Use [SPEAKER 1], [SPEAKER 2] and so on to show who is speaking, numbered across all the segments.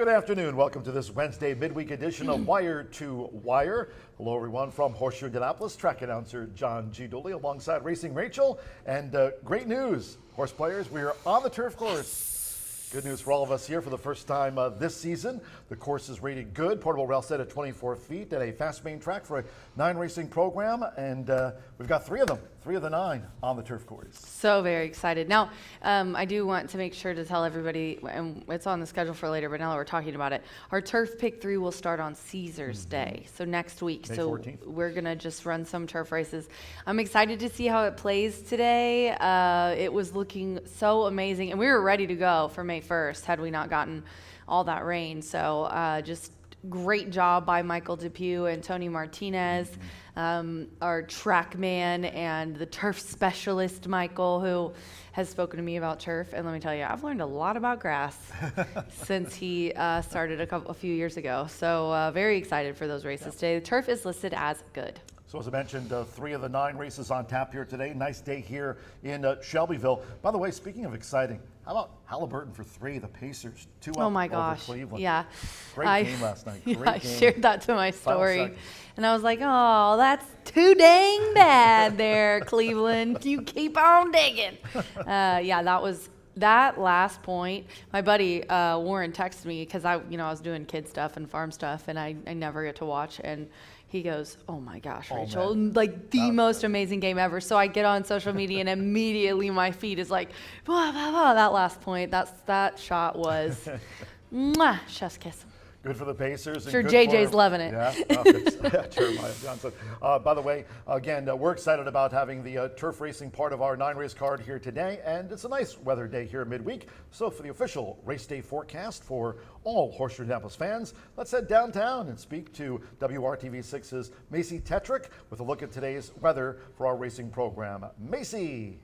[SPEAKER 1] Good afternoon. Welcome to this Wednesday midweek edition of Wire to Wire. Hello, everyone, from Horseshoe Indianapolis. Track announcer John G. Dooley alongside Racing Rachel. And great news, horse players, we are on the turf course. Good news for all of us here for the first time this season. The course is rated good, portable rail set at 24 feet and a fast main track for a 9 racing program. And we've got 3 of them, 3 of the 9 on the turf course.
[SPEAKER 2] So very excited. Now, I do want to make sure to tell everybody, and it's on the schedule for later, but now that we're talking about it, our Turf Pick 3 will start on Caesar's Day, so next week.
[SPEAKER 1] May
[SPEAKER 2] so
[SPEAKER 1] 14th.
[SPEAKER 2] We're going to just run some turf races. I'm excited to see how it plays today. It was looking so amazing, and we were ready to go for May 1st had we not gotten all that rain. So just great job by Michael Depew and Tony Martinez, our track man and the turf specialist, Michael, who has spoken to me about turf. And let me tell you, I've learned a lot about grass since he started a few years ago. So very excited for those races today. The turf is listed as good.
[SPEAKER 1] So as I mentioned, 3 of the 9 races on tap here today. Nice day here in Shelbyville. By the way, speaking of exciting, how about Halliburton for 3, the Pacers, 2 up
[SPEAKER 2] Oh my
[SPEAKER 1] over
[SPEAKER 2] gosh.
[SPEAKER 1] Cleveland.
[SPEAKER 2] Yeah.
[SPEAKER 1] Great game last night. Great
[SPEAKER 2] I
[SPEAKER 1] game.
[SPEAKER 2] shared that to my story.
[SPEAKER 1] Final seconds.
[SPEAKER 2] And I was like, oh, that's too dang bad there, Cleveland. You keep on digging. Yeah, that last point. My buddy Warren texted me because I was doing kid stuff and farm stuff, and I never get to watch. And he goes, oh my gosh, Rachel, like the most amazing game ever. So I get on social media and immediately my feed is like, blah, blah, blah, that last point. That shot was, mwah, chef's kiss.
[SPEAKER 1] Good for the Pacers.
[SPEAKER 2] Sure,
[SPEAKER 1] and good
[SPEAKER 2] JJ's
[SPEAKER 1] for,
[SPEAKER 2] loving it.
[SPEAKER 1] Yeah, Jeremiah Johnson. By the way, again, we're excited about having the turf racing part of our 9-race card here today, and it's a nice weather day here midweek. So for the official race day forecast for all Horseshoe Indianapolis fans, let's head downtown and speak to WRTV6's Macy Tetrick with a look at today's weather for our racing program. Macy.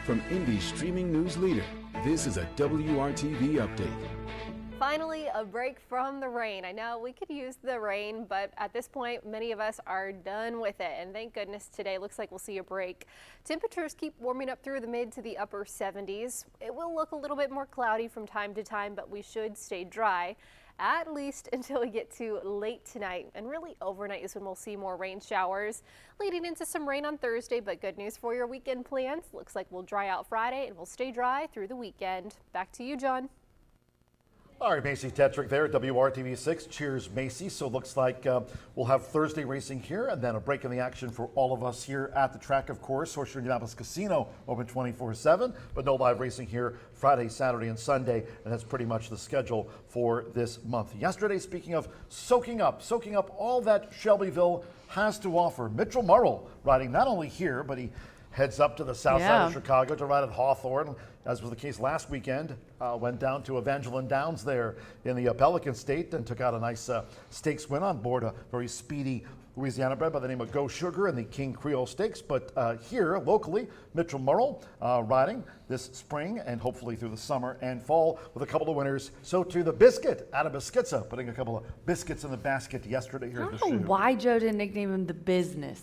[SPEAKER 3] From Indy's streaming news leader, this is a WRTV update.
[SPEAKER 4] Finally, a break from the rain. I know we could use the rain, but at this point, many of us are done with it. And thank goodness today looks like we'll see a break. Temperatures keep warming up through the mid to the upper 70s. It will look a little bit more cloudy from time to time, but we should stay dry, at least until we get to late tonight. And really overnight is when we'll see more rain showers, leading into some rain on Thursday. But good news for your weekend plans. Looks like we'll dry out Friday and we'll stay dry through the weekend. Back to you, John.
[SPEAKER 1] All right, Macy Tetrick there at WRTV6. Cheers, Macy. So it looks like we'll have Thursday racing here and then a break in the action for all of us here at the track, of course. Horseshoe Indianapolis Casino open 24/7, but no live racing here Friday, Saturday, and Sunday, and that's pretty much the schedule for this month. Yesterday, speaking of soaking up all that Shelbyville has to offer, Mitchell Murrell riding not only here, but he heads up to the south side of Chicago to ride at Hawthorne, as was the case last weekend. Went down to Evangeline Downs there in the Pelican State and took out a nice stakes win on board a very speedy Louisiana bred by the name of Go Sugar in the King Creole Stakes. But here, locally, Mitchell Murrell riding this spring and hopefully through the summer and fall with a couple of winners. So to the Biscuit out of Biscuitza, putting a couple of biscuits in the basket yesterday here
[SPEAKER 2] I
[SPEAKER 1] at the
[SPEAKER 2] don't know
[SPEAKER 1] shoe.
[SPEAKER 2] why Joe didn't nickname him the Business.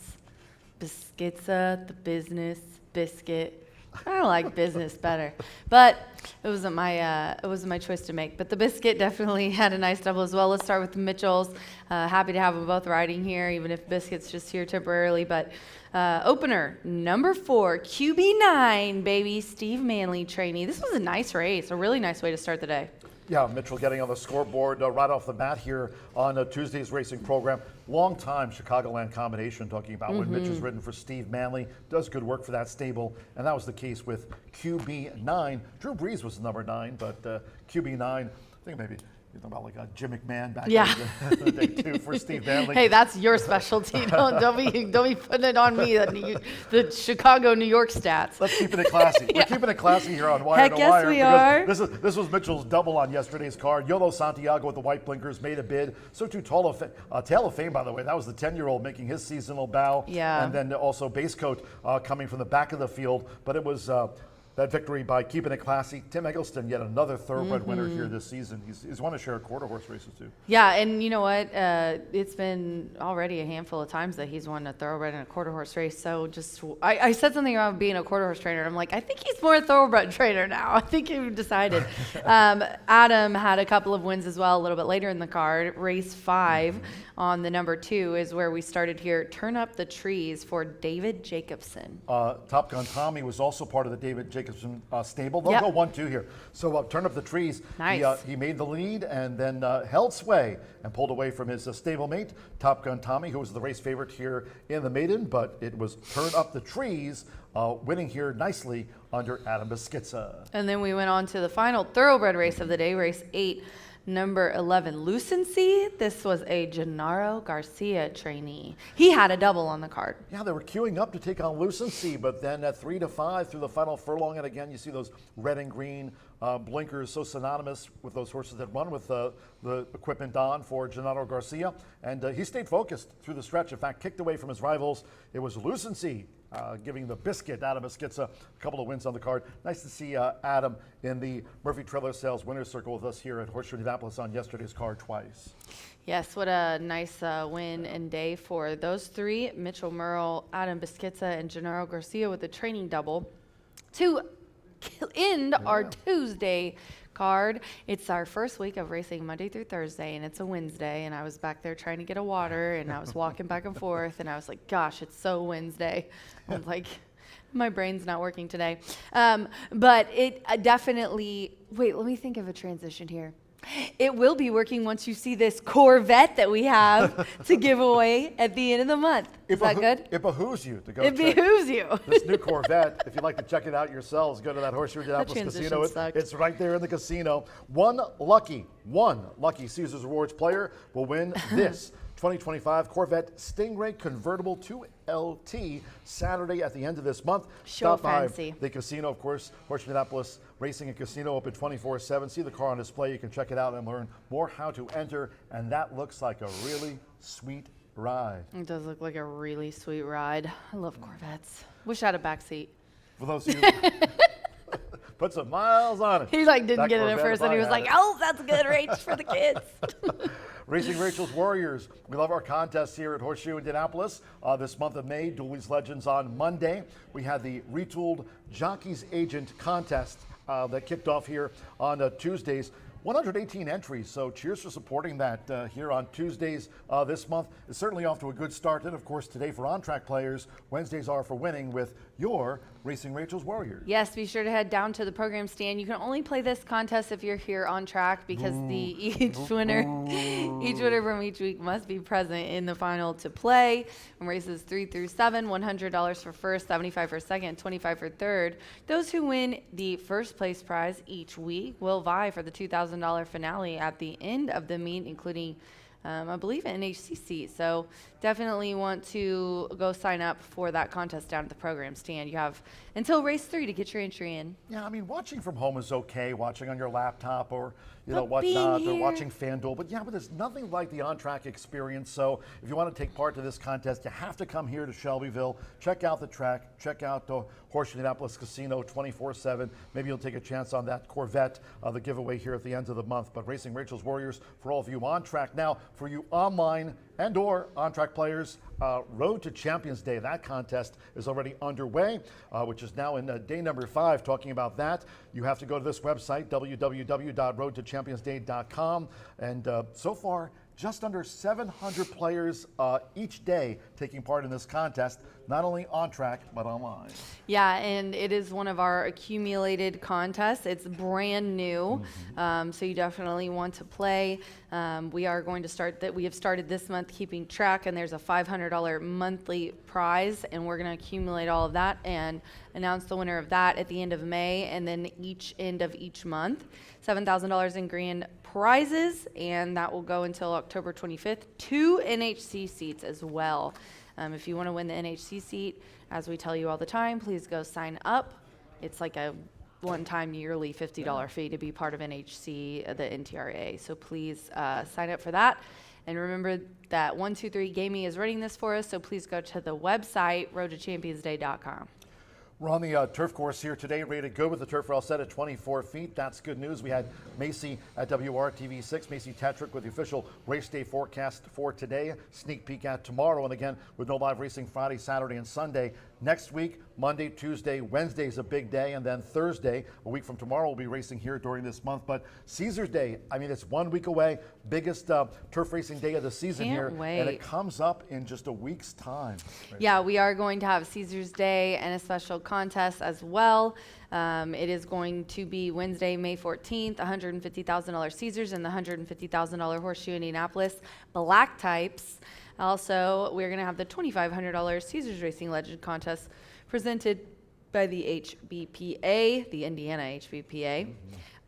[SPEAKER 2] Biscuitza, the Business, Biscuit. I like business better, but it wasn't my choice to make. But the Biscuit definitely had a nice double as well. Let's start with the Mitchells. Happy to have them both riding here, even if Biscuit's just here temporarily. But opener number 4, QB9, baby, Steve Manley trainee. This was a nice race, a really nice way to start the day.
[SPEAKER 1] Yeah, Mitchell getting on the scoreboard right off the bat here on Tuesday's racing program. Long time Chicagoland combination talking about when Mitch has ridden for Steve Manley. Does good work for that stable, and that was the case with QB9. Drew Brees was number 9, but QB9, I think maybe you know about like a Jim McMahon back in the day too for Steve Manley.
[SPEAKER 2] Hey, that's your specialty. Don't be putting it on me. The Chicago, New York stats.
[SPEAKER 1] Let's keep it classy. We're keeping it classy here on Wire
[SPEAKER 2] Heck
[SPEAKER 1] to
[SPEAKER 2] yes,
[SPEAKER 1] Wire.
[SPEAKER 2] we are.
[SPEAKER 1] This was Mitchell's double on yesterday's card. Yolo Santiago with the white blinkers made a bid. So too Tail of Fame, by the way. That was the 10-year-old making his seasonal bow.
[SPEAKER 2] Yeah.
[SPEAKER 1] And then also Base Coat coming from the back of the field. But it was that victory by keeping it classy. Tim Eggleston, yet another thoroughbred winner here this season. He's won a share of quarter horse races too.
[SPEAKER 2] Yeah, and you know what? It's been already a handful of times that he's won a thoroughbred and a quarter horse race. So I said something about being a quarter horse trainer. I'm like, I think he's more a thoroughbred trainer now. I think you've decided. Adam had a couple of wins as well a little bit later in the card. Race 5 on the number 2 is where we started here. Turn Up the Trees for David Jacobson.
[SPEAKER 1] Top Gun Tommy was also part of the David Jacobson stable. They'll
[SPEAKER 2] Yep.
[SPEAKER 1] go 1-2 here. So Turn Up the Trees.
[SPEAKER 2] Nice.
[SPEAKER 1] He made the lead and then held sway and pulled away from his stablemate, Top Gun Tommy, who was the race favorite here in the maiden, but it was Turn Up the Trees winning here nicely under Adam Beschizza.
[SPEAKER 2] And then we went on to the final thoroughbred race of the day, race 8, number 11, Lucency. This was a Gennaro Garcia trainee. He had a double on the card.
[SPEAKER 1] Yeah, they were queuing up to take on Lucency, but then at 3-5 through the final furlong, and again, you see those red and green blinkers, so synonymous with those horses that run with the equipment on for Gennaro Garcia, and he stayed focused through the stretch. In fact, kicked away from his rivals. It was Lucency giving the biscuit Adam Beschizza a couple of wins on the card. Nice to see Adam in the Murphy Trailer Sales Winner's Circle with us here at Horseshoe Indianapolis on yesterday's card twice.
[SPEAKER 2] Yes, what a nice win and day for those three. Mitchell Merle, Adam Beschizza, and Gennaro Garcia with a training double to end our Tuesday card. It's our first week of racing Monday through Thursday, and it's a Wednesday, and I was back there trying to get a water, and I was walking back and forth, and I was like, gosh, it's so Wednesday. I'm like, my brain's not working today. But it definitely, wait, let me think of a transition here. It will be working once you see this Corvette that we have to give away at the end of the month. Is that good?
[SPEAKER 1] It behooves you to go
[SPEAKER 2] It
[SPEAKER 1] check
[SPEAKER 2] behooves you.
[SPEAKER 1] this new Corvette. If you'd like to check it out yourselves, go to that Horseshoe Indianapolis
[SPEAKER 2] transition
[SPEAKER 1] Casino.
[SPEAKER 2] sucked.
[SPEAKER 1] It's right there in the casino. One lucky Caesars Rewards player will win this 2025 Corvette Stingray convertible 2LT Saturday at the end of this month.
[SPEAKER 2] Show
[SPEAKER 1] Stop by
[SPEAKER 2] fancy.
[SPEAKER 1] the casino, of course, Horseshoe Indianapolis Racing and Casino, open 24/7. See the car on display. You can check it out and learn more how to enter. And that looks like a really sweet ride.
[SPEAKER 2] It does look like a really sweet ride. I love Corvettes. Wish I had a back seat.
[SPEAKER 1] For those of you put some miles on it.
[SPEAKER 2] He like didn't
[SPEAKER 1] That
[SPEAKER 2] get it at
[SPEAKER 1] Corvette,
[SPEAKER 2] first,
[SPEAKER 1] if
[SPEAKER 2] and he
[SPEAKER 1] I
[SPEAKER 2] was
[SPEAKER 1] had
[SPEAKER 2] like,
[SPEAKER 1] it.
[SPEAKER 2] "Oh, that's a good race for the kids."
[SPEAKER 1] Racing Rachel's Warriors. We love our contests here at Horseshoe Indianapolis. This month of May, Dooley's Legends on Monday. We had the Retooled Jockey's Agent contest that kicked off here on Tuesdays. 118 entries, so cheers for supporting that here on Tuesdays this month. It's certainly off to a good start. And of course, today for on-track players, Wednesdays are for winning with your Racing Rachel's Warriors.
[SPEAKER 2] Yes, be sure to head down to the program stand. You can only play this contest if you're here on track because each winner from each week must be present in the final to play. From races 3 through 7, $100 for first, $75 for second, $25 for third. Those who win the first place prize each week will vie for the $2,000 finale at the end of the meet, including I believe an NHC seat. So definitely want to go sign up for that contest down at the program stand. You have until race 3 to get your entry in.
[SPEAKER 1] Yeah, I mean, watching from home is okay, watching on your laptop or
[SPEAKER 2] But
[SPEAKER 1] whatnot,
[SPEAKER 2] being
[SPEAKER 1] or
[SPEAKER 2] here-
[SPEAKER 1] watching FanDuel. But there's nothing like the on-track experience. So if you want to take part in this contest, you have to come here to Shelbyville, check out the track, check out the Horseshoe Indianapolis Casino 24/7. Maybe you'll take a chance on that Corvette, the giveaway here at the end of the month. But Racing Rachel's Warriors for all of you on track. Now, for you online and or on-track players, Road to Champions Day. That contest is already underway, which is now in day number 5. Talking about that, you have to go to this website, www.roadtochampionsday.com. And so far, just under 700 players each day taking part in this contest, not only on track, but online.
[SPEAKER 2] Yeah, and it is one of our accumulated contests. It's brand new, so you definitely want to play. We are going to start that. We have started this month keeping track, and there's a $500 monthly prize, and we're going to accumulate all of that and announce the winner of that at the end of May, and then each end of each month. $7,000 in grand prizes, and that will go until October 25th. 2 NHC seats as well. If you want to win the NHC seat, as we tell you all the time, please go sign up. It's like a one-time yearly $50 fee to be part of NHC, the NTRA. So please sign up for that. And remember that 123 Gaming is running this for us, so please go to the website, roadtochampionsday.com.
[SPEAKER 1] We're on the turf course here today, ready to go with the turf rail set at 24 feet. That's good news. We had Macy at WRTV6, Macy Tetrick with the official race day forecast for today. Sneak peek at tomorrow, and again with no live racing Friday, Saturday, and Sunday. Next week, Monday, Tuesday, Wednesday is a big day, and then Thursday, a week from tomorrow, we'll be racing here during this month. But Caesar's Day, I mean, it's 1 week away, biggest turf racing day of the season
[SPEAKER 2] Can't
[SPEAKER 1] here,
[SPEAKER 2] wait.
[SPEAKER 1] and it comes up in just a week's time.
[SPEAKER 2] Yeah, we are going to have Caesar's Day and a special contest as well. It is going to be Wednesday, May 14th, $150,000 Caesars and the $150,000 Horseshoe Indianapolis Black Types. Also, we're going to have the $2,500 Caesars Racing Legend Contest presented by the HBPA, the Indiana HBPA.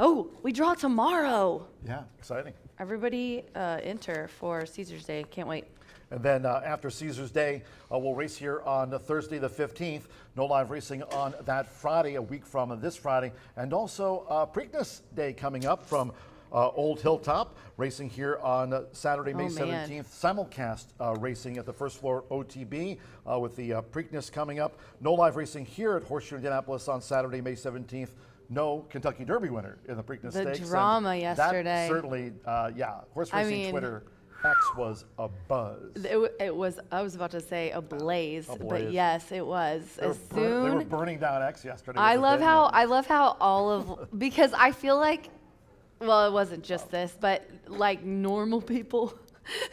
[SPEAKER 2] Oh, we draw tomorrow.
[SPEAKER 1] Yeah, exciting.
[SPEAKER 2] Everybody enter for Caesar's Day. Can't wait.
[SPEAKER 1] And then after Caesar's Day, we'll race here on Thursday the 15th. No live racing on that Friday, a week from this Friday. And also Preakness Day coming up from Old Hilltop, racing here on Saturday, May 17th. Simulcast racing at the first floor OTB with the Preakness coming up. No live racing here at Horseshoe Indianapolis on Saturday, May 17th. No Kentucky Derby winner in the Preakness Stakes.
[SPEAKER 2] The drama yesterday.
[SPEAKER 1] That certainly, horse racing Twitter X was a buzz.
[SPEAKER 2] It was, I was about to say a blaze, but yes, it was.
[SPEAKER 1] They were burning down X yesterday.
[SPEAKER 2] I love how all of, because I feel like, well, it wasn't just this, but like normal people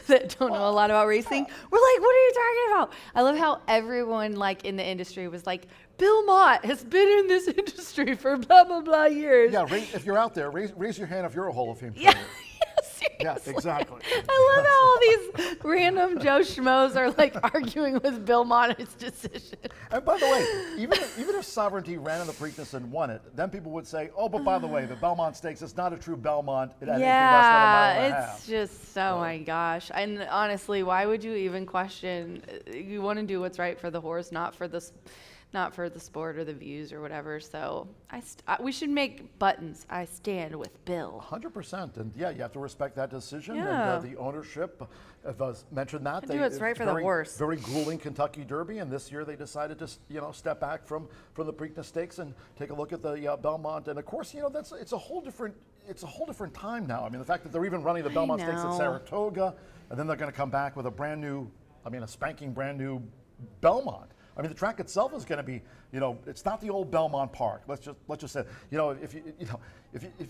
[SPEAKER 2] that don't know a lot about racing were like, what are you talking about? I love how everyone like in the industry was like, Bill Mott has been in this industry for blah, blah, blah years.
[SPEAKER 1] Yeah, if you're out there, raise your hand if you're a Hall of Fame
[SPEAKER 2] Yeah.
[SPEAKER 1] player. Yeah, exactly.
[SPEAKER 2] I love how all these random Joe Schmoes are like arguing with Bill Mott on his decision.
[SPEAKER 1] And by the way, even if Sovereignty ran in the Preakness and won it, then people would say, oh, but by the way, the Belmont Stakes, it's not a true Belmont. It had anything less than a mile and a half.
[SPEAKER 2] It's just, oh my gosh. And honestly, why would you even question? You want to do what's right for the horse, not for the sport or the views or whatever. So we should make buttons. I stand with Bill.
[SPEAKER 1] 100%. And yeah, you have to respect that decision.
[SPEAKER 2] Yeah.
[SPEAKER 1] And the ownership, as mentioned that.
[SPEAKER 2] Do what's right for the horse.
[SPEAKER 1] Very grueling Kentucky Derby. And this year they decided to, step back from the Preakness Stakes and take a look at the Belmont. And of course, it's a whole different time now. I mean, the fact that they're even running the Belmont Stakes at Saratoga, and then they're going to come back with a spanking brand new Belmont. I mean, the track itself is going to be, it's not the old Belmont Park. Let's just say, if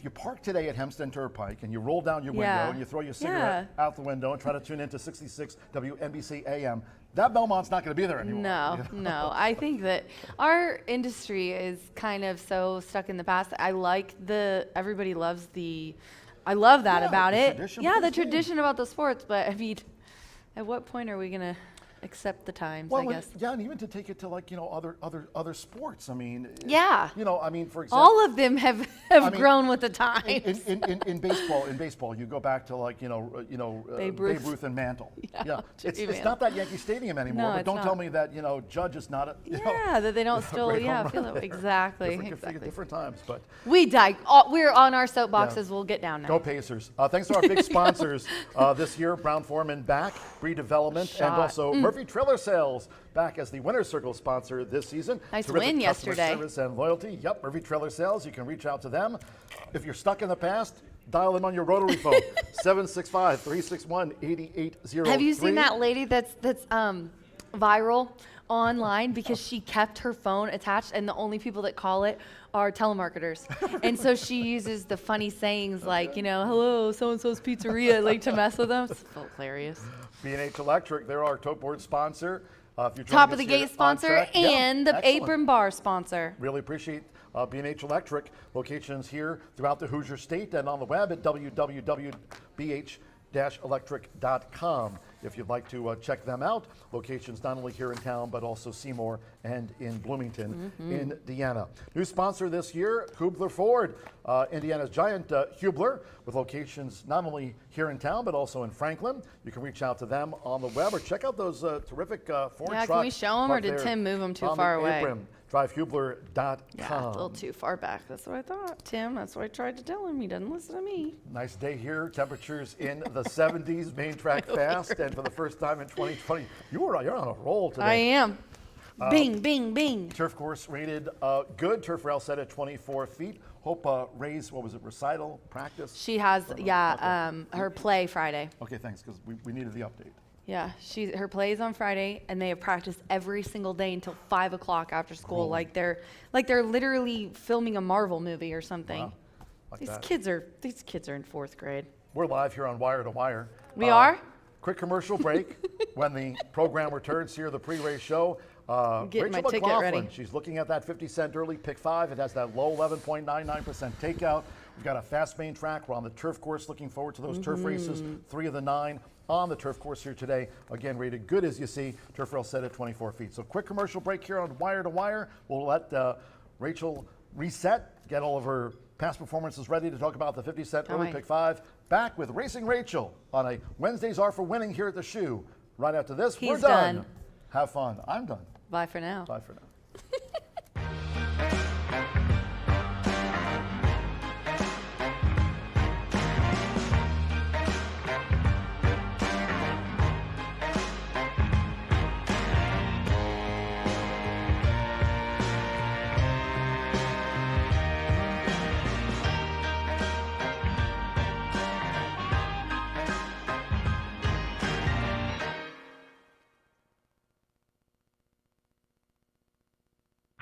[SPEAKER 1] you park today at Hempstead Turnpike and you roll down your window and you throw your cigarette out the window and try to tune into 66 WNBC AM, that Belmont's not going to be there anymore.
[SPEAKER 2] No. I think that our industry is kind of so stuck in the past. I love that about it. The tradition about the sports. But I mean, at what point are we going to accept the times, I guess?
[SPEAKER 1] Yeah, and even to take it to other sports. I mean, for example,
[SPEAKER 2] all of them have grown with the times.
[SPEAKER 1] In baseball, you go back to Babe Ruth and Mantle. Yeah. It's not that Yankee Stadium anymore.
[SPEAKER 2] No,
[SPEAKER 1] but don't tell me that Judge is not
[SPEAKER 2] that they don't still feel it. Exactly.
[SPEAKER 1] Different times, but
[SPEAKER 2] we're on our soapboxes. Yeah. We'll get down now.
[SPEAKER 1] Go Pacers! Thanks to our big sponsors this year: Brown Forman back, Bree Development, and also Murphy Trailer Sales back as the Winner's Circle sponsor this season.
[SPEAKER 2] Nice
[SPEAKER 1] Terrific
[SPEAKER 2] win
[SPEAKER 1] customer
[SPEAKER 2] yesterday.
[SPEAKER 1] Service and loyalty. Yep, Murphy Trailer Sales. You can reach out to them. If you're stuck in the past, dial them on your rotary phone, 765-361-8803.
[SPEAKER 2] Have you seen that lady that's viral online because she kept her phone attached and the only people that call it are telemarketers? And so she uses the funny sayings like, hello, so-and-so's pizzeria, like to mess with them. It's hilarious.
[SPEAKER 1] B&H Electric, they're our tote board sponsor.
[SPEAKER 2] Top of the gate sponsor and the apron bar sponsor.
[SPEAKER 1] Really appreciate B&H Electric. Locations here throughout the Hoosier State and on the web at www.bh-electric.com. If you'd like to check them out, locations not only here in town, but also Seymour and in Bloomington, Indiana. New sponsor this year, Hubler Ford, Indiana's giant Hubler, with locations not only here in town, but also in Franklin. You can reach out to them on the web or check out those terrific Ford trucks.
[SPEAKER 2] Can we show them, or did Tim move them too far away?
[SPEAKER 1] DriveHubler.com.
[SPEAKER 2] Yeah, a little too far back. That's what I thought, Tim. That's what I tried to tell him. He doesn't listen to me.
[SPEAKER 1] Nice day here. Temperatures in the 70s. Main track fast, and for the first time in 2020, you're on a roll today.
[SPEAKER 2] I am. Bing, bing, bing.
[SPEAKER 1] Turf course rated good. Turf rail set at 24 feet. Hope Ray's, what was it, recital, practice?
[SPEAKER 2] She has, her play Friday.
[SPEAKER 1] Okay, thanks, because we needed the update.
[SPEAKER 2] Yeah, her play is on Friday, and they have practiced every single day until 5 o'clock after school.
[SPEAKER 1] Cool.
[SPEAKER 2] Like they're literally filming a Marvel movie or something.
[SPEAKER 1] Wow. Like
[SPEAKER 2] These
[SPEAKER 1] that.
[SPEAKER 2] kids are in 4th grade.
[SPEAKER 1] We're live here on Wire to Wire.
[SPEAKER 2] We are?
[SPEAKER 1] Quick commercial break. When the program returns here, the pre-race show.
[SPEAKER 2] Getting my
[SPEAKER 1] Rachel
[SPEAKER 2] ticket
[SPEAKER 1] McLaughlin,
[SPEAKER 2] ready.
[SPEAKER 1] she's looking at that 50-cent early pick 5. It has that low 11.99% takeout. We've got a fast main track. We're on the turf course. Looking forward to those turf races. 3 of the 9 on the turf course here today. Again, rated good, as you see. Turf rail set at 24 feet. So quick commercial break here on Wire to Wire. We'll let Rachel reset, get all of her past performances ready to talk about the 50-cent early
[SPEAKER 2] right.
[SPEAKER 1] pick 5. Back with Racing Rachel on a Wednesdays Are for Winning here at the Shoe. Right after this, we're
[SPEAKER 2] He's
[SPEAKER 1] done.
[SPEAKER 2] done.
[SPEAKER 1] Have fun. I'm done.
[SPEAKER 2] Bye for now.
[SPEAKER 1] Bye for now.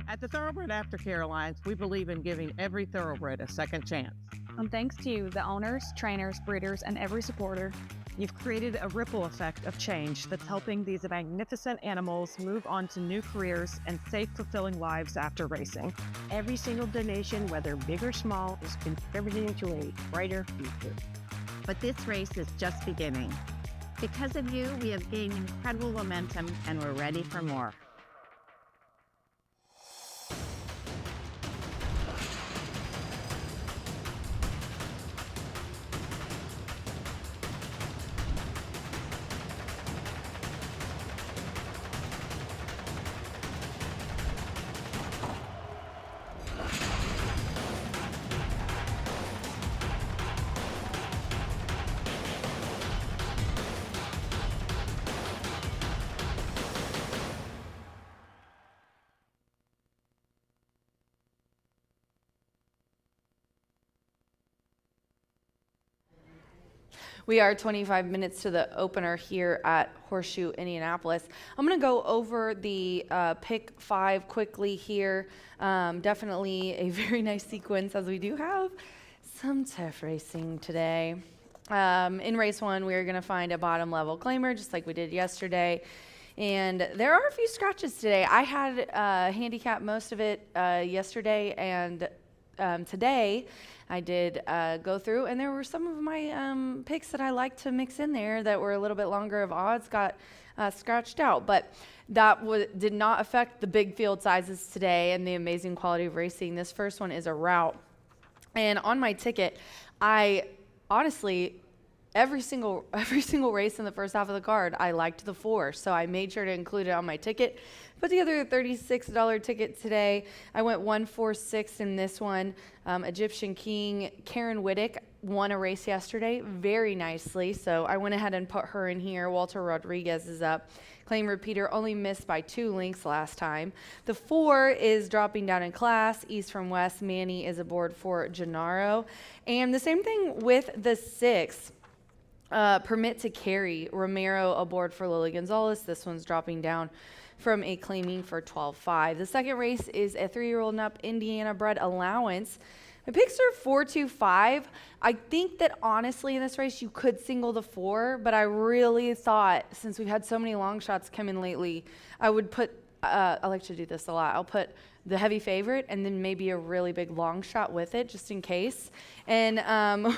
[SPEAKER 5] At the Thoroughbred Aftercare Alliance, we believe in giving every thoroughbred a second chance.
[SPEAKER 6] And thanks to you, the owners, trainers, breeders, and every supporter,
[SPEAKER 5] You've created a ripple effect of change that's helping these magnificent animals move on to new careers and safe, fulfilling lives after racing.
[SPEAKER 7] Every single donation, whether big or small, is contributing to a brighter future.
[SPEAKER 8] But this race is just beginning. Because of you, we have gained incredible momentum and we're ready for more.
[SPEAKER 2] We are 25 minutes to the opener here at Horseshoe Indianapolis. I'm going to go over the pick 5 quickly here. Definitely a very nice sequence, as we do have some turf racing today. In race 1, we are going to find a bottom level claimer, just like we did yesterday. And there are a few scratches today. I had handicapped most of it yesterday, and today I did go through, and there were some of my picks that I like to mix in there that were a little bit longer of odds got scratched out. But that did not affect the big field sizes today and the amazing quality of racing. This first one is a route. And on my ticket, I honestly, every single race in the first half of the card, I liked the 4. So I made sure to include it on my ticket. Put together a $36 ticket today. I went 1-4-6 in this one. Egyptian King, Karen Whittick won a race yesterday very nicely. So I went ahead and put her in here. Walter Rodriguez is up. Claim repeater only missed by 2 links last time. The 4 is dropping down in class. East from West, Manny is aboard for Gennaro. And the same thing with the 6. Permit to Carry, Romero aboard for Lily Gonzalez. This one's dropping down from a claiming for 12.5. The second race is a 3-year-old and up Indiana bred allowance. My picks are 4-2-5. I think that honestly in this race you could single the 4, but I really thought, since we've had so many long shots come in lately, I would put, I like to do this a lot, I'll put the heavy favorite and then maybe a really big long shot with it just in case. And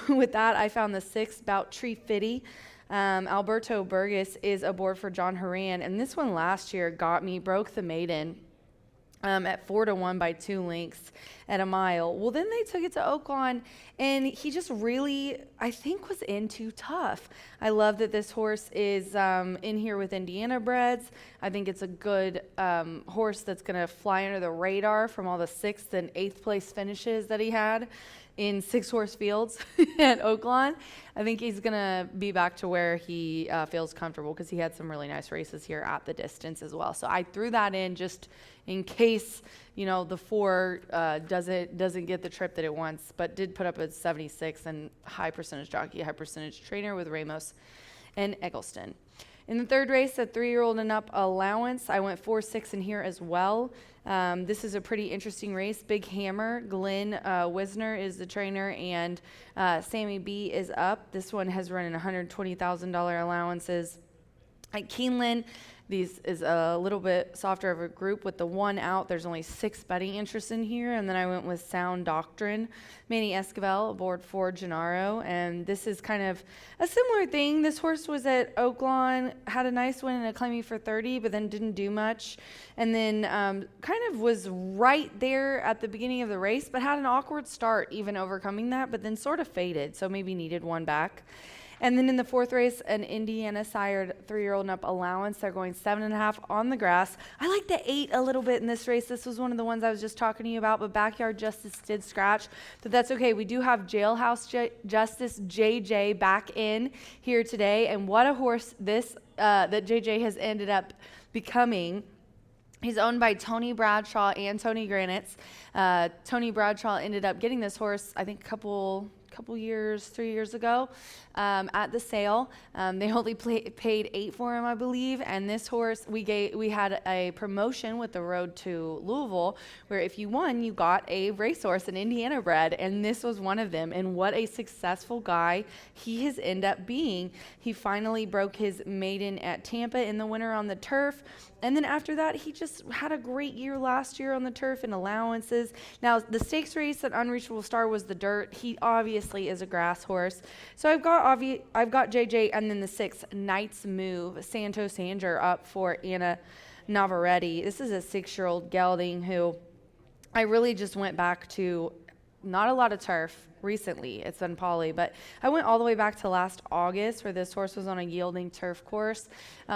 [SPEAKER 2] with that, I found the 6 Bout Tree Fitty. Alberto Burgess is aboard for John Horan, and this one last year got me, broke the maiden at 4-1 by 2 links at a mile. Well, then they took it to Oaklawn, and he just really, I think, was in too tough. I love that this horse is in here with Indiana breds. I think it's a good horse that's going to fly under the radar from all the 6th and 8th place finishes that he had. in 6-horse fields at Oaklawn. I think he's going to be back to where he feels comfortable because he had some really nice races here at the distance as well. So I threw that in just in case, you know, the 4 doesn't get the trip that it wants, but did put up a 76 and high percentage jockey, high percentage trainer with Ramos and Eggleston. In the 3rd race, a 3-year-old and up allowance, I went 4-6 in here as well. This is a pretty interesting race. Big Hammer, Glenn Wisner is the trainer, and Sammy B is up. This one has run in $120,000 allowances. At Keeneland, these is a little bit softer of a group with the 1 out. There's only 6 betting interests in here. And then I went with Sound Doctrine, Manny Esquivel aboard for Gennaro. And this is kind of a similar thing. This horse was at Oaklawn, had a nice win and a claiming for 30, but then didn't do much. And then kind of was right there at the beginning of the race, but had an awkward start even overcoming that, but then sort of faded. So maybe needed 1 back. And then in the 4th race, an Indiana sired 3-year-old and up allowance. They're going 7.5 on the grass. I like the 8 a little bit in this race. This was one of the ones I was just talking to you about, but Backyard Justice did scratch. But that's okay. We do have Jailhouse Justice JJ back in here today. And what a horse this that JJ has ended up becoming. He's owned by Tony Bradshaw and Tony Granitz. Tony Bradshaw ended up getting this horse, I think, couple years, 3 years ago at the sale. They only paid $8 for him, I believe. And this horse, we had a promotion with the Road to Louisville where if you won, you got a racehorse, an Indiana bred, and this was one of them. And what a successful guy he has ended up being. He finally broke his maiden at Tampa in the winter on the turf. And then after that, he just had a great year last year on the turf and allowances. Now, the stakes race at Unreachable Star was the dirt. He obviously is a grass horse. So I've got JJ, and then the 6 Knight's Move, Santos Sanger up for Anna Navarrete. This is a 6-year-old gelding who I really just went back to. Not a lot of turf recently. It's been poly, but I went all the way back to last August where this horse was on a yielding turf course.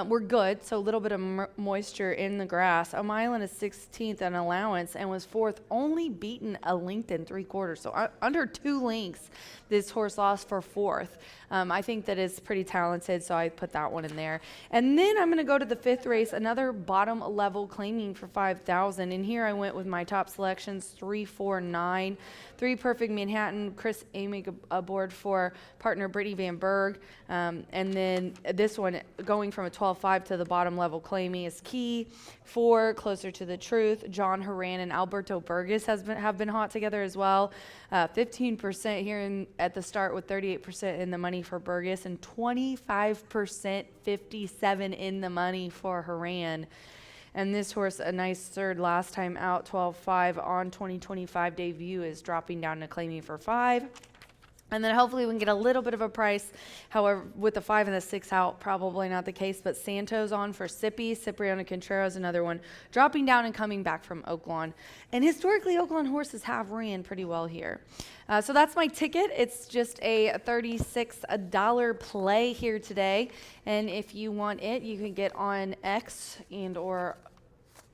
[SPEAKER 2] We're good, so a little bit of moisture in the grass. A mile and a 16th an allowance and was 4th, only beaten a length and 3/4. So under 2 lengths, this horse lost for 4th. I think that is pretty talented, so I put that one in there. And then I'm going to go to the 5th race, another bottom level claiming for $5,000. And here I went with my top selections, 3, 4, 9, 3 Perfect Manhattan, Chris Amick aboard for partner Brittany Van Berg. And then this one going from a 12-5 to the bottom level claiming is Key. 4, Closer to the Truth. John Horan and Alberto Burgess have been hot together as well. 15% here at the start with 38% in the money for Burgess and 25%, 57 in the money for Horan. And this horse, a nice 3rd last time out, 12-5 on 2025 debut, is dropping down to claiming for 5. And then hopefully we can get a little bit of a price. However, with the 5 and the 6 out, probably not the case. But Santos on for Cipriano Contreras, another one, dropping down and coming back from Oaklawn. And historically, Oaklawn horses have ran pretty well here. So that's my ticket. It's just a $36 play here today. And if you want it, you can get on X and or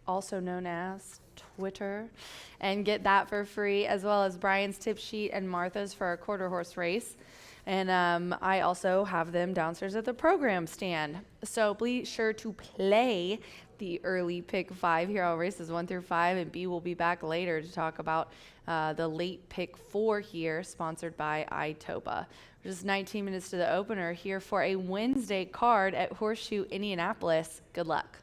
[SPEAKER 2] also known as Twitter, and get that for free, as well as Brian's tip sheet and Martha's for a 1/4 horse race. And I also have them downstairs at the program stand. So be sure to play the early pick 5 here on races 1 through 5, and B will be back later to talk about the late pick 4 here, sponsored by iTopa. Just 19 minutes to the opener here for a Wednesday card at Horseshoe Indianapolis. Good luck.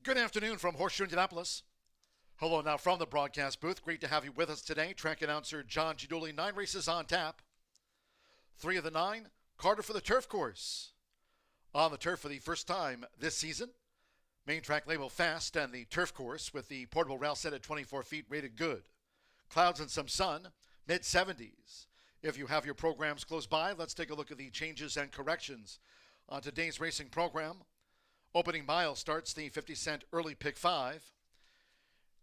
[SPEAKER 1] Good afternoon from Horseshoe Indianapolis. Hello now from the broadcast booth. Great to have you with us today. Track announcer John Giudoli. 9 races on tap. 3 of the 9, Carter for the turf course. On the turf for the first time this season. Main track label fast and the turf course with the portable rail set at 24 feet rated good. Clouds and some sun, mid-70s. If you have your programs close by, let's take a look at the changes and corrections on today's racing program. Opening mile starts the 50-cent early pick 5.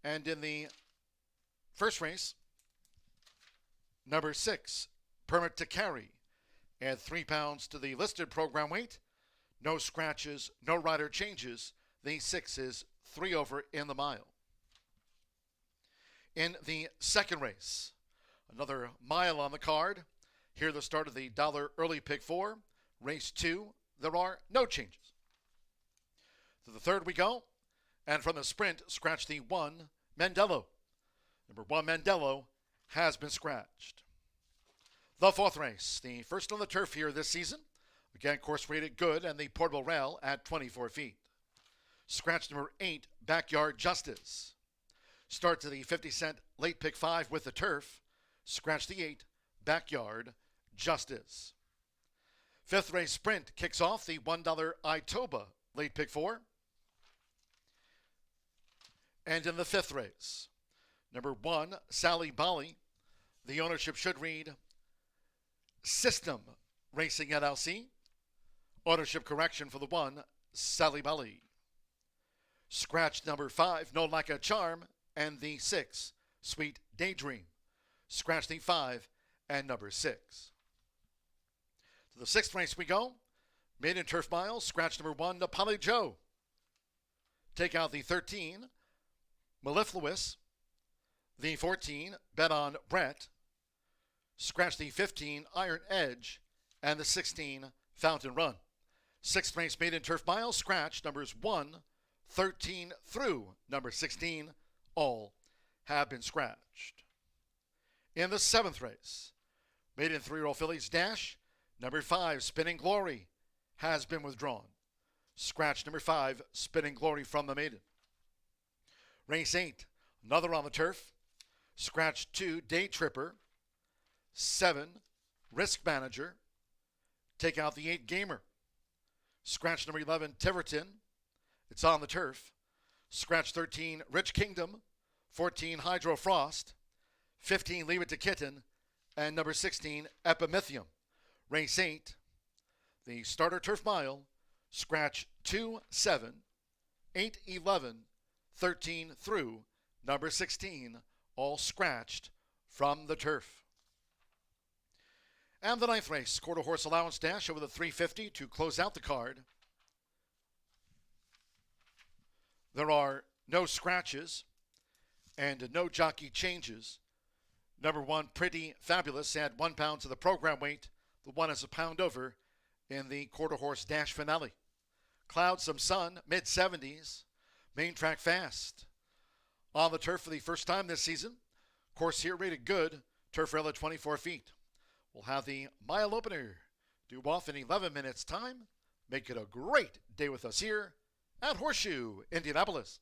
[SPEAKER 1] And in the first race, number 6, Permit to Carry. Add 3 pounds to the listed program weight. No scratches, no rider changes. The 6 is 3 over in the mile. In the second race, another mile on the card. Here the start of the $1 early pick 4. Race 2, there are no changes. To the third we go, and from the sprint, scratch the 1, Mendello. Number 1, Mendello, has been scratched. The fourth race, the first on the turf here this season. Again, course rated good, and the portable rail at 24 feet. Scratch number 8, Backyard Justice. Start to the 50-cent late pick 5 with the turf. Scratch the 8, Backyard Justice. Fifth race sprint kicks off the $1 Itoba late pick 4. And in the fifth race, number 1, Sally Bali. The ownership should read System Racing LLC. Ownership correction for the 1, Sally Bali. Scratch number 5, No Like a Charm, and the 6, Sweet Daydream. Scratch the 5 and number 6. To the sixth race we go. Maiden Turf Mile, scratch number 1, Napoli Joe. Take out the 13, Mellifluous. The 14, Bet on Brett. Scratch the 15, Iron Edge. And the 16, Fountain Run. Sixth race Maiden Turf Mile, scratch numbers 1, 13 through number 16. All have been scratched. In the seventh race, Maiden 3-year-old fillies dash. Number 5, Spinning Glory, has been withdrawn. Scratch number 5, Spinning Glory from the maiden. Race 8, another on the turf. Scratch 2, Day Tripper. 7, Risk Manager. Take out the 8, Gamer. Scratch number 11, Tiverton. It's on the turf. Scratch 13, Rich Kingdom. 14, Hydro Frost. 15, Leave It to Kitten. And number 16, Epimethium. Race 8, the starter turf mile. Scratch 2, 7, 8, 11, 13 through number 16, all scratched from the turf. And the ninth race, quarter horse allowance dash over the 350 to close out the card. There are no scratches and no jockey changes. Number 1, Pretty Fabulous, add 1 pound to the program weight. The 1 is a pound over in the quarter horse dash finale. Clouds, some sun, mid-70s. Main track fast. On the turf for the first time this season. Course here rated good. Turf rail at 24 feet. We'll have the mile opener due off in 11 minutes time. Make it a great day with us here at Horseshoe, Indianapolis.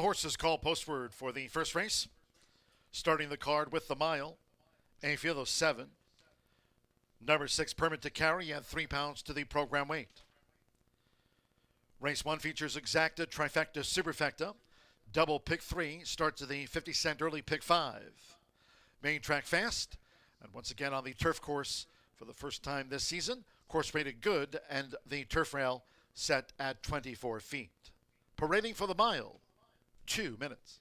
[SPEAKER 1] horses called postward for the first race. Starting the card with the mile, a field of 7. Number 6, Permit to Carry, at 3 pounds to the program weight. Race 1 features Exacta, Trifecta, Superfecta. Double pick 3 starts at the 50-cent early pick 5. Main track fast, and once again on the turf course for the first time this season. Course rated good, and the turf rail set at 24 feet. Parading for the mile, 2 minutes.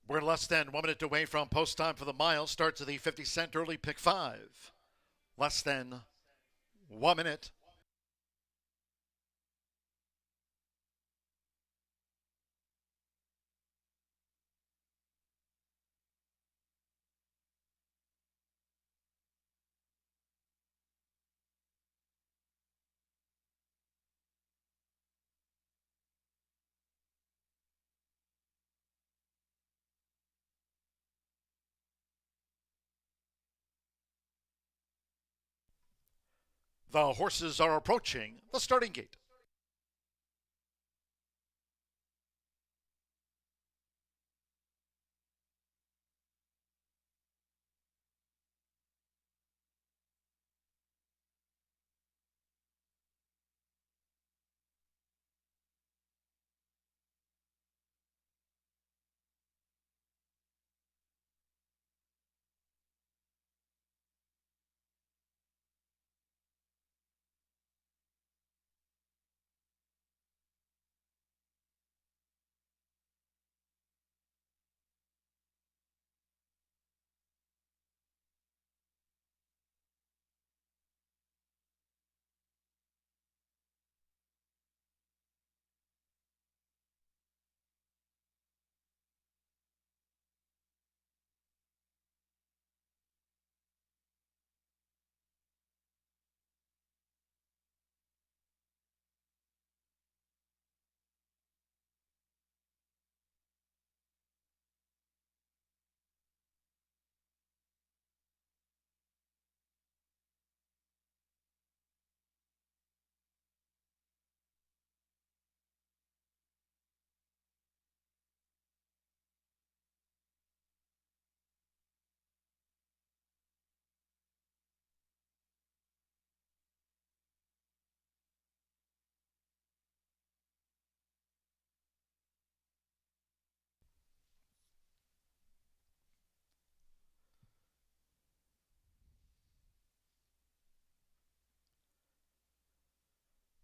[SPEAKER 1] We're less than 1 minute away from post time for the mile. Starts at the 50-cent early pick 5. Less than 1 minute. The horses are approaching the starting gate.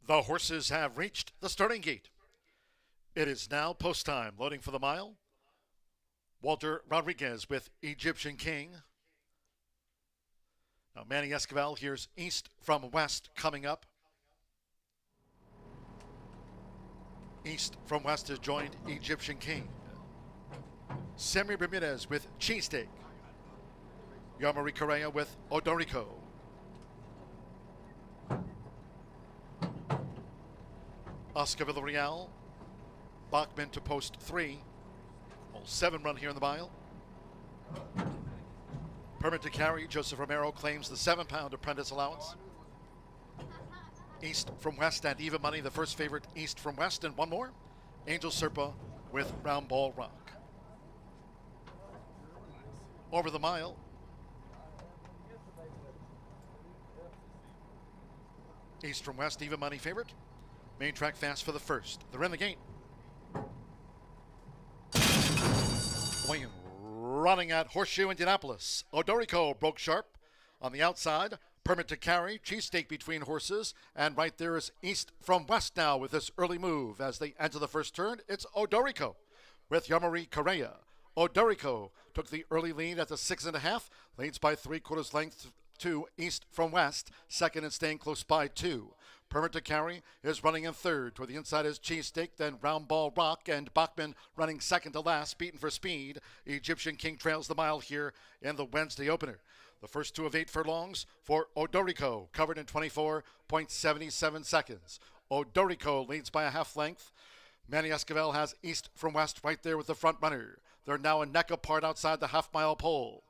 [SPEAKER 1] The horses have reached the starting gate. It is now post time. Loading for the mile. Walter Rodriguez with Egyptian King. Now Manny Esquivel, here's East from West coming up. East from West has joined Egyptian King. Sammy Bermudez with Cheesesteak. Yamari Correa with Odorico. Oscar Villarreal, Bachman to post 3. All 7 run here in the mile. Permit to carry, Joseph Romero claims the 7-pound apprentice allowance. East from West and Even Money, the first favorite East from West, and one more, Angel Serpa with Round Ball Rock. Over the mile, East from West, Even Money favorite. Main track fast for the first. They're in the gate. Running at Horseshoe Indianapolis. Odorico broke sharp on the outside. Permit to carry. Cheesesteak between horses. And right there is East from West now with this early move. As they enter the first turn, it's Odorico with Yamari Correa. Odorico took the early lead at the 6.5. Leads by 3/4 length to East from West. Second and staying close by 2. Permit to carry is running in third. Toward the inside is Cheesesteak, then Round Ball Rock, and Bachman running second to last, beaten for speed. Egyptian King trails the mile here in the Wednesday opener. The first 2 of 8 furlongs for Odorico, covered in 24.77 seconds. Odorico leads by a half length. Manny Esquivel has East from West right there with the front runner. They're now a neck apart outside the half-mile pole.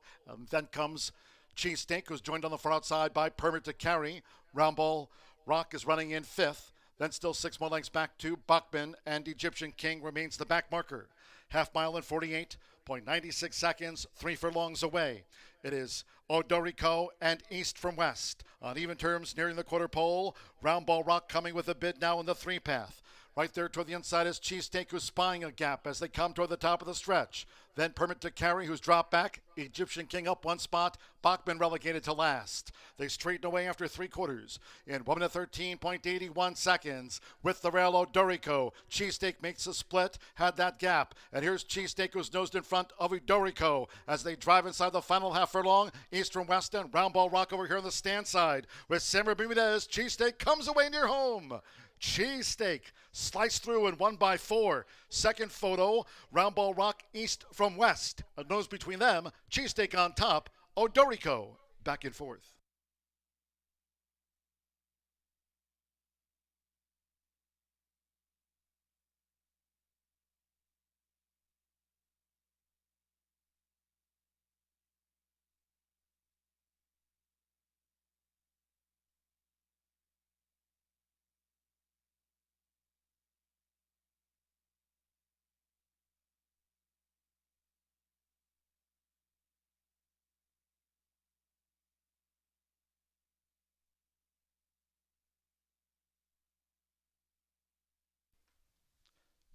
[SPEAKER 1] Then comes Cheesesteak, who's joined on the far outside by Permit to carry. Round Ball Rock is running in 5th. Then still 6 more lengths back to Bachman, and Egyptian King remains the back marker. Half mile in 48.96 seconds, 3 furlongs away. It is Odorico and East from West. On even terms, nearing the quarter pole. Round Ball Rock coming with a bid now in the 3 path. Right there toward the inside is Cheesesteak, who's spying a gap as they come toward the top of the stretch. Then Permit to carry, who's dropped back. Egyptian King up 1 spot. Bachman relegated to last. They straighten away after 3/4 in 1 minute 13.81 seconds with the rail Odorico. Cheesesteak makes a split, had that gap. And here's Cheesesteak, who's nosed in front of Odorico as they drive inside the final half furlong. East from West and Round Ball Rock over here on the stand side with Sammy Bermudez. Cheesesteak comes away near home. Cheesesteak sliced through and won by 4. Second photo, Round Ball Rock East from West. A nose between them, Cheesesteak on top, Odorico back and forth.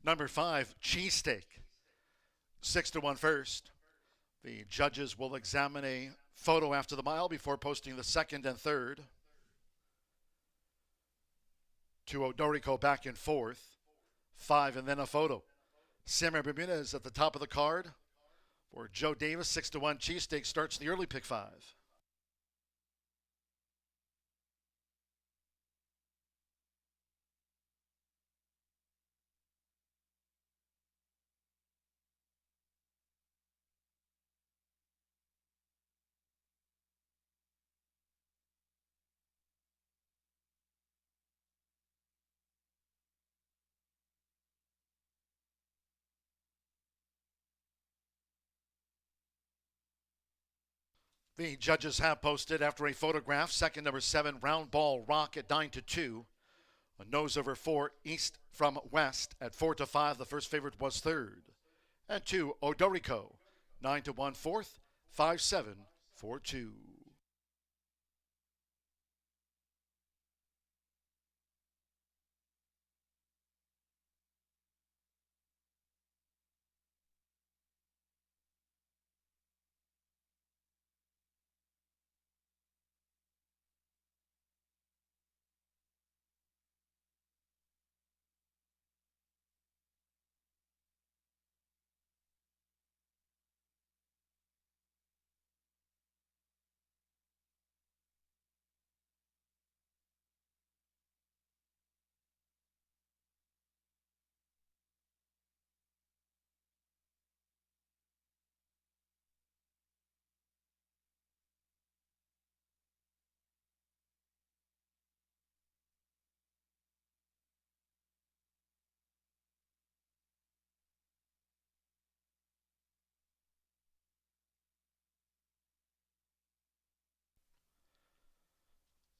[SPEAKER 1] Number 5, cheesesteak. 6-1 first. The judges will examine a photo after the mile before posting the second and third. To Odorico back in fourth. 5 and then a photo. Samuel Bermudez at the top of the card. For Joe Davis, 6-1 cheesesteak starts the early pick 5. The judges have posted after a photograph, second number 7, Round Ball Rock at 9-2. A nose over 4, East from West at 4-5. The first favorite was third. And 2, Odorico, 9-1 fourth, 5-7, 4-2.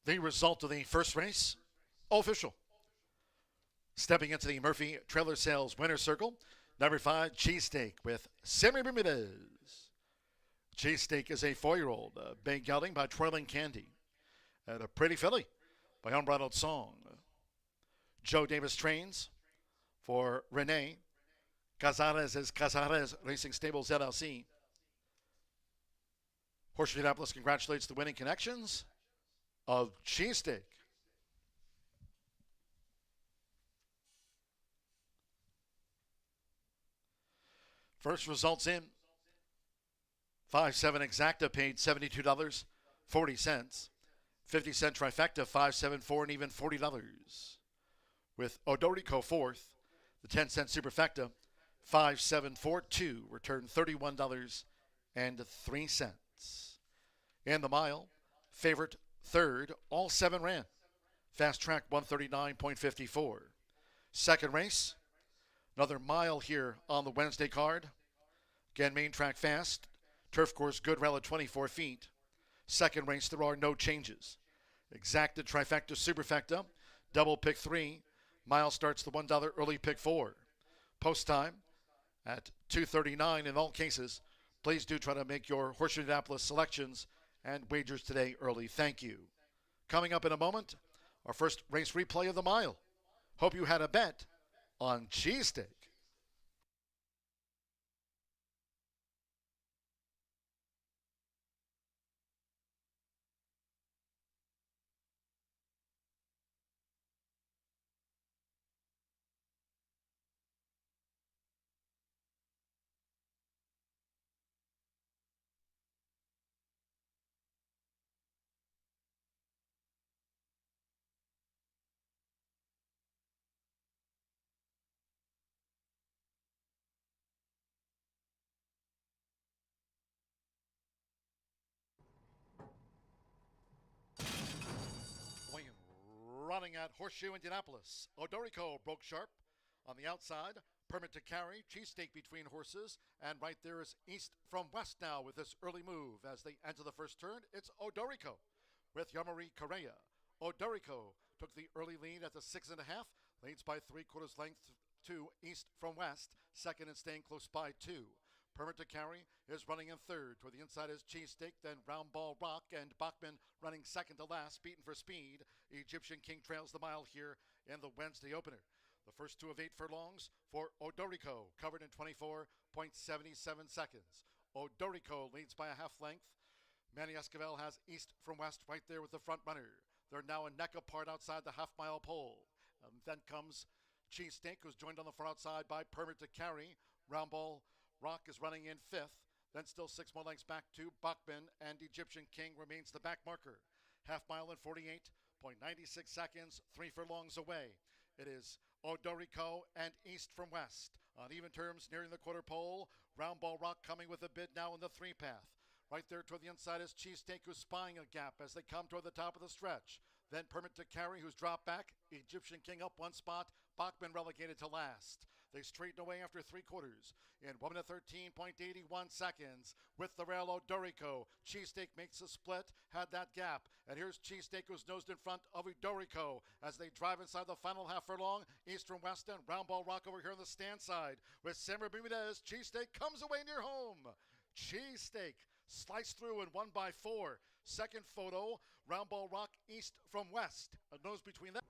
[SPEAKER 1] The result of the first race, official. Stepping into the Murphy Trailer Sales winner's circle, number 5, Cheesesteak with Samuel Bermudez. Cheesesteak is a 4-year-old, big gelding by Twirling Candy. And a Pretty Filly by Unbridled Song. Joe Davis trains for Renee. Cazares is Cazares Racing Stables LLC. Horseshoe Indianapolis congratulates the winning connections of Cheesesteak. First results in. 5-7 exacta paid $72.40. 50-cent trifecta, 5-7-4 and even $40. With Odorico fourth, the 10-cent superfecta, 5-7-4-2, returned $31.03. In the mile, favorite third, all 7 ran. Fast track 139.54. Second race, another mile here on the Wednesday card. Again, main track fast. Turf course good rail at 24 feet. Second race, there are no changes. Exacta, trifecta, superfecta, double pick 3. Mile starts the $1 early pick 4. Post time at 2:39 in all cases. Please do try to make your Horseshoe Indianapolis selections and wagers today early. Thank you. Coming up in a moment, our first race replay of the mile. Hope you had a bet on Cheesesteak. Running at Horseshoe Indianapolis. Odorico broke sharp on the outside. Permit to carry. Cheesesteak between horses. And right there is East from West now with this early move. As they enter the first turn, it's Odorico with Yamari Correa. Odorico took the early lead at the 6.5. Leads by 3/4 length to East from West. Second and staying close by 2. Permit to carry is running in third. Toward the inside is Cheesesteak, then Round Ball Rock, and Bachman running second to last, beaten for speed. Egyptian King trails the mile here in the Wednesday opener. The first 2 of 8 furlongs for Odorico, covered in 24.77 seconds. Odorico leads by a half length. Manny Esquivel has East from West right there with the front runner. They're now a neck apart outside the half-mile pole. Then comes Cheesesteak, who's joined on the far outside by Permit to Carry. Roundball Rock is running in 5th. Then still 6 more lengths back to Bachman, and Egyptian King remains the back marker. Half mile in 48.96 seconds, 3 furlongs away. It is Odorico and East from West. On even terms, nearing the quarter pole. Roundball Rock coming with a bid now in the 3 path. Right there toward the inside is Cheesesteak, who's spying a gap as they come toward the top of the stretch. Then Permit to Carry, who's dropped back. Egyptian King up 1 spot. Bachman relegated to last. They straighten away after 3 quarters in 1 minute 13.81 seconds with the rail Odorico. Cheesesteak makes a split, had that gap. And here's Cheesesteak, who's nosed in front of Odorico as they drive inside the final half furlong. East from West and Roundball Rock over here on the stand side with Samuel Bermudez. Cheesesteak comes away near home. Cheesesteak sliced through and won by 4. Second photo, Roundball Rock East from West. A nose between them.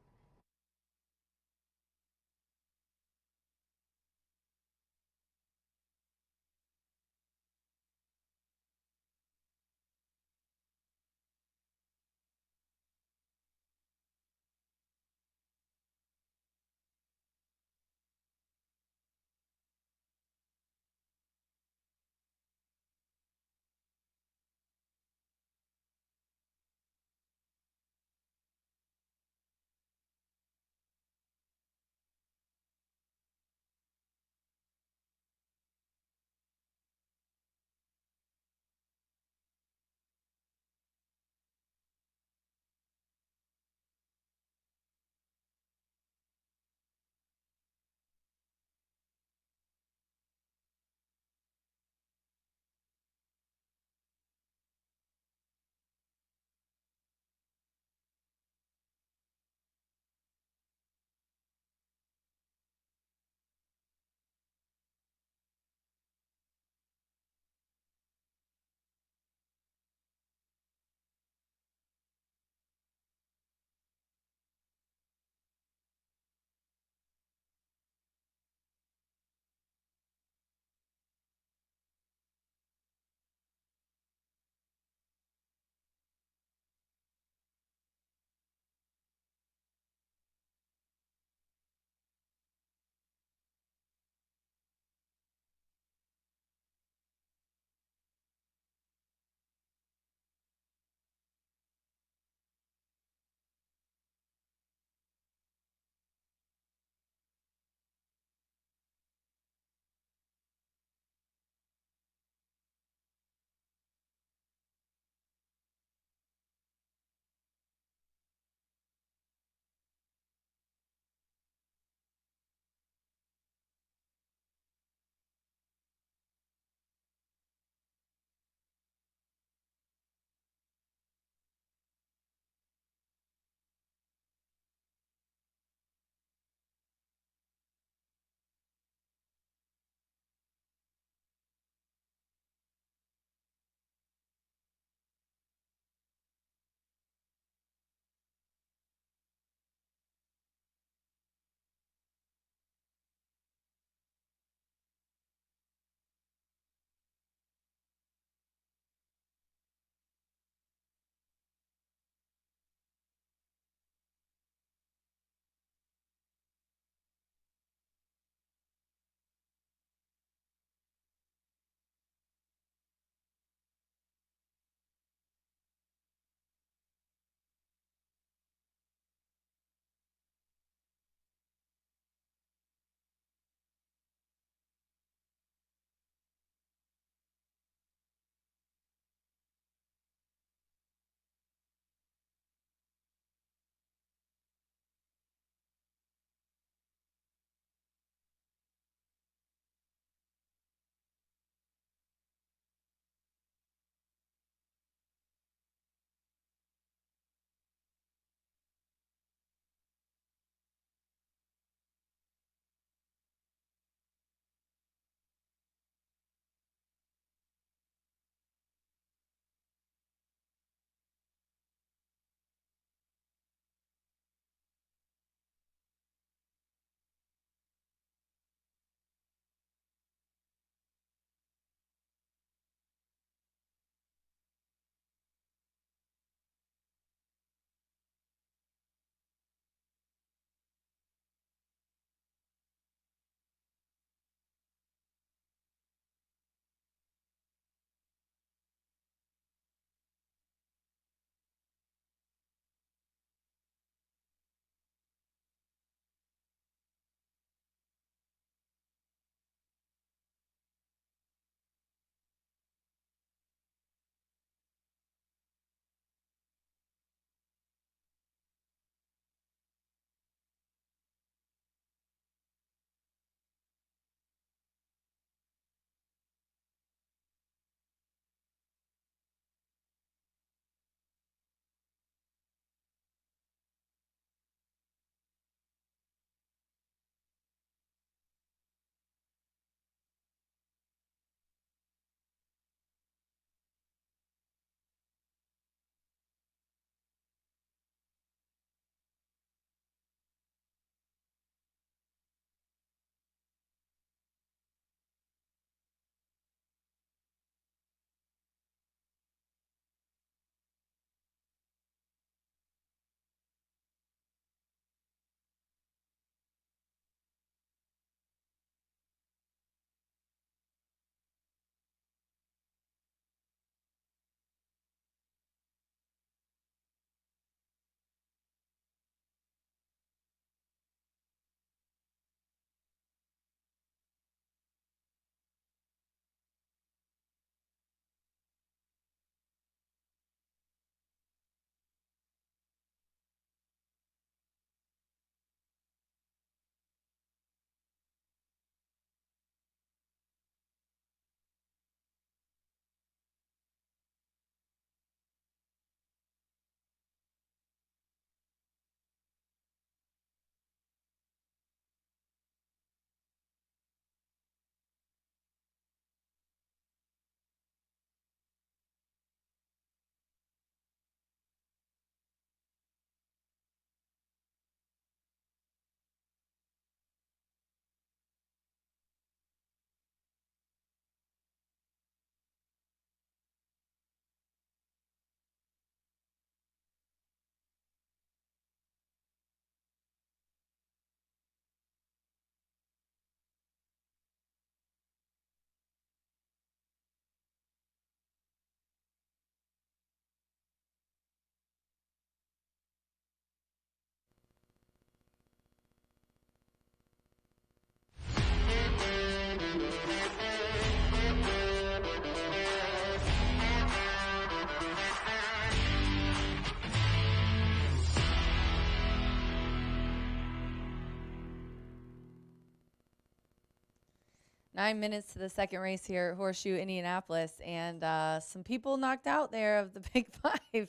[SPEAKER 2] 9 minutes to the second race here at Horseshoe Indianapolis, and some people knocked out there of the Big Five,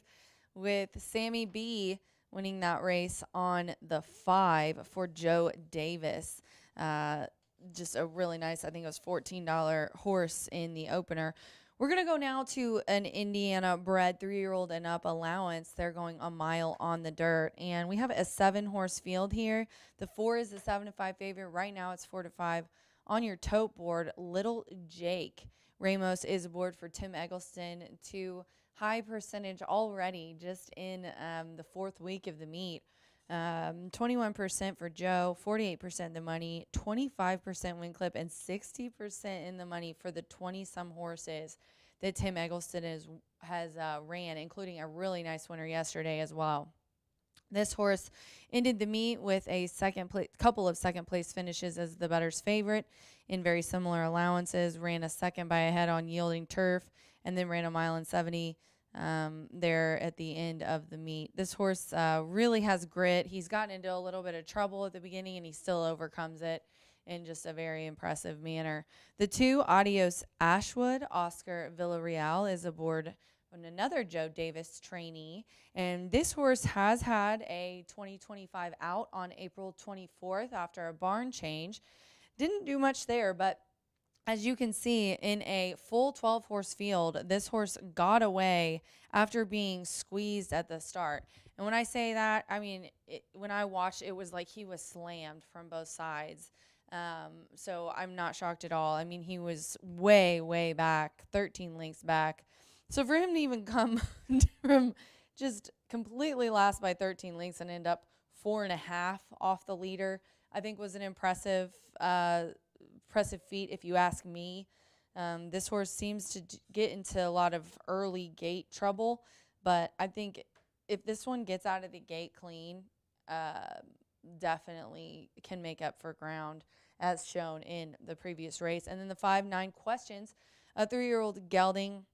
[SPEAKER 2] with Sammy B winning that race on the 5 for Joe Davis. Just a really nice, I think it was $14 horse in the opener. We're going to go now to an Indiana bred 3-year-old and up allowance. They're going a mile on the dirt, and we have a 7-horse field here. The 4 is the 7-5 favorite. Right now it's 4-5. On your tote board, Little Jake Ramos is aboard for Tim Eggleston to high percentage already just in the 4th week of the meet. 21% for Joe, 48% the money, 25% win clip, and 60% in the money for the 20-some horses that Tim Eggleston has ran, including a really nice winner yesterday as well. This horse ended the meet with a couple of second place finishes as the bettor's favorite in very similar allowances. Ran a second by a head on yielding turf, and then ran a mile and 70 there at the end of the meet. This horse really has grit. He's gotten into a little bit of trouble at the beginning, and he still overcomes it in just a very impressive manner. The 2, Adios Ashwood, Oscar Villarreal, is aboard on another Joe Davis trainee, and this horse has had a 2025 out on April 24th after a barn change. Didn't do much there, but as you can see, in a full 12-horse field, this horse got away after being squeezed at the start. And when I say that, I mean, when I watched, it was like he was slammed from both sides. So I'm not shocked at all. I mean, he was way, way back, 13 lengths back. So for him to even come from just completely last by 13 lengths and end up 4.5 off the leader, I think was an impressive feat, if you ask me. This horse seems to get into a lot of early gate trouble, but I think if this one gets out of the gate clean, definitely can make up for ground as shown in the previous race. And then the 5-9 questions, a 3-year-old gelding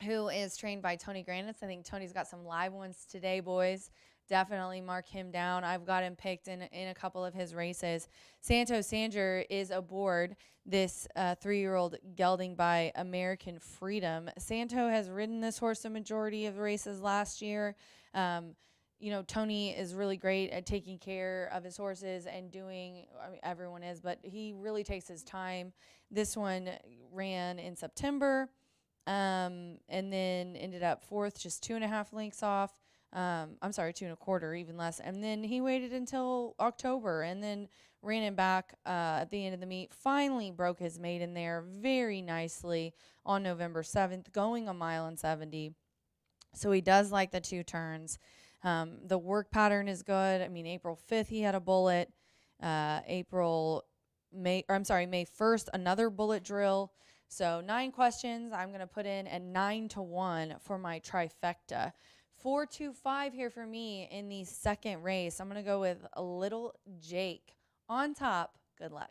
[SPEAKER 2] who is trained by Tony Granitz. I think Tony's got some live ones today, boys. Definitely mark him down. I've got him picked in a couple of his races. Santos Sanger is aboard this 3-year-old gelding by American Freedom. Santo has ridden this horse a majority of the races last year. You know, Tony is really great at taking care of his horses and doing, I mean, everyone is, but he really takes his time. This one ran in September. And then ended up 4th, just 2.5 lengths off. I'm sorry, 2.25, even less. And then he waited until October and then ran him back at the end of the meet. Finally broke his maiden there very nicely on November 7th, going a mile and 70. So he does like the 2 turns. The work pattern is good. I mean, April 5th, he had a bullet. May 1st, another bullet drill. So 9 questions I'm going to put in, and 9-1 for my trifecta. 4-5 here for me in the second race. I'm going to go with a Little Jake on top. Good luck.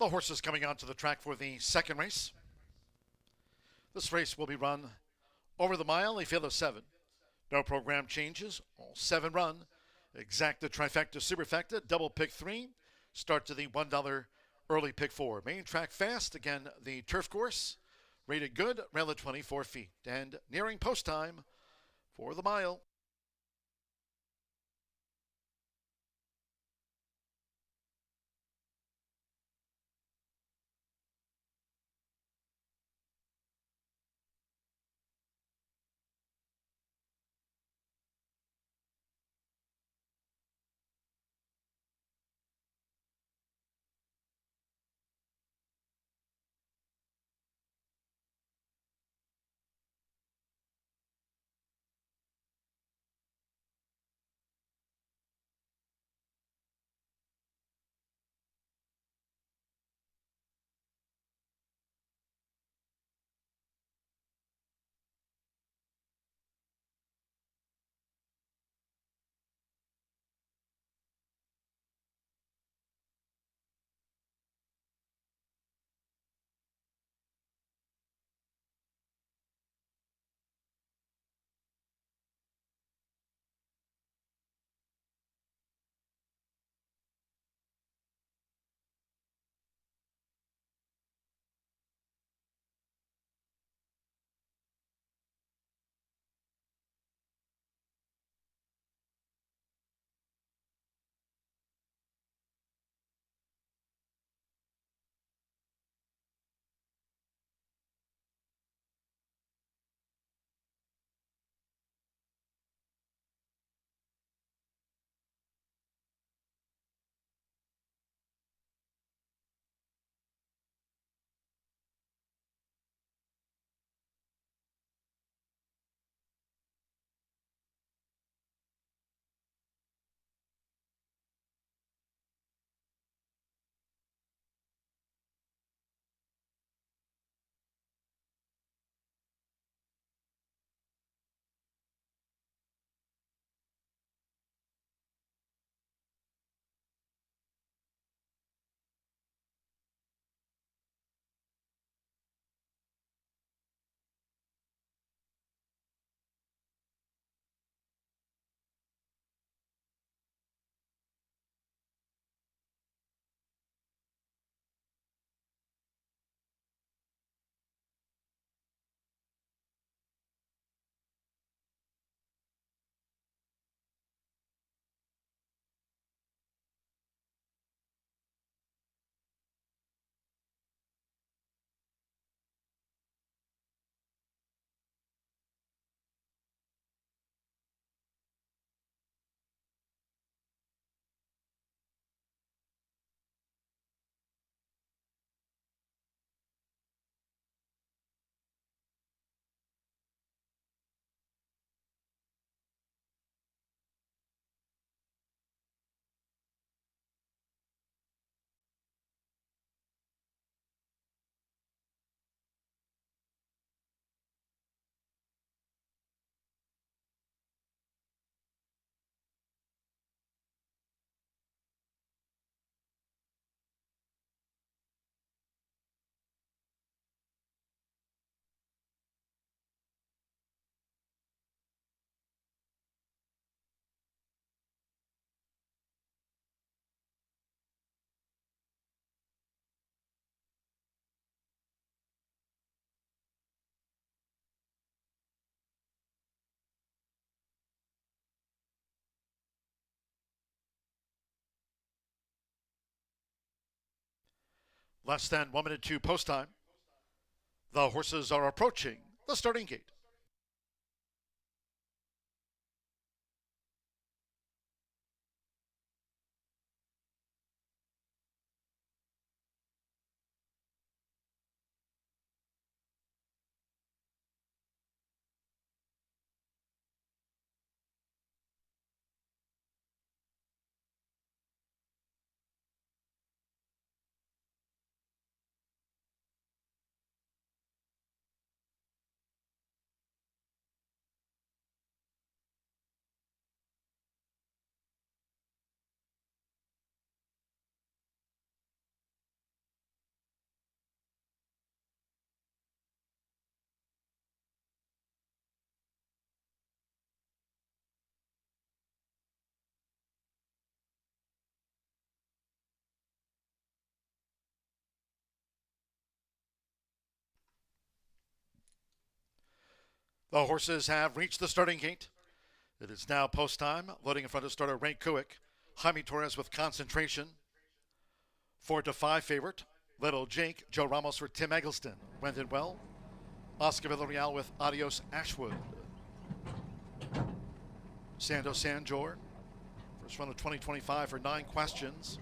[SPEAKER 1] The horses coming onto the track for the second race. This race will be run over the mile, a field of 7. No program changes. All 7 run. Exacta, trifecta, superfecta, double pick 3. Start to the $1 early pick 4. Main track fast. Again, the turf course. Rated good, rail at 24 feet. And nearing post time for the mile. Less than 1 minute to post time. The horses are approaching the starting gate. The horses have reached the starting gate. It is now post time. Loading in front of starter Ray Kuick. Jaime Torres with Concentration. 4-5 favorite. Little Jake. Joe Ramos for Tim Eggleston. Went in well. Oscar Villarreal with Adios Ashwood. Sando Sanjor. First run of 2025 for 9 questions.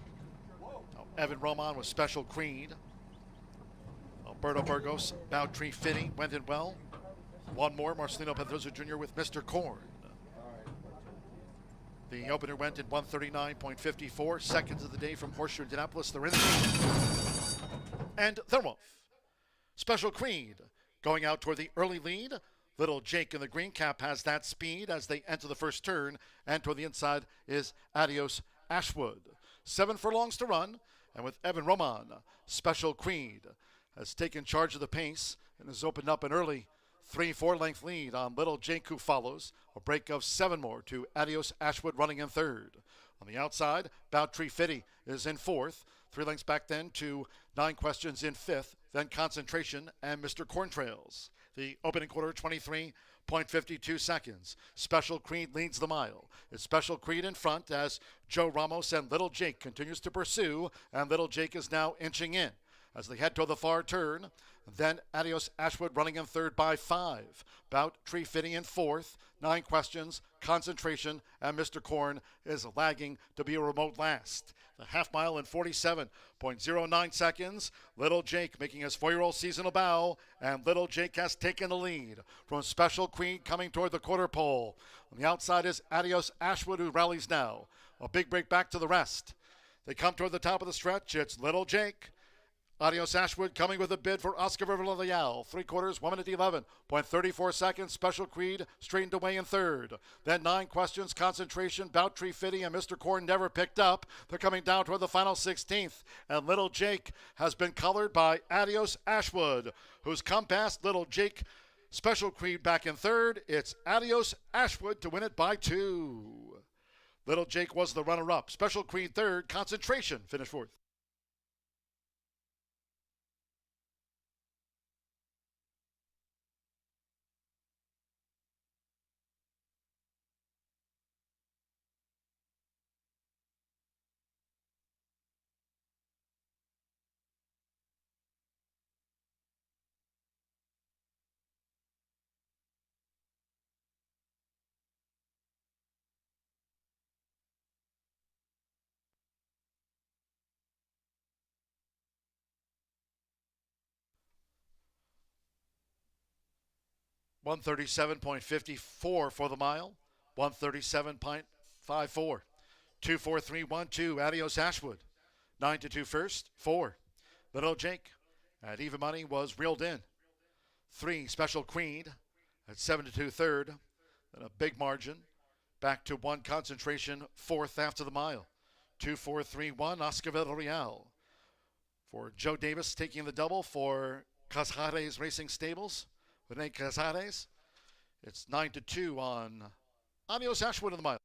[SPEAKER 1] Now Evan Roman with Special Creed. Alberto Burgos, Bowtree Finney, went in well. One more, Marcelino Pedroza Jr. with Mr. Corn. The opener went in 139.54. Seconds of the day from Horseshoe Indianapolis. They're in the lead. And they're off. Special Creed going out toward the early lead. Little Jake in the green cap has that speed as they enter the first turn. And toward the inside is Adios Ashwood. 7 furlongs to run. And with Evan Roman, Special Creed has taken charge of the pace and has opened up an early 3-4 length lead on Little Jake, who follows. A break of 7 more to Adios Ashwood running in third. On the outside, Bowtree Finney is in fourth. 3 lengths back then to 9 questions in fifth. Then Concentration and Mr. Corntrails. The opening quarter, 23.52 seconds. Special Creed leads the mile. It's Special Creed in front as Joe Ramos and Little Jake continues to pursue. And Little Jake is now inching in as they head toward the far turn. Then Adios Ashwood running in third by 5. Bowtree Finney in fourth. 9 questions, Concentration, and Mr. Corn is lagging to be a remote last. The half mile in 47.09 seconds. Little Jake making his 4-year-old seasonal bow, and Little Jake has taken the lead from Special Queen coming toward the quarter pole. On the outside is Adios Ashwood, who rallies now. A big break back to the rest. They come toward the top of the stretch. It's Little Jake. Adios Ashwood coming with a bid for Oscar Villarreal. 3/4, 1 minute 11.34 seconds. Special Creed straightened away in third. Then 9 questions, Concentration, Bowtree Finney, and Mr. Corn never picked up. They're coming down toward the final 16th. And Little Jake has been colored by Adios Ashwood, who's come past Little Jake. Special Creed back in third. It's Adios Ashwood to win it by 2. Little Jake was the runner-up. Special Creed third. Concentration finished fourth. $137.54 for the mile. 137.54. 2-4-3-1-2. Adios Ashwood. 9-2 first. 4. Little Jake at even money was reeled in. 3. Special Queen at 7-2 third. Then a big margin. Back to 1 Concentration fourth after the mile. 2-4-3-1. Oscar Villarreal. For Joe Davis taking the double for Casares Racing Stables. Rene Casares. It's 9-2 on Adios Ashwood in the mile.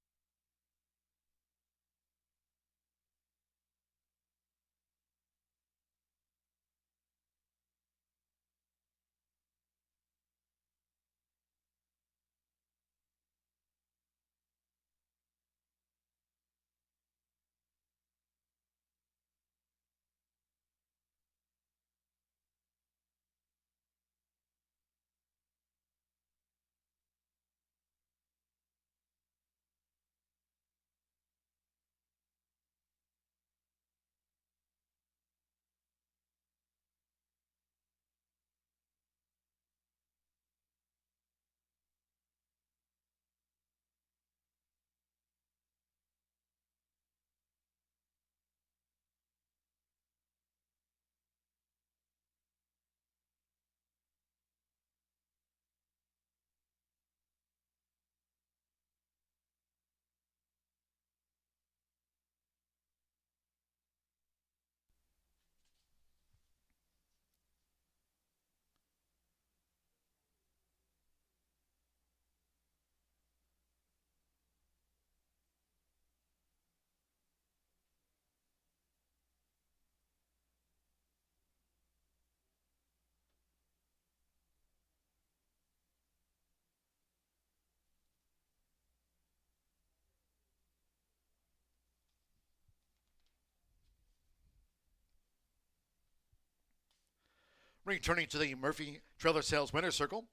[SPEAKER 1] Returning to the Murphy Trailer Sales Winner's Circle,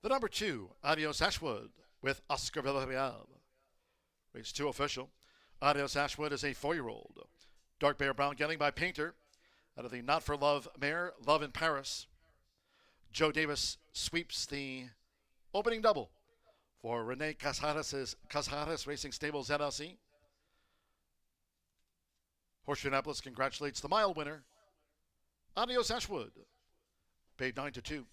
[SPEAKER 1] the number 2, Adios Ashwood, with Oscar Villarreal. Race 2 official. Adios Ashwood is a 4-year-old. Dark Bear Brown Gelding by Painter out of the Not for Love mare, Love in Paris. Joe Davis sweeps the opening double for Rene Casares Racing Stables LLC. Horseshoe Indianapolis congratulates the mile winner, Adios Ashwood, paid 9-2.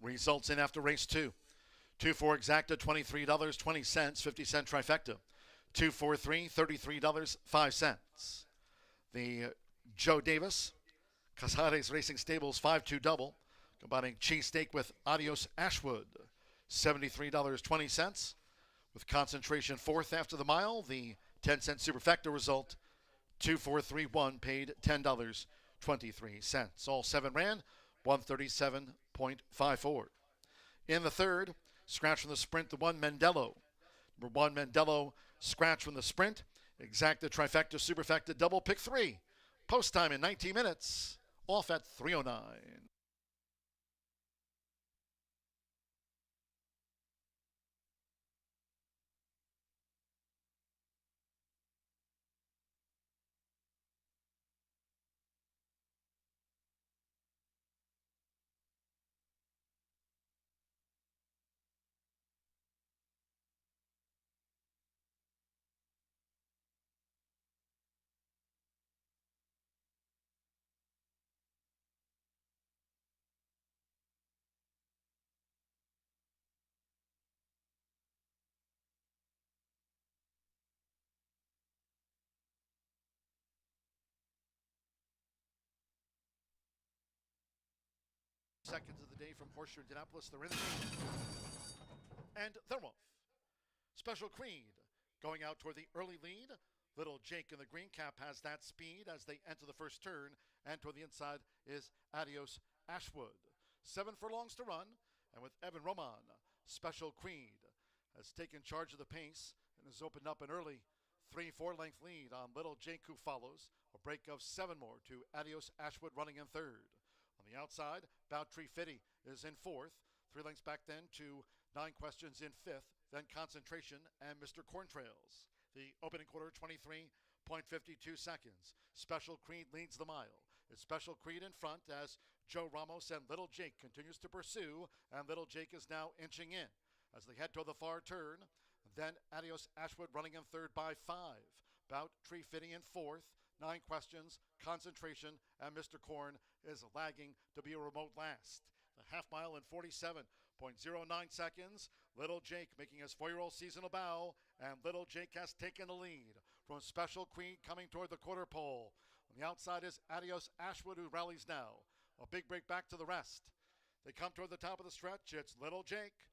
[SPEAKER 1] Results in after race 2. 2-4 exacta, $23.20, 50-cent trifecta. 2-4-3, $33.05. The Joe Davis, Casares Racing Stables 5-2 double, combining cheesesteak with Adios Ashwood, $73.20. With concentration fourth after the mile, the 10-cent superfecta result, 2-4-3-1, paid $10.23. All 7 ran, 137.54. In the third, scratch from the sprint, the 1 Mendello. Number 1 Mendello, scratch from the sprint, exacta, trifecta, superfecta, double, pick 3. Post time in 19 minutes, off at 3:09. Seconds of the day from Horseshoe Indianapolis. They're in the game. And they're off. Special Creed going out toward the early lead. Little Jake in the green cap has that speed as they enter the first turn. And toward the inside is Adios Ashwood. 7 furlongs to run. And with Evan Roman, Special Creed has taken charge of the pace and has opened up an early 3-4 length lead on Little Jake, who follows. A break of 7 more to Adios Ashwood running in third. On the outside, Bouttree Fitty is in fourth. 3 lengths back then to 9 Questions in fifth. Then Concentration and Mr. Corntrails. The opening quarter, 23.52 seconds. Special Creed leads the mile. It's Special Creed in front as Joe Ramos and Little Jake continues to pursue. And Little Jake is now inching in as they head toward the far turn. Then Adios Ashwood running in third by 5. Bouttree Fitty in fourth. 9 Questions, Concentration, and Mr. Corn is lagging to be a remote last. The half mile in 47.09 seconds. Little Jake making his 4-year-old seasonal bow, and Little Jake has taken the lead from Special Queen coming toward the quarter pole. On the outside is Adios Ashwood, who rallies now. A big break back to the rest. They come toward the top of the stretch. It's Little Jake.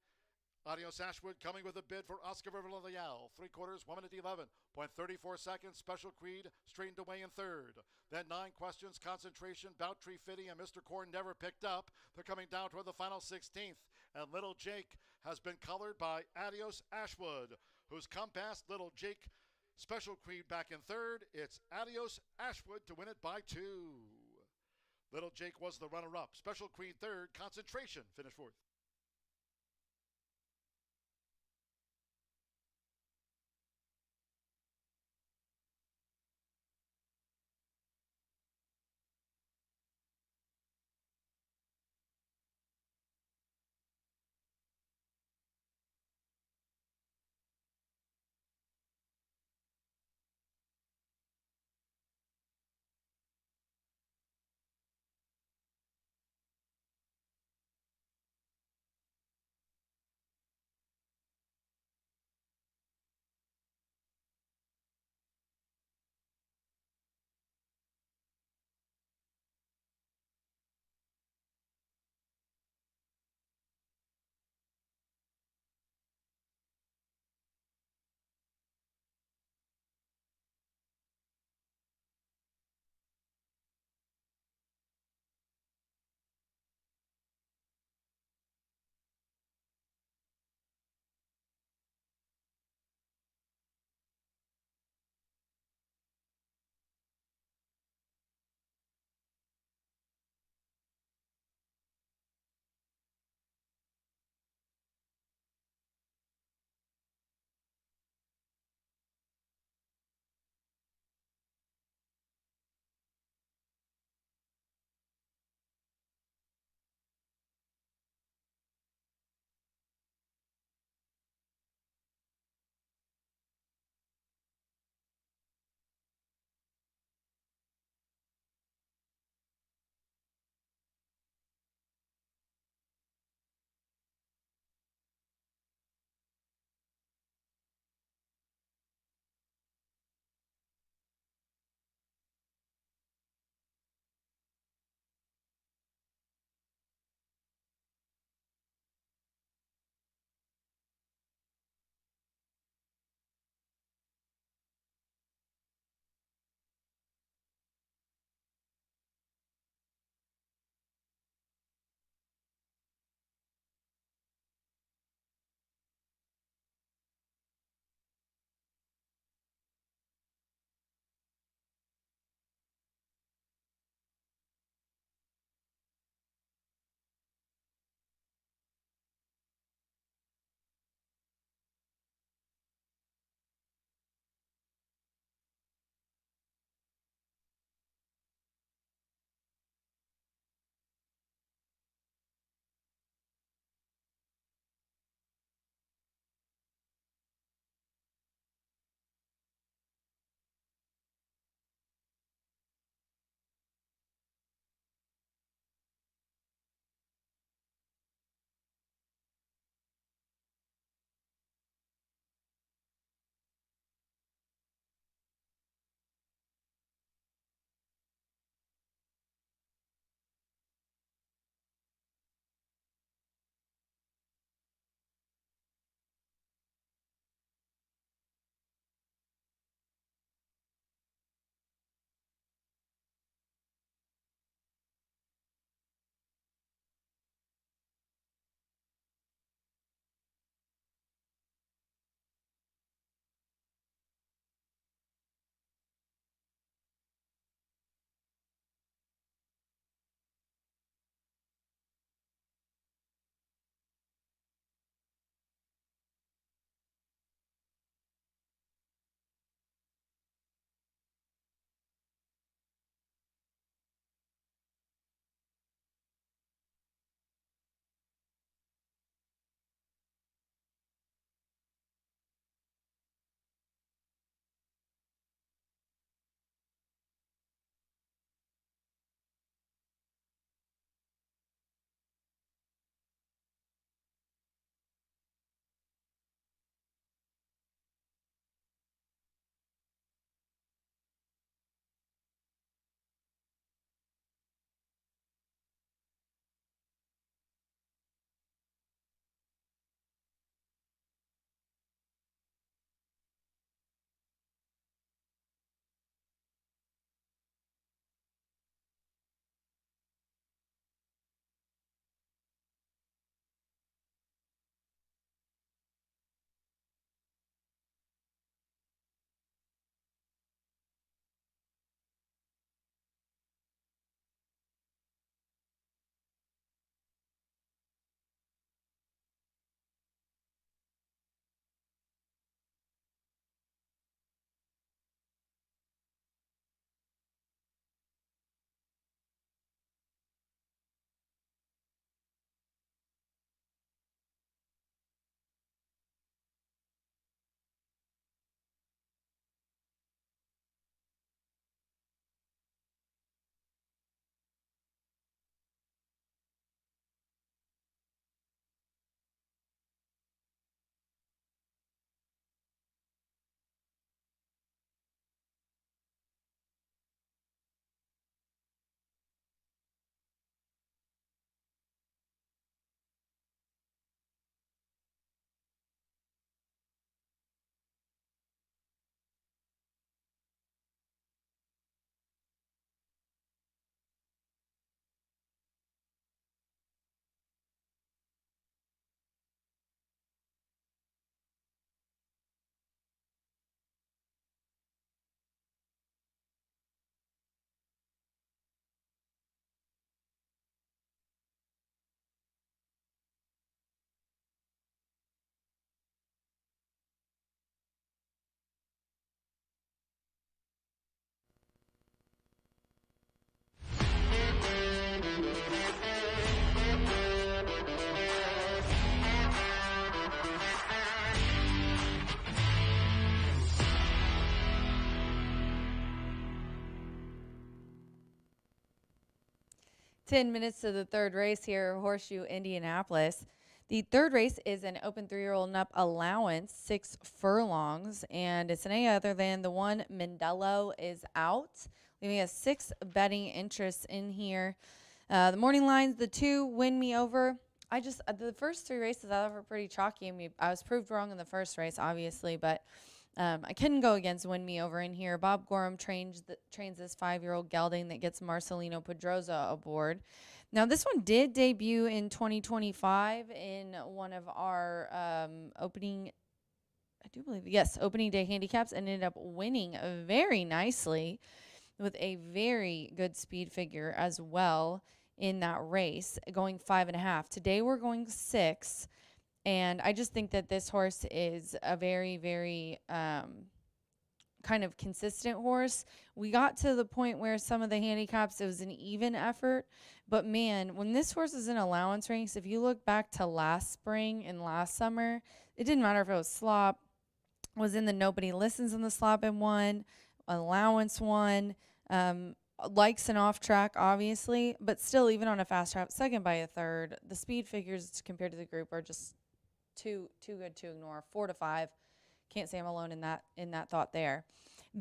[SPEAKER 1] Adios Ashwood coming with a bid for Oscar Villarreal. 3/4, 1 minute 11.34 seconds. Special Creed straightened away in third. Then 9 Questions, Concentration, Bouttree Fitty, and Mr. Corn never picked up. They're coming down toward the final 16th. And Little Jake has been colored by Adios Ashwood, who's come past Little Jake. Special Creed back in third. It's Adios Ashwood to win it by 2. Little Jake was the runner-up. Special Creed third. Concentration finished fourth.
[SPEAKER 2] 10 minutes to the third race here, Horseshoe Indianapolis. The third race is an open 3-year-old and up allowance, 6 furlongs, and it's any other than the one Mendello is out. We have 6 betting interests in here. The morning lines, the 2 Win Me Over. The first 3 races I thought were pretty chalky. I was proved wrong in the first race, obviously, but I couldn't go against Win Me Over in here. Bob Gorham trains this 5-year-old gelding that gets Marcelino Pedroza aboard. Now, this one did debut in 2025 in one of our opening day handicaps, and ended up winning very nicely with a very good speed figure as well in that race, going 5.5. Today we're going 6. And I just think that this horse is a very, very kind of consistent horse. We got to the point where some of the handicaps, it was an even effort. But, man, when this horse is in allowance ranks, if you look back to last spring and last summer, it didn't matter if it was slop, was in the Nobody Listens in the slop and won, allowance won, likes an off track, obviously. But still, even on a fast track, second by a third, the speed figures compared to the group are just too good to ignore. 4 to 5. Can't say I'm alone in that thought there.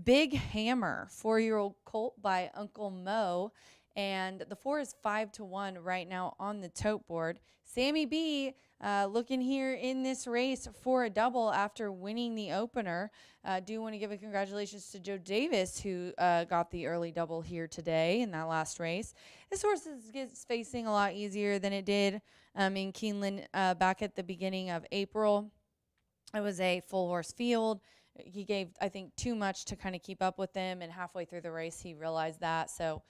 [SPEAKER 2] Big Hammer, 4-year-old colt by Uncle Mo, and the 4 is 5 to 1 right now on the tote board. Sammy B looking here in this race for a double after winning the opener. Do want to give a congratulations to Joe Davis, who got the early double here today in that last race. This horse is facing a lot easier than it did in Keeneland back at the beginning of April. It was a full horse field. He gave, I think, too much to kind of keep up with them, and halfway through the race he realized that. So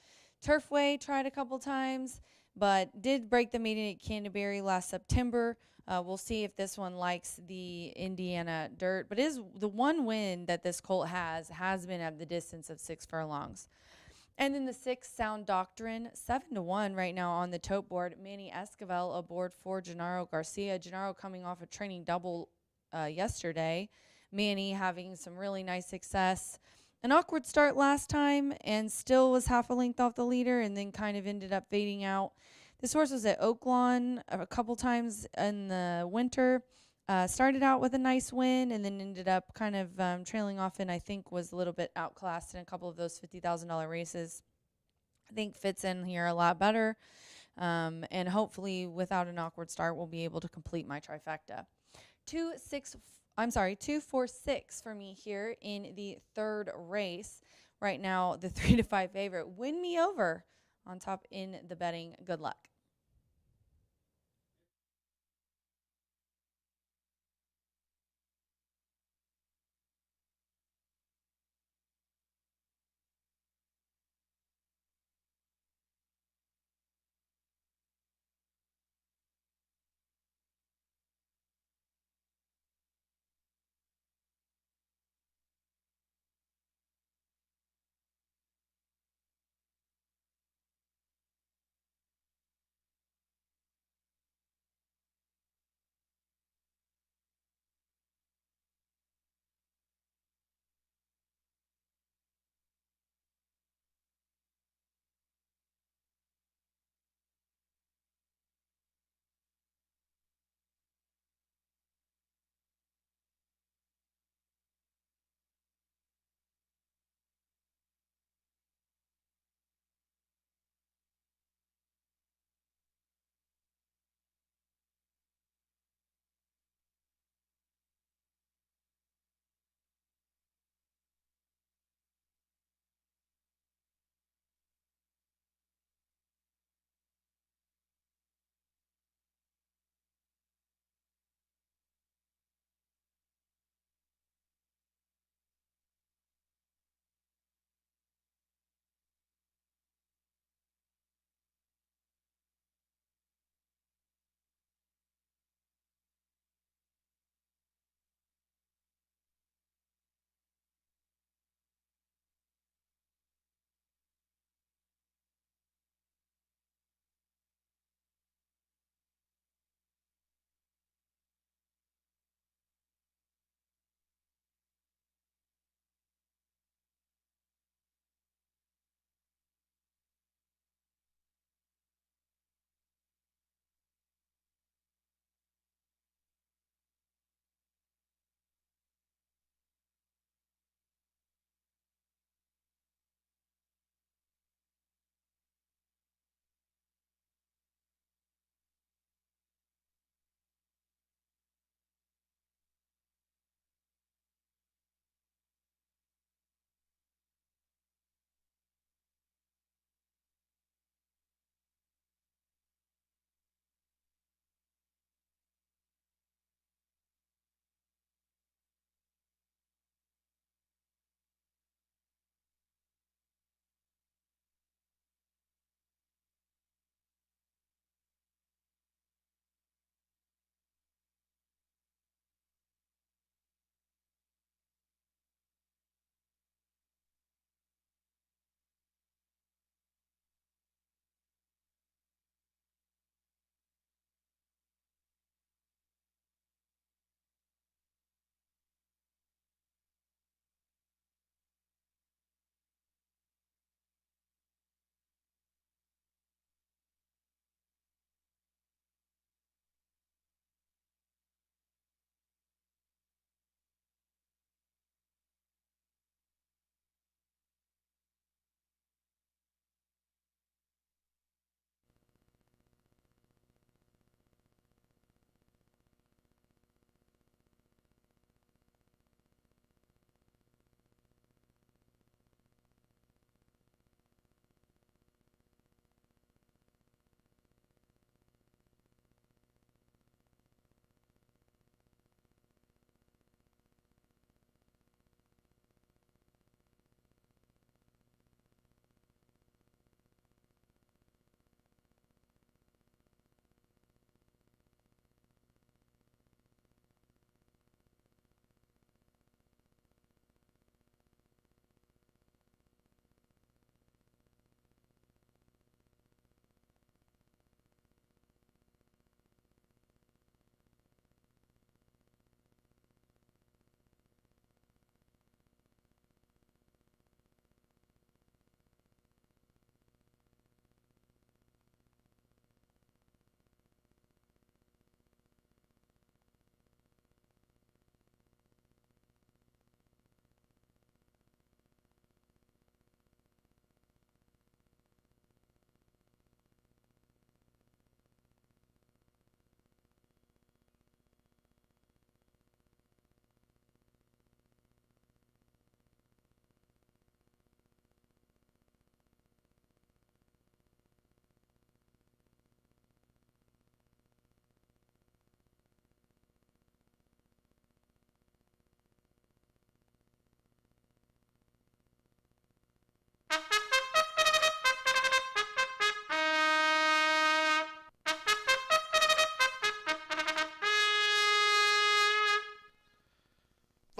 [SPEAKER 2] Turfway tried a couple times, but did break the meeting at Canterbury last September. We'll see if this one likes the Indiana dirt, but is the one win that this colt has been at the distance of 6 furlongs. And then the 6 Sound Doctrine, 7 to 1 right now on the tote board. Manny Esquivel aboard for Gennaro Garcia. Gennaro coming off a training double yesterday. Manny having some really nice success. An awkward start last time and still was half a length off the leader, and then kind of ended up fading out. This horse was at Oaklawn a couple times in the winter. Started out with a nice win and then ended up kind of trailing off, and I think was a little bit outclassed in a couple of those $50,000 races. I think fits in here a lot better, and hopefully without an awkward start we'll be able to complete my trifecta. 2, 4, 6 for me here in the third race. Right now, the 3 to 5 favorite, Win Me Over, on top in the betting. Good luck.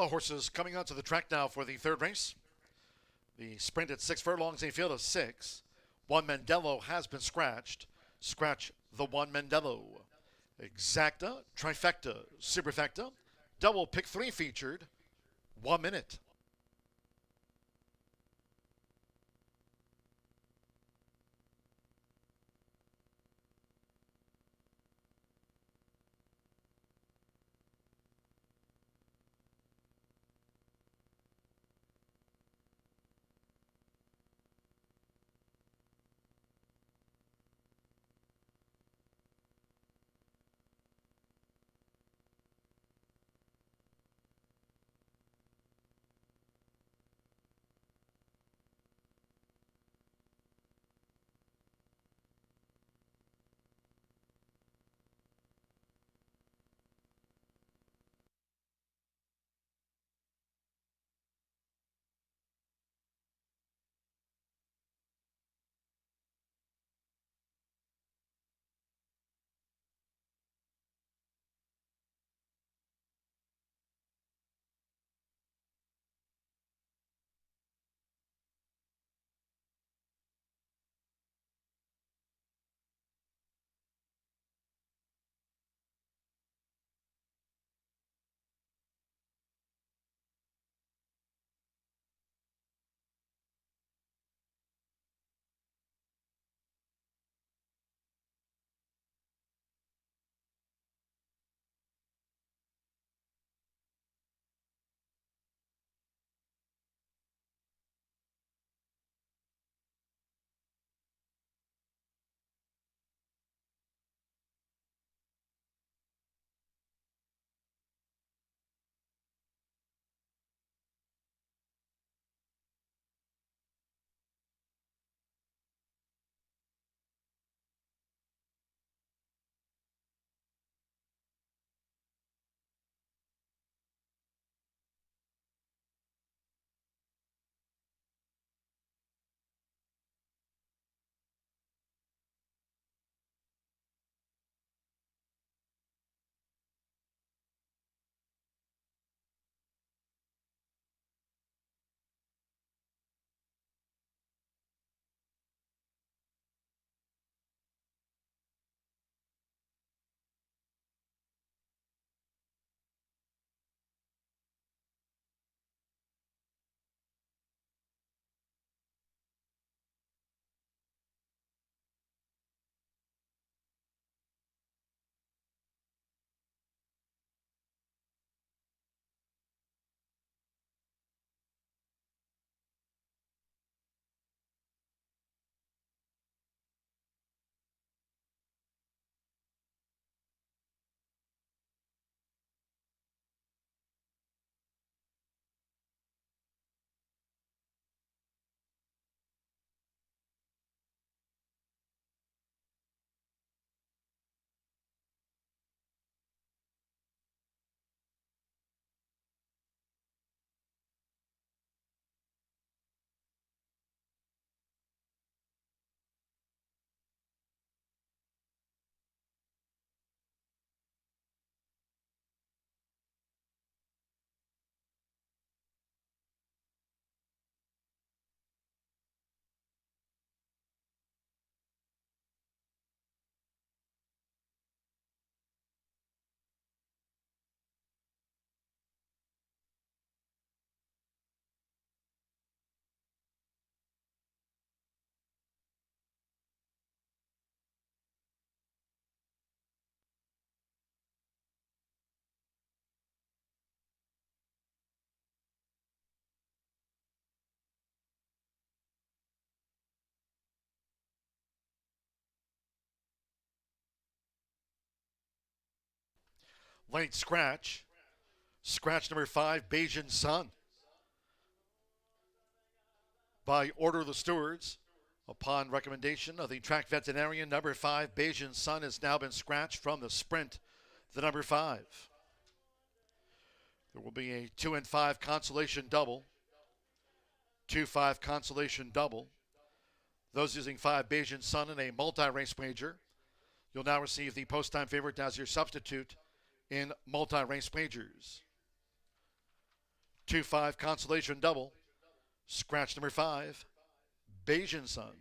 [SPEAKER 1] The horses coming onto the track now for the third race. The sprint at 6 furlongs, a field of 6. One Mandello has been scratched. Scratch the one Mandello. Exacta, Trifecta, Superfecta, Double Pick 3 featured. 1 minute. Late scratch. Scratch number 5, Bayesian Sun. By order of the stewards, upon recommendation of the track veterinarian, number 5, Bayesian Sun, has now been scratched from the sprint, the number 5. There will be a 2 and 5 consolation double. 2-5 consolation double. Those using 5 Bayesian Sun in a multi-race wager, you'll now receive the post-time favorite as your substitute in multi-race wagers. 2-5 consolation double. Scratch number 5, Bayesian Sun.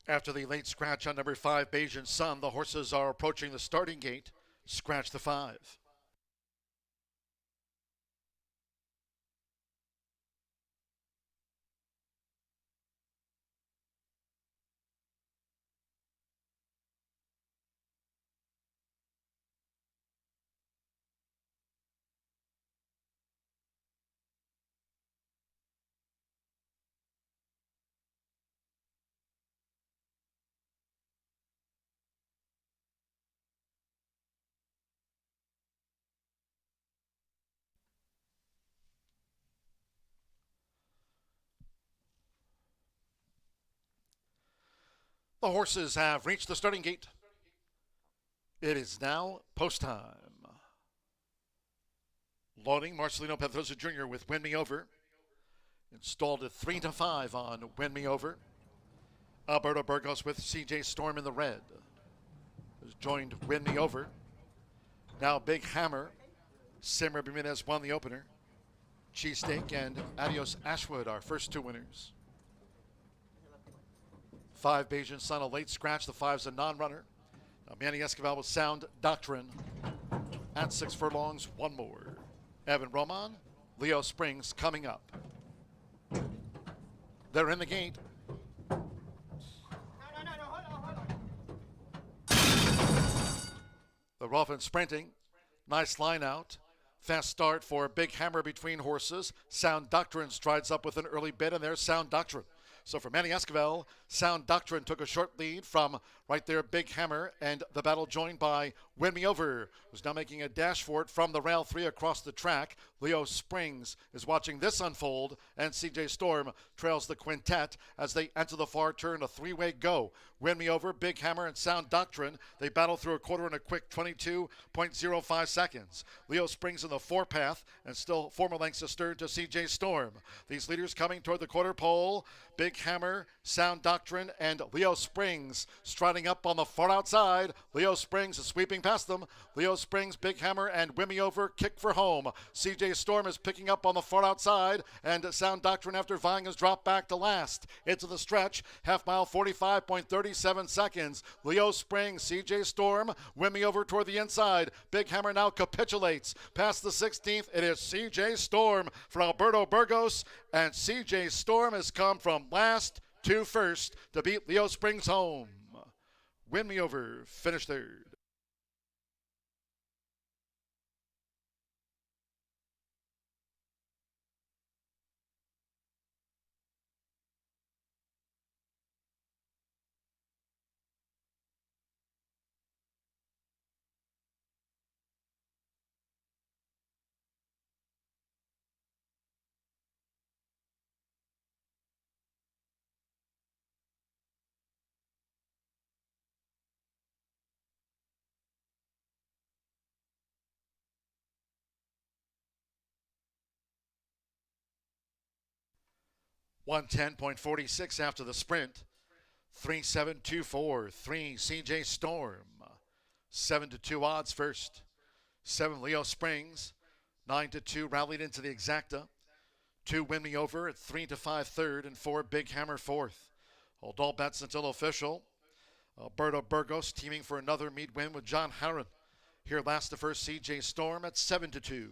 [SPEAKER 1] After the late scratch on number 5, Bayesian Sun, the horses are approaching the starting gate. Scratch the 5. The horses have reached the starting gate. It is now post time. Loading Marcelino Pedrosa Jr. with Win Me Over. Installed at 3-5 on Win Me Over. Alberto Burgos with CJ Storm in the red. Has joined Win Me Over. Now Big Hammer. Simra Jimenez won the opener. Cheesesteak and Adios Ashwood, our first 2 winners. 5 Bayesian Sun, a late scratch. The 5's a non-runner. Now Manny Escobar with Sound Doctrine. At 6 furlongs, 1 more. Evan Roman, Leo Springs coming up. They're in the gate. The rough and sprinting. Nice line out. Fast start for Big Hammer between horses. Sound Doctrine strides up with an early bid, and there's Sound Doctrine. So for Manny Esquivel, Sound Doctrine took a short lead from right there Big Hammer, and the battle joined by Win Me Over, who's now making a dash for it from the rail 3 across the track. Leo Springs is watching this unfold, and CJ Storm trails the quintet as they enter the far turn, a 3-way go. Win Me Over, Big Hammer, and Sound Doctrine. They battle through a quarter in a quick 22.05 seconds. Leo Springs in the 4-path, and still 4 more lengths astern to CJ Storm. These leaders coming toward the quarter pole. Big Hammer, Sound Doctrine, and Leo Springs striding up on the far outside. Leo Springs is sweeping past them. Leo Springs, Big Hammer, and Win Me Over kick for home. CJ Storm is picking up on the far outside, and Sound Doctrine, after vying, has dropped back to last. Into the stretch, half mile, 45.37 seconds. Leo Springs, CJ Storm, Win Me Over toward the inside. Big Hammer now capitulates. Past the 16th, it is CJ Storm for Alberto Burgos, and CJ Storm has come from last to first to beat Leo Springs home. Win Me Over, finish third. .110.46 after the sprint. 3.724. 3 CJ Storm. 7-2 odds first. 7 Leo Springs. 9-2 rallied into the exacta. 2 Win Me Over at 3-5 third, and 4 Big Hammer fourth. Hold all bets until official. Alberto Burgos teaming for another meet win with John Harron. Here last the first CJ Storm at 7-2.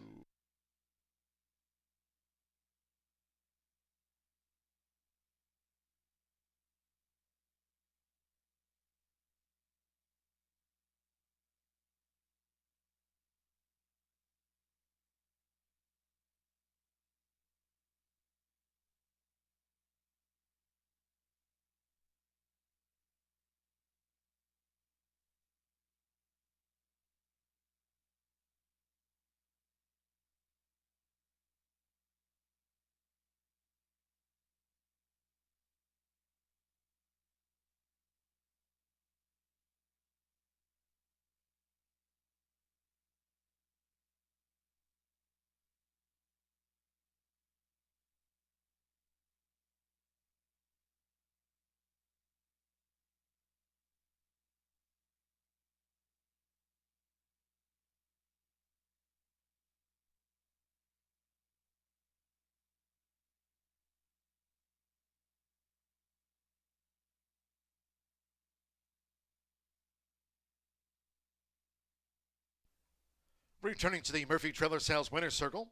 [SPEAKER 1] Returning to the Murphy Trailer Sales Winner's Circle,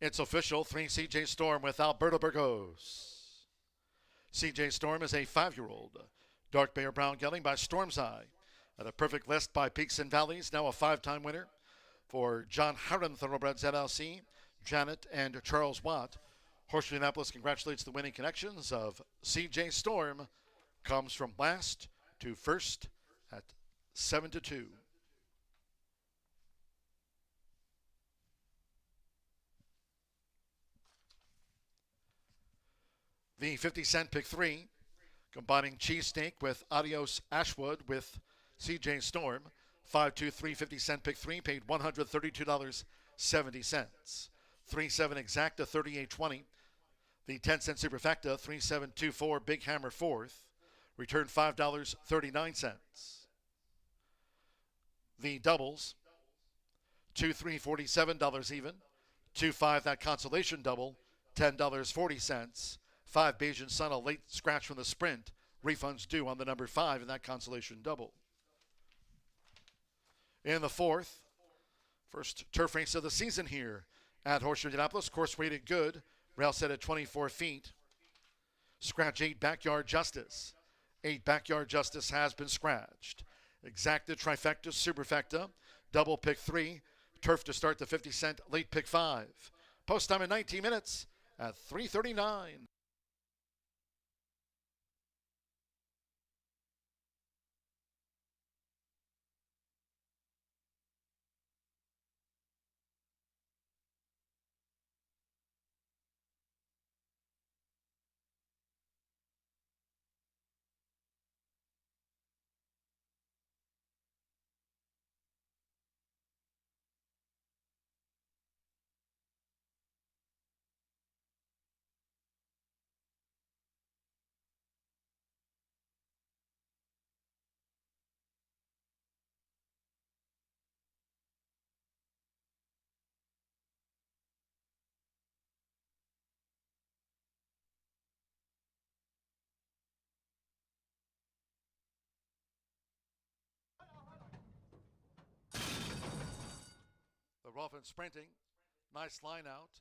[SPEAKER 1] it's official, 3 CJ Storm with Alberto Burgos. CJ Storm is a 5-year-old. Dark Bear Brown gelding by Storm's Eye. At a perfect list by Peaks and Valleys, now a 5-time winner for John Harron Thoroughbreds LLC, Janet and Charles Watt. Horseshoe Indianapolis congratulates the winning connections of CJ Storm. Comes from last to first at 7-2. The 50-cent pick 3, combining Cheesesteak with Adios Ashwood with CJ Storm. 5-2-3 50-cent pick 3 paid $132.70. 3-7 exacta 38.20. The 10-cent superfecta 3-7-2-4 Big Hammer 4th. Returned $5.39. The doubles 2-3 $47 even. 2-5 that consolation double $10.40. 5 Bayesian Sun, a late scratch from the sprint. Refunds due on the number 5 in that consolation double. In the fourth, first turf race of the season here at Horseshoe Indianapolis. Course rated good. Rail set at 24 feet. Scratch 8 Backyard Justice. 8 Backyard Justice has been scratched. Exacta, trifecta, superfecta. Double pick 3. Turf to start the 50-cent late pick 5. Post time in 19 minutes at 3:39. The rough and sprinting. Nice line out.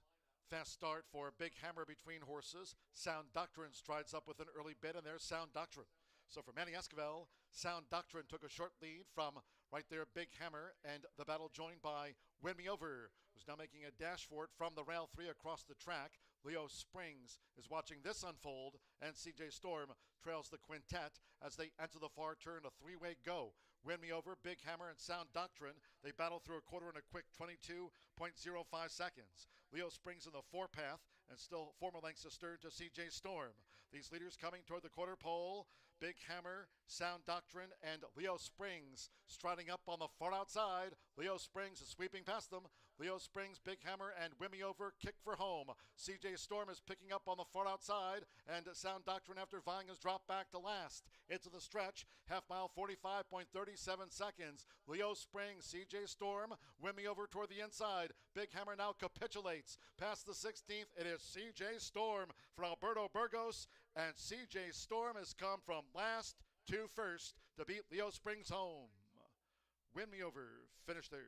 [SPEAKER 1] Fast start for Big Hammer between horses. Sound Doctrine strides up with an early bid, and there's Sound Doctrine. So for Manny Esquivel, Sound Doctrine took a short lead from right there Big Hammer, and the battle joined by Win Me Over, who's now making a dash for it from the rail 3 across the track. Leo Springs is watching this unfold, and CJ Storm trails the quintet as they enter the far turn, a 3-way go. Win Me Over, Big Hammer, and Sound Doctrine. They battle through a quarter in a quick 22.05 seconds. Leo Springs in the 4-path and still 4 more lengths astern to CJ Storm. These leaders coming toward the quarter pole. Big Hammer, Sound Doctrine, and Leo Springs striding up on the far outside. Leo Springs is sweeping past them. Leo Springs, Big Hammer, and Win Me Over kick for home. CJ Storm is picking up on the far outside, and Sound Doctrine, after vying, has dropped back to last. Into the stretch, half mile 45.37 seconds. Leo Springs, CJ Storm, Win Me Over toward the inside. Big Hammer now capitulates. Past the 16th, it is CJ Storm for Alberto Burgos, and CJ Storm has come from last to first to beat Leo Springs home. Win Me Over, finish third.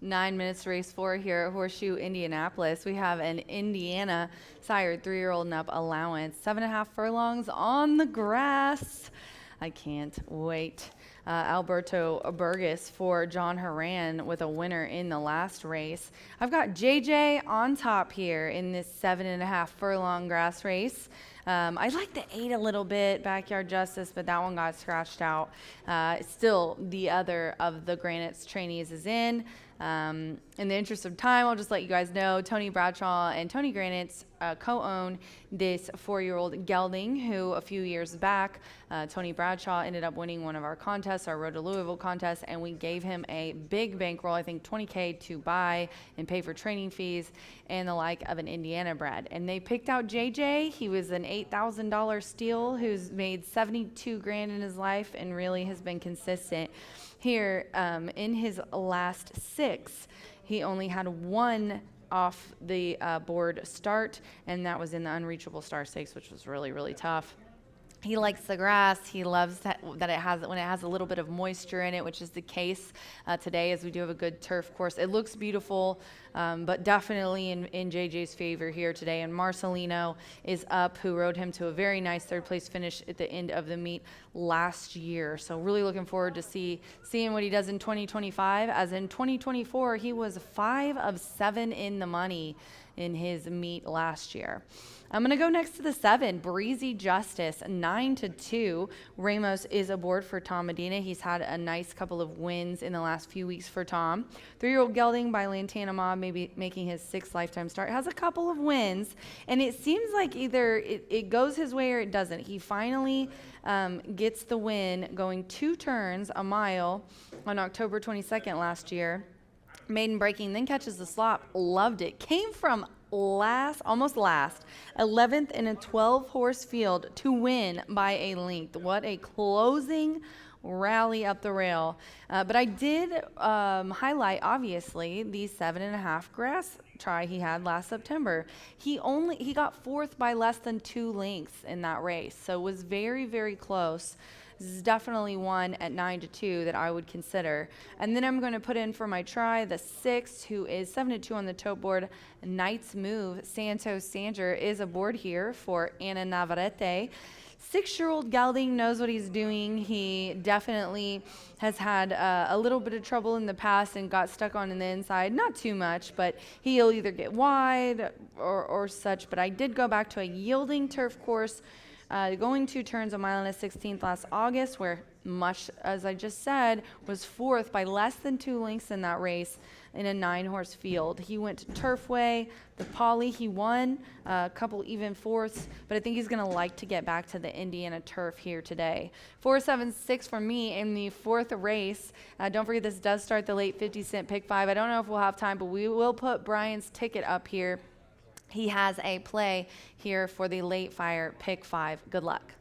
[SPEAKER 2] 9 minutes race 4 here at Horseshoe Indianapolis. We have an Indiana sired 3-year-old and up allowance, 7.5 furlongs on the grass. I can't wait. Alberto Burgess for John Horan with a winner in the last race. I've got JJ on top here in this 7.5 furlong grass race. I like the 8 a little bit, Backyard Justice, but that one got scratched out. Still, the other of the Granite's trainees is in. In the interest of time, I'll just let you guys know Tony Bradshaw and Tony Granite's co-own this 4-year-old gelding, who a few years back, Tony Bradshaw ended up winning one of our contests, our Road to Louisville contest, and we gave him a big bankroll, I think $20K to buy and pay for training fees and the like of an Indiana bred. And they picked out JJ. He was an $8,000 steal who's made 72 grand in his life and really has been consistent. Here, in his last 6, he only had 1 off the board start, and that was in the Unreachable Star Stakes, which was really, really tough. He likes the grass. He loves that it has, when it has a little bit of moisture in it, which is the case today, as we do have a good turf course. It looks beautiful, but definitely in JJ's favor here today. And Marcelino is up, who rode him to a very nice 3rd place finish at the end of the meet last year. So really looking forward to seeing what he does in 2025. As in 2024, he was 5 of 7 in the money in his meet last year. I'm going to go next to the 7, Breezy Justice, 9-2. Ramos is aboard for Tom Medina. He's had a nice couple of wins in the last few weeks for Tom. 3-year-old gelding by Lantana Mob, maybe making his 6th lifetime start, has a couple of wins, and it seems like either it goes his way or it doesn't. He finally gets the win going 2 turns a mile on October 22nd last year. Maiden breaking, then catches the slop. Loved it. Came from almost last, 11th in a 12-horse field to win by a length. What a closing rally up the rail. But I did highlight, obviously, the 7.5 grass try he had last September. He got 4th by less than 2 lengths in that race, so it was very, very close. This is definitely one at 9-2 that I would consider. And then I'm going to put in for my try the 6, who is 7-2 on the tote board. Knight's Move. Santos Sanger is aboard here for Anna Navarrete. 6-year-old gelding knows what he's doing. He definitely has had a little bit of trouble in the past and got stuck on the inside. Not too much, but he'll either get wide or such. But I did go back to a yielding turf course, going 2 turns a mile and a 16th last August, where much, as I just said, was 4th by less than 2 lengths in that race in a 9-horse field. He went to Turfway, the Poly, he won a couple even 4ths, but I think he's going to like to get back to the Indiana turf here today. 4-7-6 for me in the 4th race. Don't forget, this does start the late 50-cent pick 5. I don't know if we'll have time, but we will put Brian's ticket up here. He has a play here for the late fire pick 5. Good luck.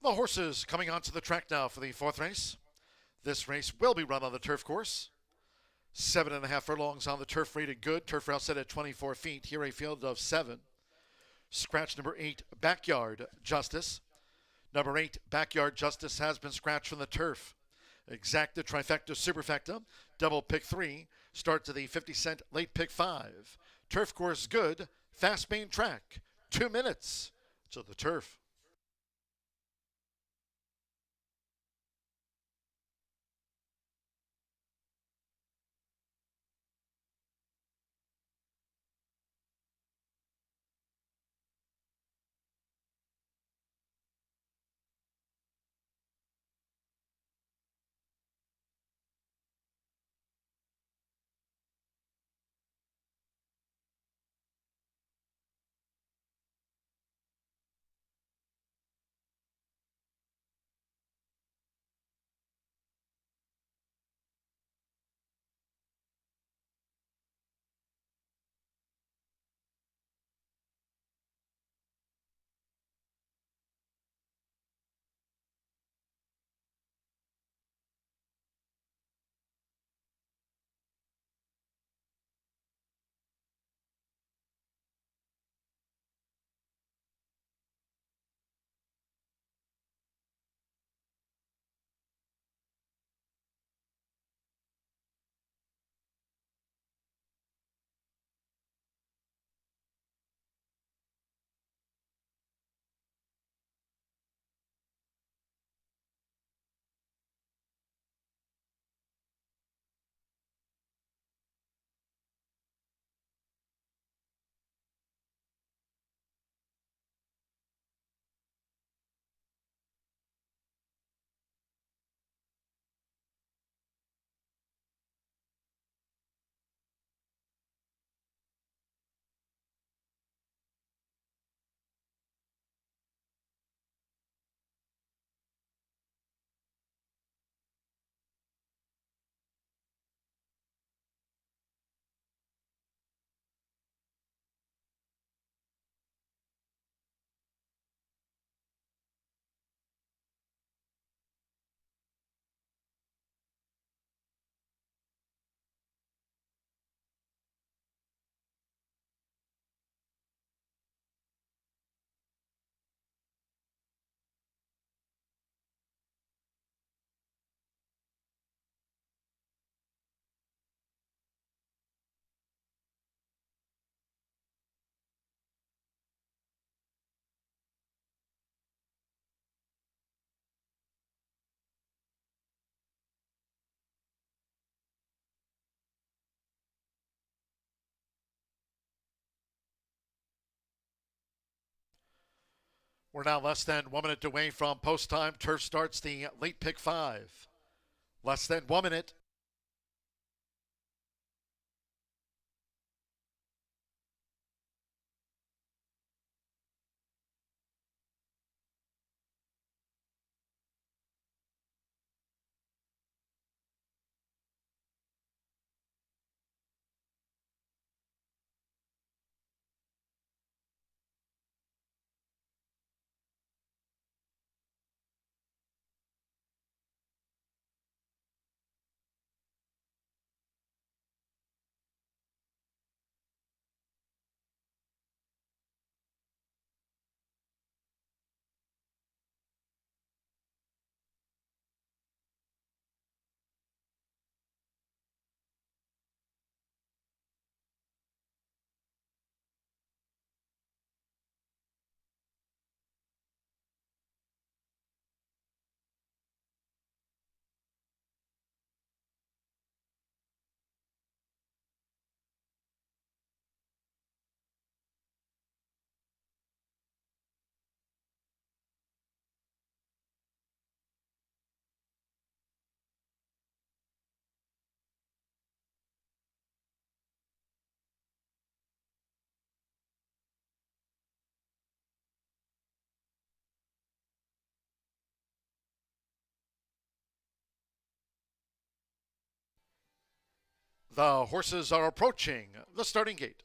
[SPEAKER 1] The horses coming onto the track now for the fourth race. This race will be run on the turf course. 7.5 furlongs on the turf, rated good. Turf rail set at 24 feet. Here a field of 7. Scratch number 8, Backyard Justice. Number 8, Backyard Justice has been scratched from the turf. Exacta, Trifecta, Superfecta, double pick 3. Start to the 50-cent late pick 5. Turf course good. Fast main track. 2 minutes to the turf. We're now less than 1 minute away from post time. Turf starts the late pick 5. Less than 1 minute. The horses are approaching the starting gate.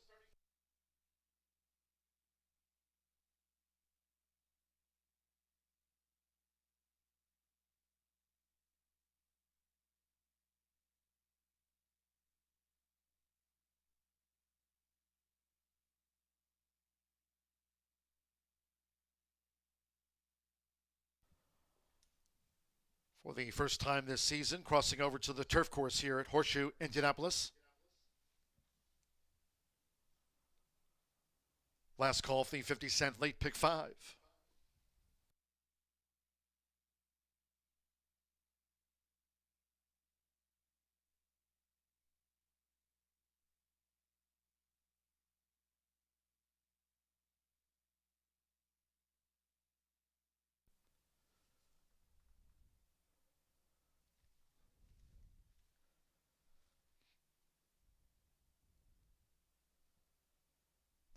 [SPEAKER 1] For the first time this season, crossing over to the turf course here at Horseshoe Indianapolis. Last call for the 50-cent late pick 5.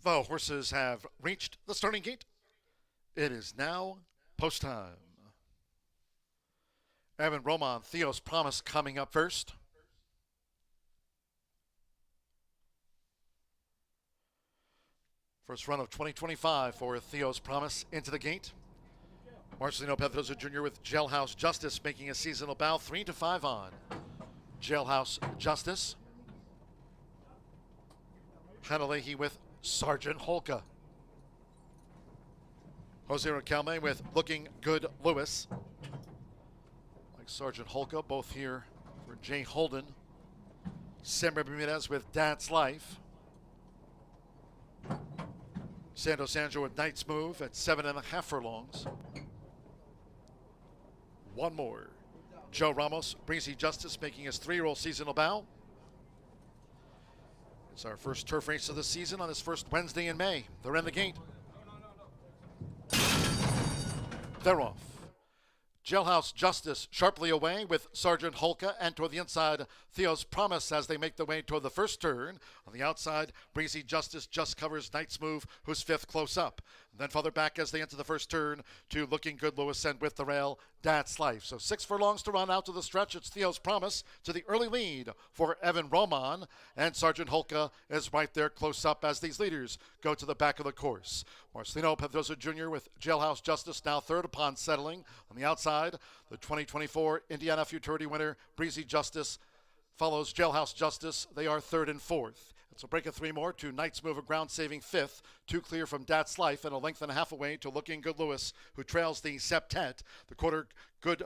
[SPEAKER 1] The horses have reached the starting gate. It is now post time. Evan Roman, Theo's Promise coming up first. First run of 2025 for Theo's Promise into the gate. Marcelino Pedrosa Jr. with Jailhouse Justice making a seasonal bow, 3-5 on. Jailhouse Justice. Hanalehi with Sergeant Holka. Jose Riquelme with Looking Good Lewis. Like Sergeant Holka, both here for Jay Holden. Semper Bermudez with Dad's Life. Santos Angel with Knight's Move at 7.5 furlongs. One more. Joe Ramos, Breezy Justice making his 3-year-old seasonal bow. It's our first turf race of the season on this first Wednesday in May. They're in the gate. They're off. Jailhouse Justice sharply away with Sergeant Holka, and toward the inside, Theo's Promise as they make their way toward the first turn. On the outside, Breezy Justice just covers Knight's Move, who's 5th close up. And then farther back as they enter the first turn to Looking Good Lewis and with the rail, Dad's Life. So 6 furlongs to run out to the stretch. It's Theo's Promise to the early lead for Evan Roman, and Sergeant Holka is right there close up as these leaders go to the back of the course. Marcelino Pedrosa Jr. with Jailhouse Justice now 3rd upon settling. On the outside, the 2024 Indiana Futurity winner, Breezy Justice, follows Jailhouse Justice. They are 3rd and 4th. It's a break of 3 more to Knight's Move, a ground saving 5th. 2 clear from Dad's Life, and a length and a half away to Looking Good Lewis, who trails the Septet. The quarter good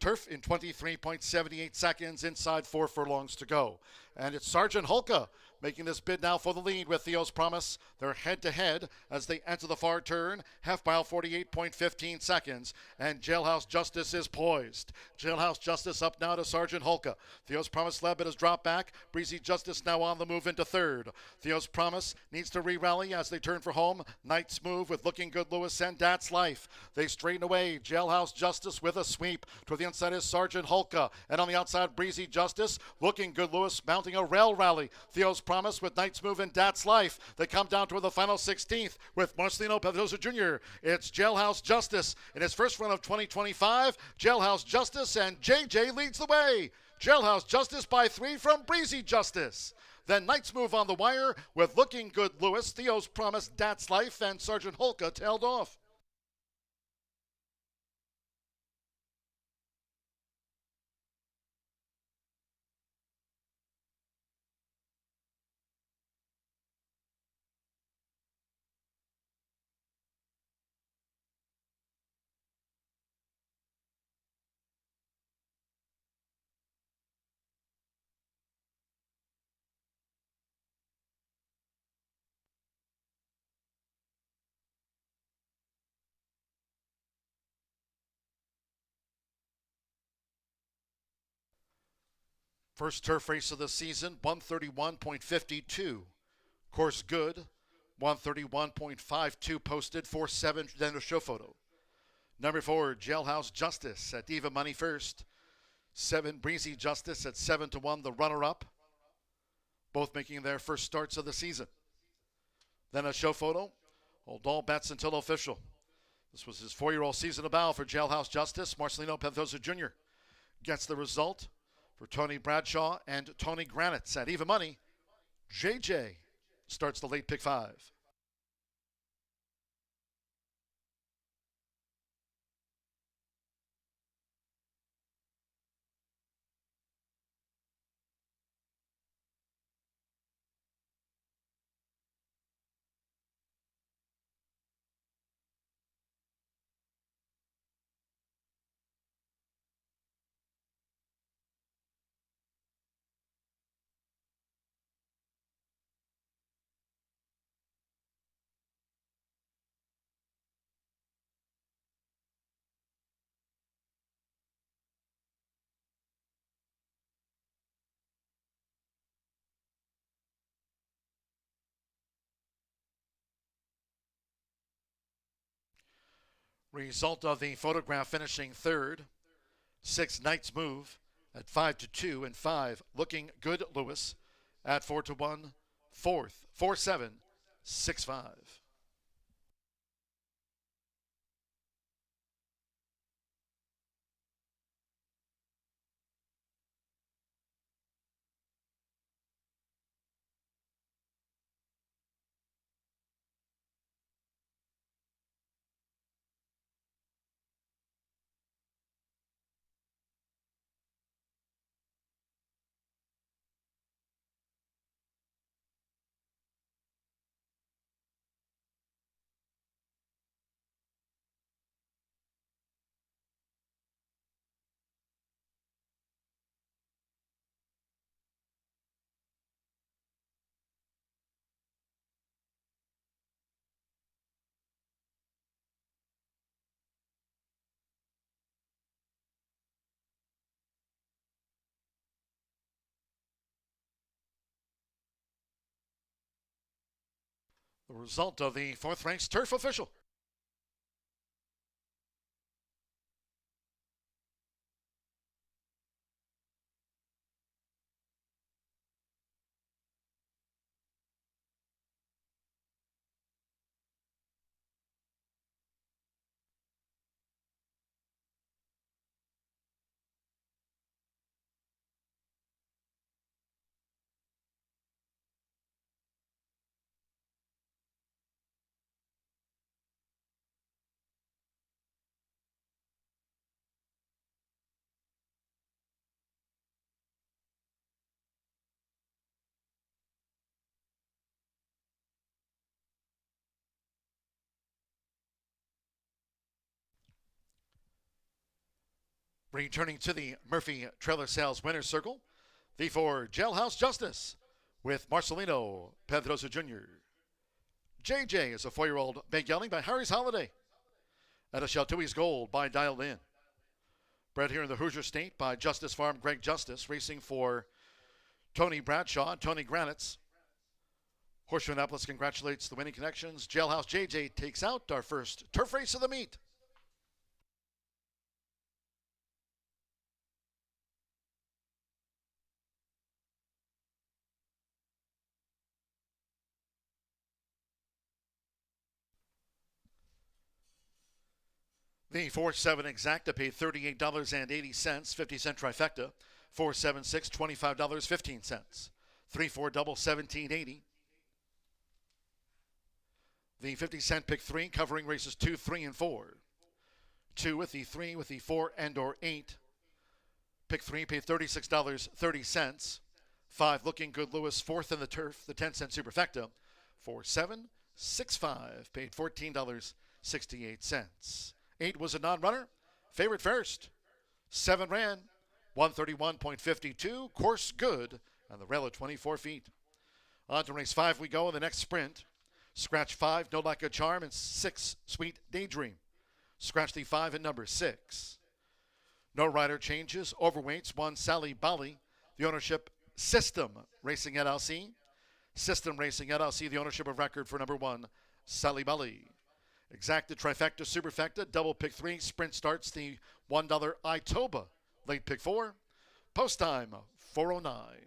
[SPEAKER 1] turf in 23.78 seconds, inside 4 furlongs to go. And it's Sergeant Holka making this bid now for the lead with Theo's Promise. They're head-to-head as they enter the far turn. Half mile, 48.15 seconds. And Jailhouse Justice is poised. Jailhouse Justice up now to Sergeant Holka. Theo's Promise led, but has dropped back. Breezy Justice now on the move into 3rd. Theo's Promise needs to re-rally as they turn for home. Knight's Move with Looking Good Lewis and Dad's Life. They straighten away. Jailhouse Justice with a sweep. To the inside is Sergeant Holka. And on the outside, Breezy Justice. Looking Good Lewis mounting a rail rally. Theo's Promise with Knight's Move and Dad's Life. They come down to the final 16th with Marcelino Pedrosa Jr. It's Jailhouse Justice in his first run of 2025. Jailhouse Justice, and JJ leads the way. Jailhouse Justice by 3 from Breezy Justice. Then Knight's Move on the wire with Looking Good Lewis, Theo's Promise, Dad's Life, and Sergeant Holka tailed off. First turf race of the season, 131.52. Course good, 131.52 posted, 4-7, then a show photo. Number 4, Jailhouse Justice at Diva Money first. 7, Breezy Justice at 7-1, the runner-up. Both making their first starts of the season. Then a show photo, hold all bets until official. This was his 4-year-old season of bow for Jailhouse Justice. Marcelino Pedrosa Jr. gets the result for Tony Bradshaw and Tony Granitz at even money. JJ starts the late pick 5. Result of the photograph finishing third. 6 Knights Move at 5-2 and 5 Looking Good Lewis at 4-1. Fourth, 4-7, 6-5. The result of the fourth-ranked turf official. Returning to the Murphy Trailer Sales Winner's Circle, the 4 Jailhouse Justice with Marcelino Pedrosa Jr. JJ is a 4-year-old Big Yelling by Harry's Holiday. And a Sheltui's Gold by Dialed In. Bred here in the Hoosier State by Justice Farm Greg Justice, racing for Tony Bradshaw and Tony Granitz. Horseshoe Indianapolis congratulates the winning connections. Jailhouse JJ takes out our first turf race of the meet. The 4-7 exacta paid $38.80, 50-cent trifecta. 4-7-6, $25.15. 3-4 double, $17.80. The 50-cent pick 3 covering races 2, 3, and 4. 2 with the 3, with the 4, and or 8. Pick 3 paid $36.30. 5 Looking Good Lewis, 4th in the turf, the 10-cent superfecta. 4-7, 6-5 paid $14.68. 8 was a non-runner. Favorite first. 7 ran. 131.52. Course good. And the rail at 24 feet. On to race 5 we go in the next sprint. Scratch 5, No Like a Charm, and 6, Sweet Daydream. Scratch the 5 and number 6. No rider changes. Overweights 1, Sally Bali. The ownership, System Racing LLC. System Racing LLC, the ownership of record for number 1, Sally Bali. Exacta, trifecta, superfecta, double pick 3. Sprint starts the $1 Itoba. Late pick 4. Post time 4:09.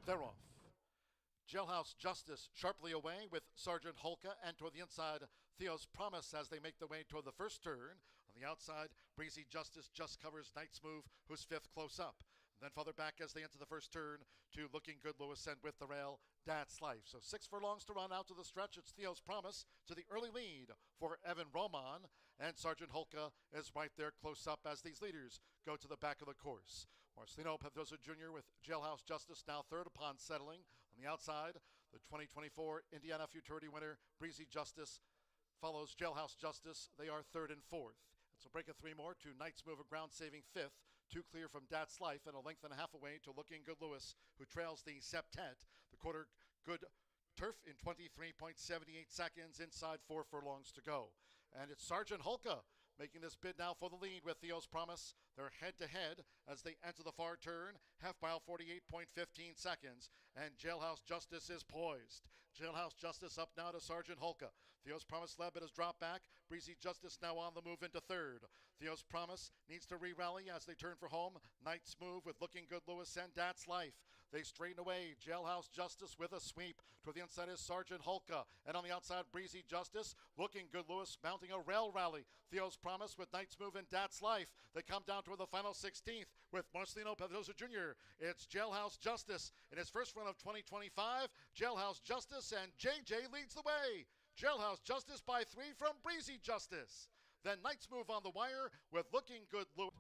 [SPEAKER 1] They're off. Jailhouse Justice sharply away with Sergeant Holka, and toward the inside, Theo's Promise as they make their way toward the first turn. On the outside, Breezy Justice just covers Knight's Move, who's 5th close up. And then farther back as they enter the first turn to Looking Good Lewis, and with the rail, Dad's Life. So 6 furlongs to run out to the stretch. It's Theo's Promise to the early lead for Evan Roman, and Sergeant Holka is right there close up as these leaders go to the back of the course. Marcelino Pedrosa Jr. with Jailhouse Justice now 3rd upon settling. On the outside, the 2024 Indiana Futurity winner, Breezy Justice, follows Jailhouse Justice. They are 3rd and 4th. So break of 3 more to Knights Move, a ground saving 5th. 2 clear from That's Life, and a length and a half away to Looking Good Lewis, who trails the Septet. The quarter good turf in 23.78 seconds, inside 4 furlongs to go. And it's Sergeant Holka making this bid now for the lead with Theo's Promise. They're head-to-head as they enter the far turn. Half mile, 48.15 seconds. And Jailhouse Justice is poised. Jailhouse Justice up now to Sergeant Holka. Theo's Promise led but has dropped back. Breezy Justice now on the move into third. Theo's Promise needs to re-rally as they turn for home. Knights Move with Looking Good Lewis and That's Life. They straighten away. Jailhouse Justice with a sweep. To the inside is Sergeant Holka. And on the outside, Breezy Justice. Looking Good Lewis mounting a rail rally. Theo's Promise with Knights Move and That's Life. They come down to the final 16th with Marcelino Pedrosa Jr. It's Jailhouse Justice in his first run of 2025. Jailhouse Justice and JJ leads the way. Jailhouse Justice by 3 from Breezy Justice. Then Knights Move on the wire with Looking Good Lewis.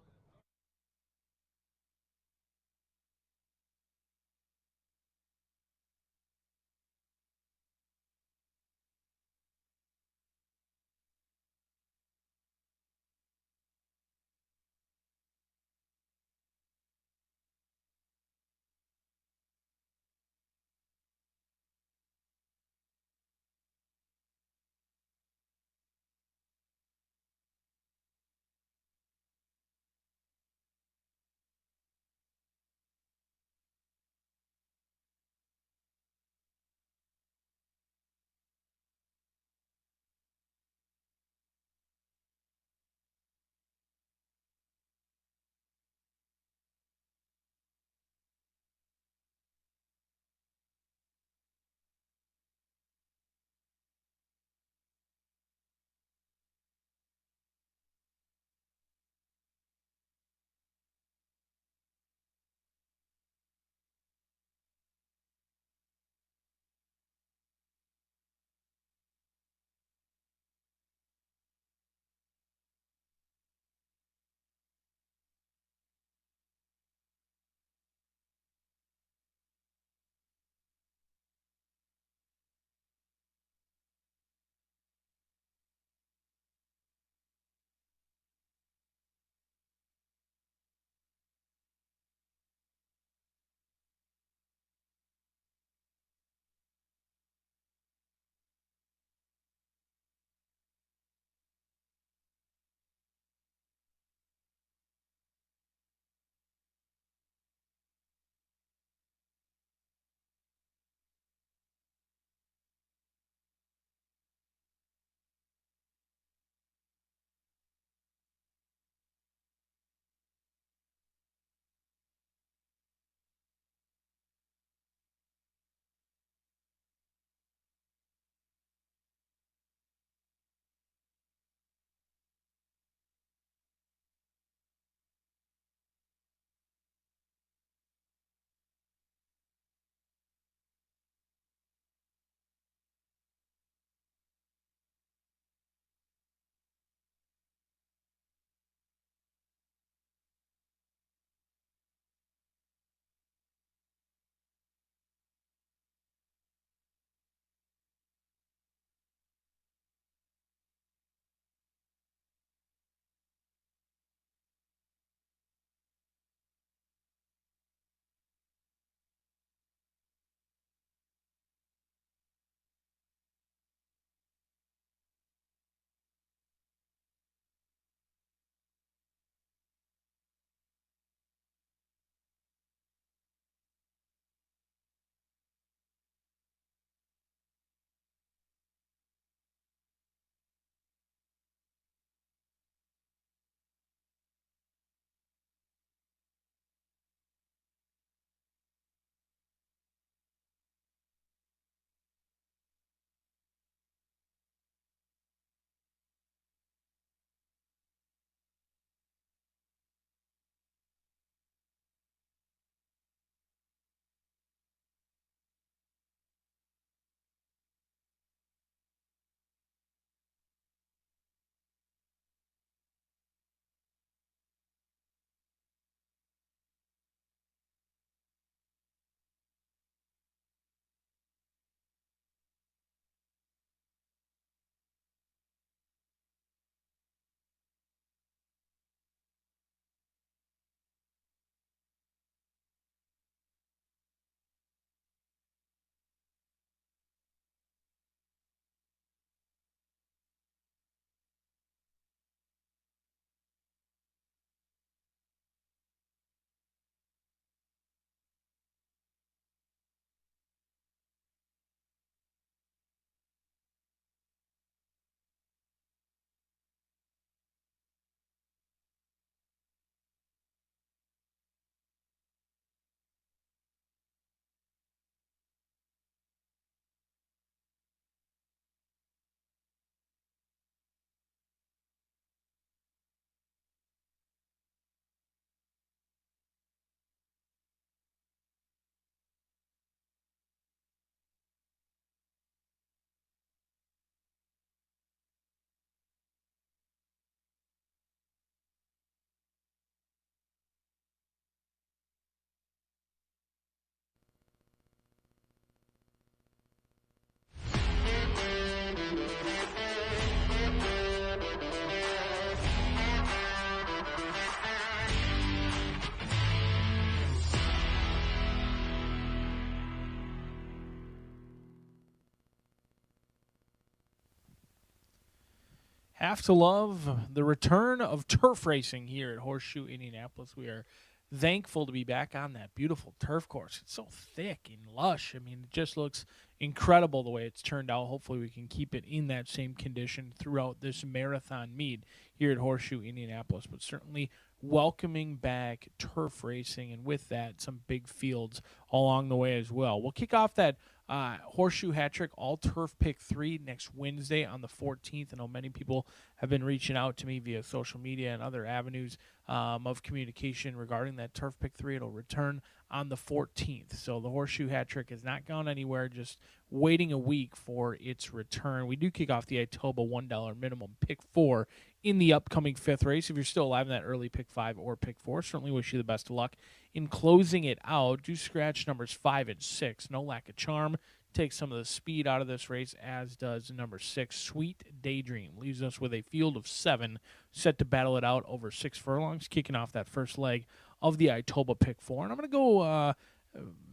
[SPEAKER 9] have to love the return of turf racing here at Horseshoe Indianapolis. We are thankful to be back on that beautiful turf course. It's so thick and lush. I mean, it just looks incredible the way it's turned out. Hopefully we can keep it in that same condition throughout this marathon meet here at Horseshoe Indianapolis. But certainly welcoming back turf racing, and with that, some big fields along the way as well. We'll kick off that Horseshoe Hat Trick All-Turf Pick 3 next Wednesday on the 14th. I know many people have been reaching out to me via social media and other avenues of communication regarding that Turf Pick 3. It'll return on the 14th. So the Horseshoe Hat Trick has not gone anywhere, just waiting a week for its return. We do kick off the Itoba $1 minimum Pick 4 in the upcoming 5th race. If you're still alive in that early Pick 5 or Pick 4, certainly wish you the best of luck in closing it out. Do scratch numbers 5 and 6. No Lack of Charm takes some of the speed out of this race, as does number 6, Sweet Daydream. Leaves us with a field of 7 set to battle it out over 6 furlongs, kicking off that first leg of the Itoba Pick 4. And I'm going to go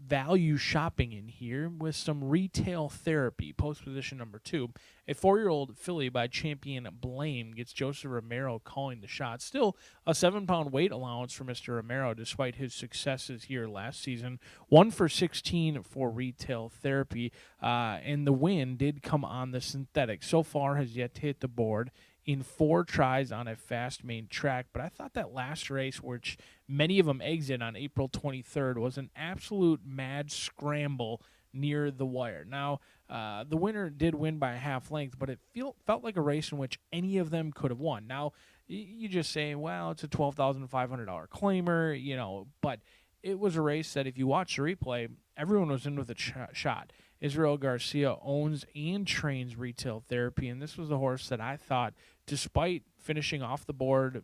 [SPEAKER 9] value shopping in here with some Retail Therapy. Post position number 2. A 4-year-old filly by Champion Blame gets Joseph Romero calling the shots. Still a 7-pound weight allowance for Mr. Romero despite his successes here last season. 1 for 16 for Retail Therapy. And the win did come on the synthetic. So far has yet to hit the board in 4 tries on a fast main track. But I thought that last race, which many of them exit on April 23rd, was an absolute mad scramble near the wire. Now, the winner did win by a half length, but it felt like a race in which any of them could have won. Now, you just say, well, it's a $12,500 claimer, but it was a race that if you watch the replay, everyone was in with a shot. Israel Garcia owns and trains Retail Therapy, and this was a horse that I thought, despite finishing off the board,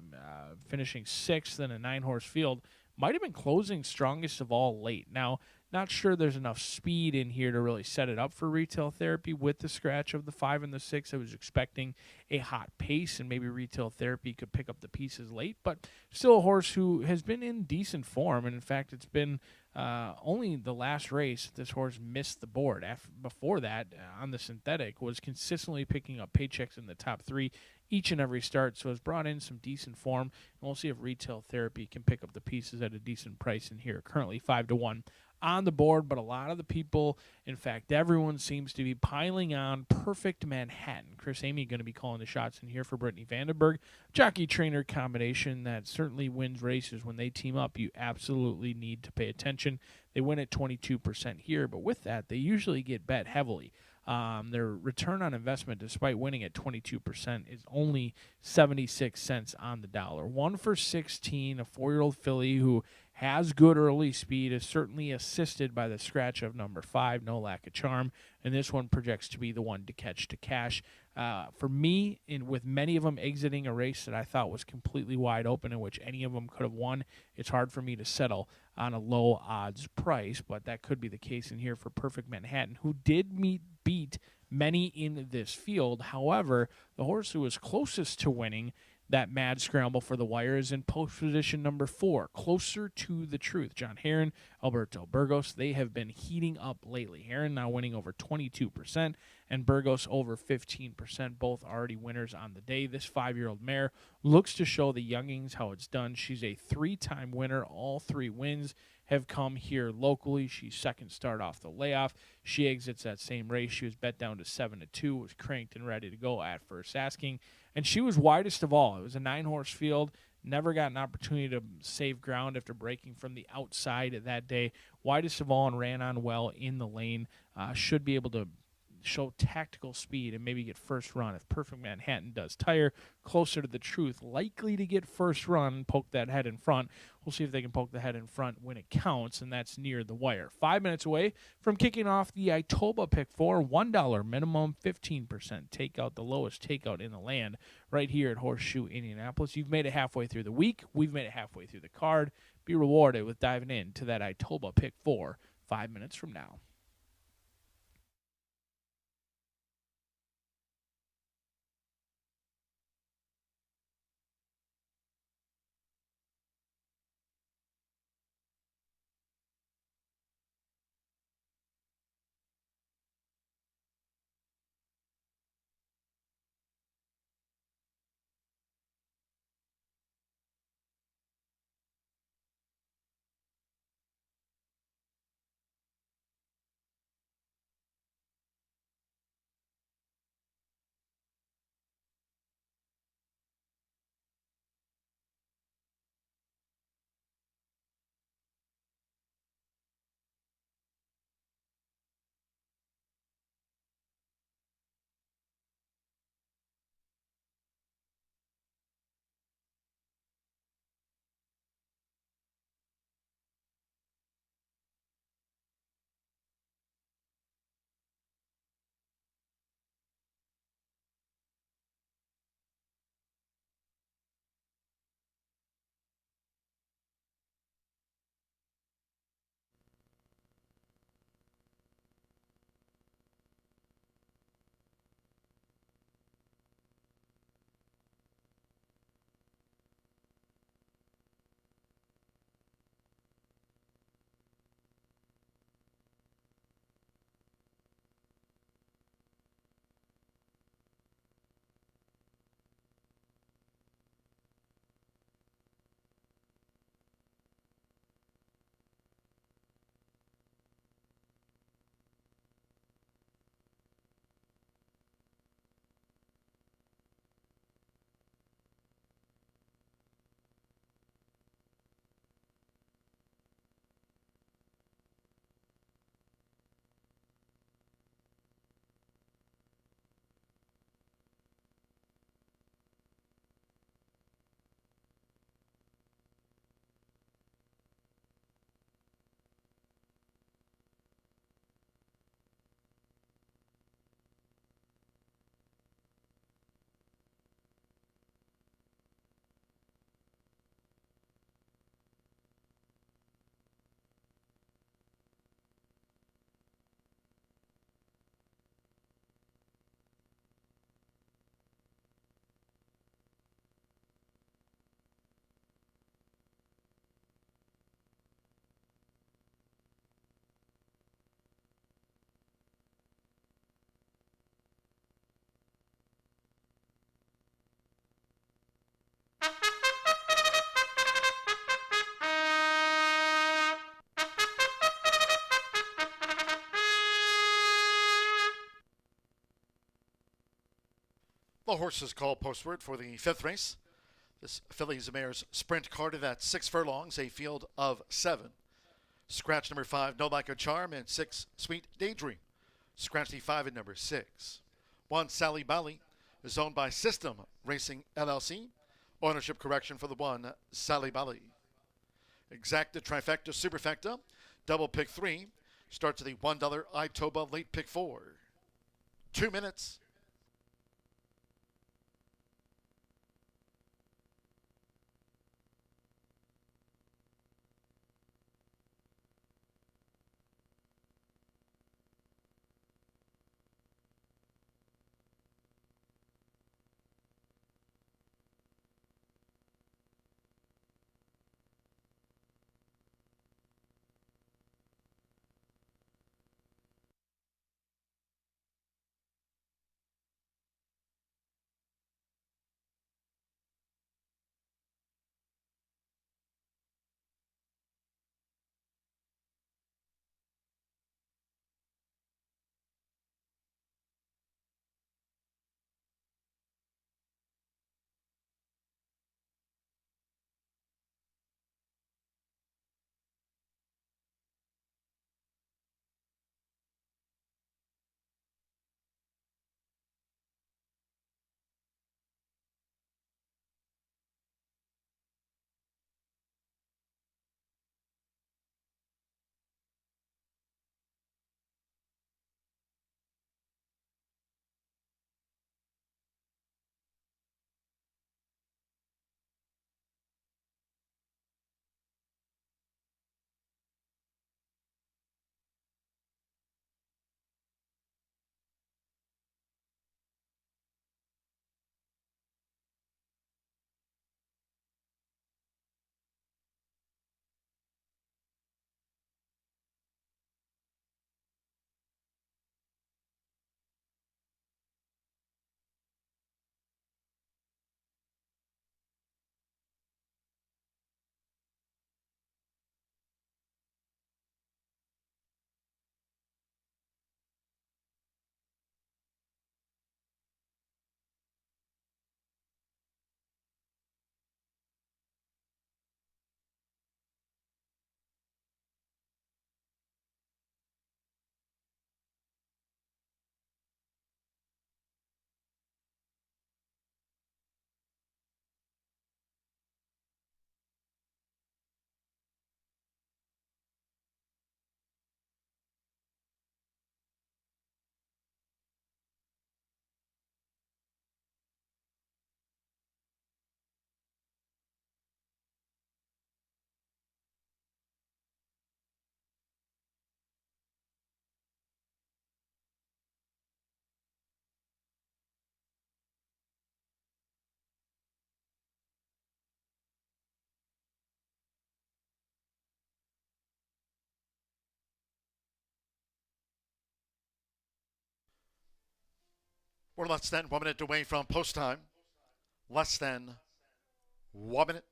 [SPEAKER 9] finishing 6th in a 9-horse field, might have been closing strongest of all late. Now, not sure there's enough speed in here to really set it up for Retail Therapy with the scratch of the 5 and the 6. I was expecting a hot pace, and maybe Retail Therapy could pick up the pieces late, but still a horse who has been in decent form, and in fact, it's been only the last race this horse missed the board. Before that, on the synthetic, was consistently picking up paychecks in the top 3 each and every start, so has brought in some decent form, and we'll see if Retail Therapy can pick up the pieces at a decent price in here. Currently 5-1 on the board, but a lot of the people, in fact, everyone seems to be piling on Perfect Manhattan. Chris Amy going to be calling the shots in here for Brittany Vandenberg. Jockey-trainer combination that certainly wins races. When they team up, you absolutely need to pay attention. They win at 22% here, but with that, they usually get bet heavily. Their return on investment, despite winning at 22%, is only 76 cents on the dollar. 1 for 16, a 4-year-old filly who has good early speed, is certainly assisted by the scratch of number 5, No Lack of Charm, and this one projects to be the one to catch to cash. For me, with many of them exiting a race that I thought was completely wide open, in which any of them could have won, it's hard for me to settle on a low odds price, but that could be the case in here for Perfect Manhattan, who did beat many in this field. However, the horse who was closest to winning that mad scramble for the wire is in post position number 4, Closer to the Truth. John Heron, Alberto Burgos, they have been heating up lately. Heron now winning over 22% and Burgos over 15%, both already winners on the day. This 5-year-old mare looks to show the youngings how it's done. She's a 3-time winner. All 3 wins have come here locally. She's second start off the layoff. She exits that same race. She was bet down to 7-2, was cranked and ready to go at first asking, and she was widest of all. It was a 9-horse field. Never got an opportunity to save ground after breaking from the outside that day. Widest of all and ran on well in the lane. Should be able to show tactical speed and maybe get first run if Perfect Manhattan does tire. Closer to the Truth, likely to get first run and poke that head in front. We'll see if they can poke the head in front when it counts, and that's near the wire. 5 minutes away from kicking off the Itoba Pick 4, $1 minimum, 15% takeout, the lowest takeout in the land right here at Horseshoe Indianapolis. You've made it halfway through the week. We've made it halfway through the card. Be rewarded with diving into that Itoba Pick 4 5 minutes from now.
[SPEAKER 1] The horses called postward for the fifth race. This fillies mare's sprint carded at 6 furlongs, a field of 7. Scratch number 5, No Like a Charm, and 6, Sweet Daydream. Scratch the 5 and number 6. 1, Sally Bally, is owned by System Racing LLC. Ownership correction for the 1, Sally Bally. Exacta, Trifecta, Superfecta, Double Pick 3, starts at the $1 Itoba Late Pick 4. 2 minutes. We're less than 1 minute away from post time. Less than 1 minute.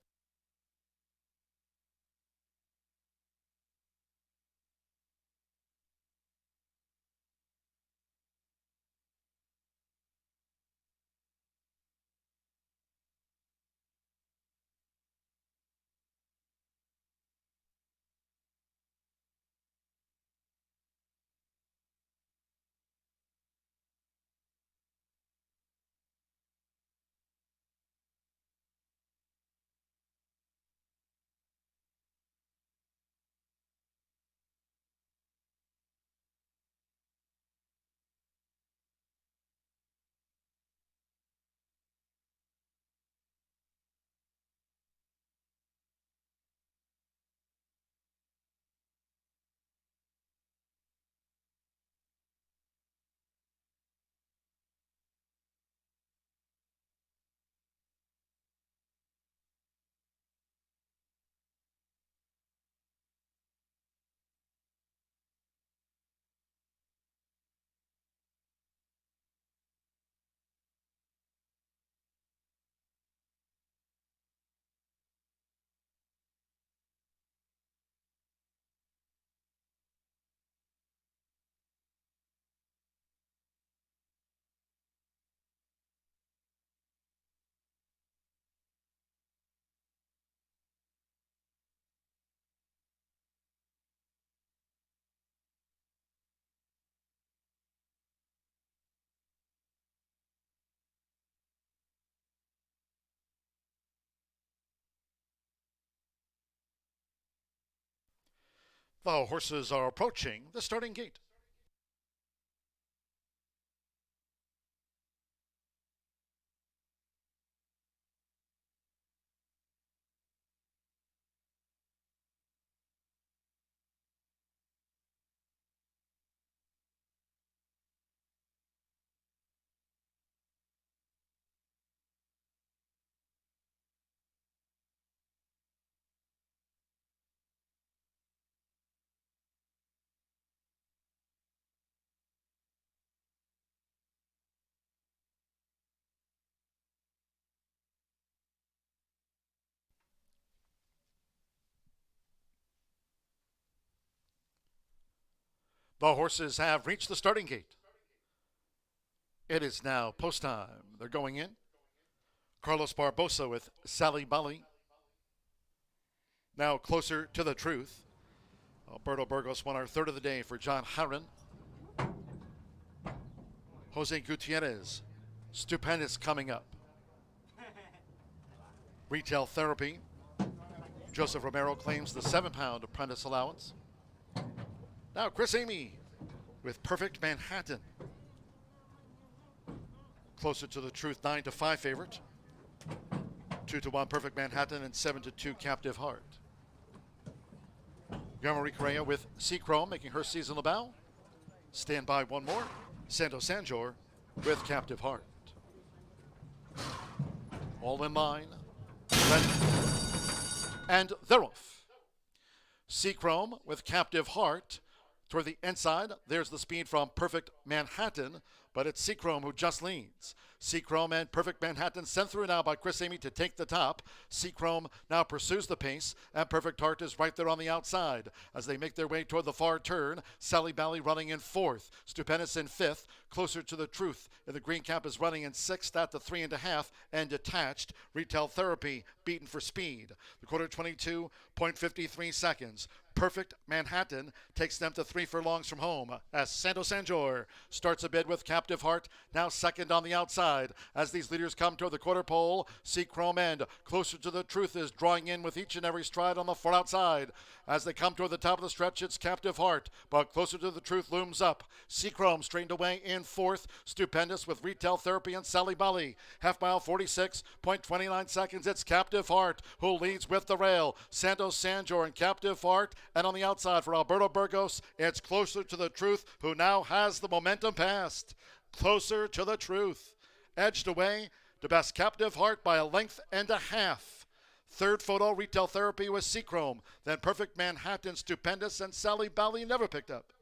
[SPEAKER 1] The horses are approaching the starting gate. The horses have reached the starting gate. It is now post time. They're going in. Carlos Barbosa with Sally Bali. Now closer to the truth. Alberto Burgos won our third of the day for John Harron. Jose Gutierrez. Stupendous coming up. Retail Therapy. Joseph Romero claims the 7-pound apprentice allowance. Now Chris Amy with Perfect Manhattan. Closer to the truth, 9-5 favorite. 2-1 Perfect Manhattan and 7-2 Captive Heart. Marie Correa with Seachrome making her seasonal bow. Stand by one more. Santo Sanjor with Captive Heart. All in line. Ready. And they're off. Seachrome with Captive Heart. Toward the inside, there's the speed from Perfect Manhattan, but it's Seachrome who just leads. Seachrome and Perfect Manhattan sent through now by Chris Amy to take the top. Seachrome now pursues the pace, and Perfect Heart is right there on the outside. As they make their way toward the far turn, Sally Bally running in 4th, Stupendous in 5th, Closer to the Truth in the green cap is running in 6th at the 3.5, and Detached. Retail Therapy beaten for speed. The quarter 22.53 seconds. Perfect Manhattan takes them to 3 furlongs from home as Santo Sanjor starts a bid with Captive Heart, now second on the outside. As these leaders come toward the quarter pole, Seachrome and Closer to the Truth is drawing in with each and every stride on the far outside. As they come toward the top of the stretch, it's Captive Heart, but Closer to the Truth looms up. Seachrome strained away in 4th, Stupendous with Retail Therapy and Sally Bali. Half mile 46.29 seconds, it's Captive Heart who leads with the rail. Santo Sanjor and Captive Heart. And on the outside for Alberto Burgos, it's Closer to the Truth, who now has the momentum passed. Closer to the Truth. Edged away to best Captive Heart by a length and a half. Third photo, Retail Therapy with Seachrome. Then Perfect Manhattan, Stupendous, and Sally Bally never picked up.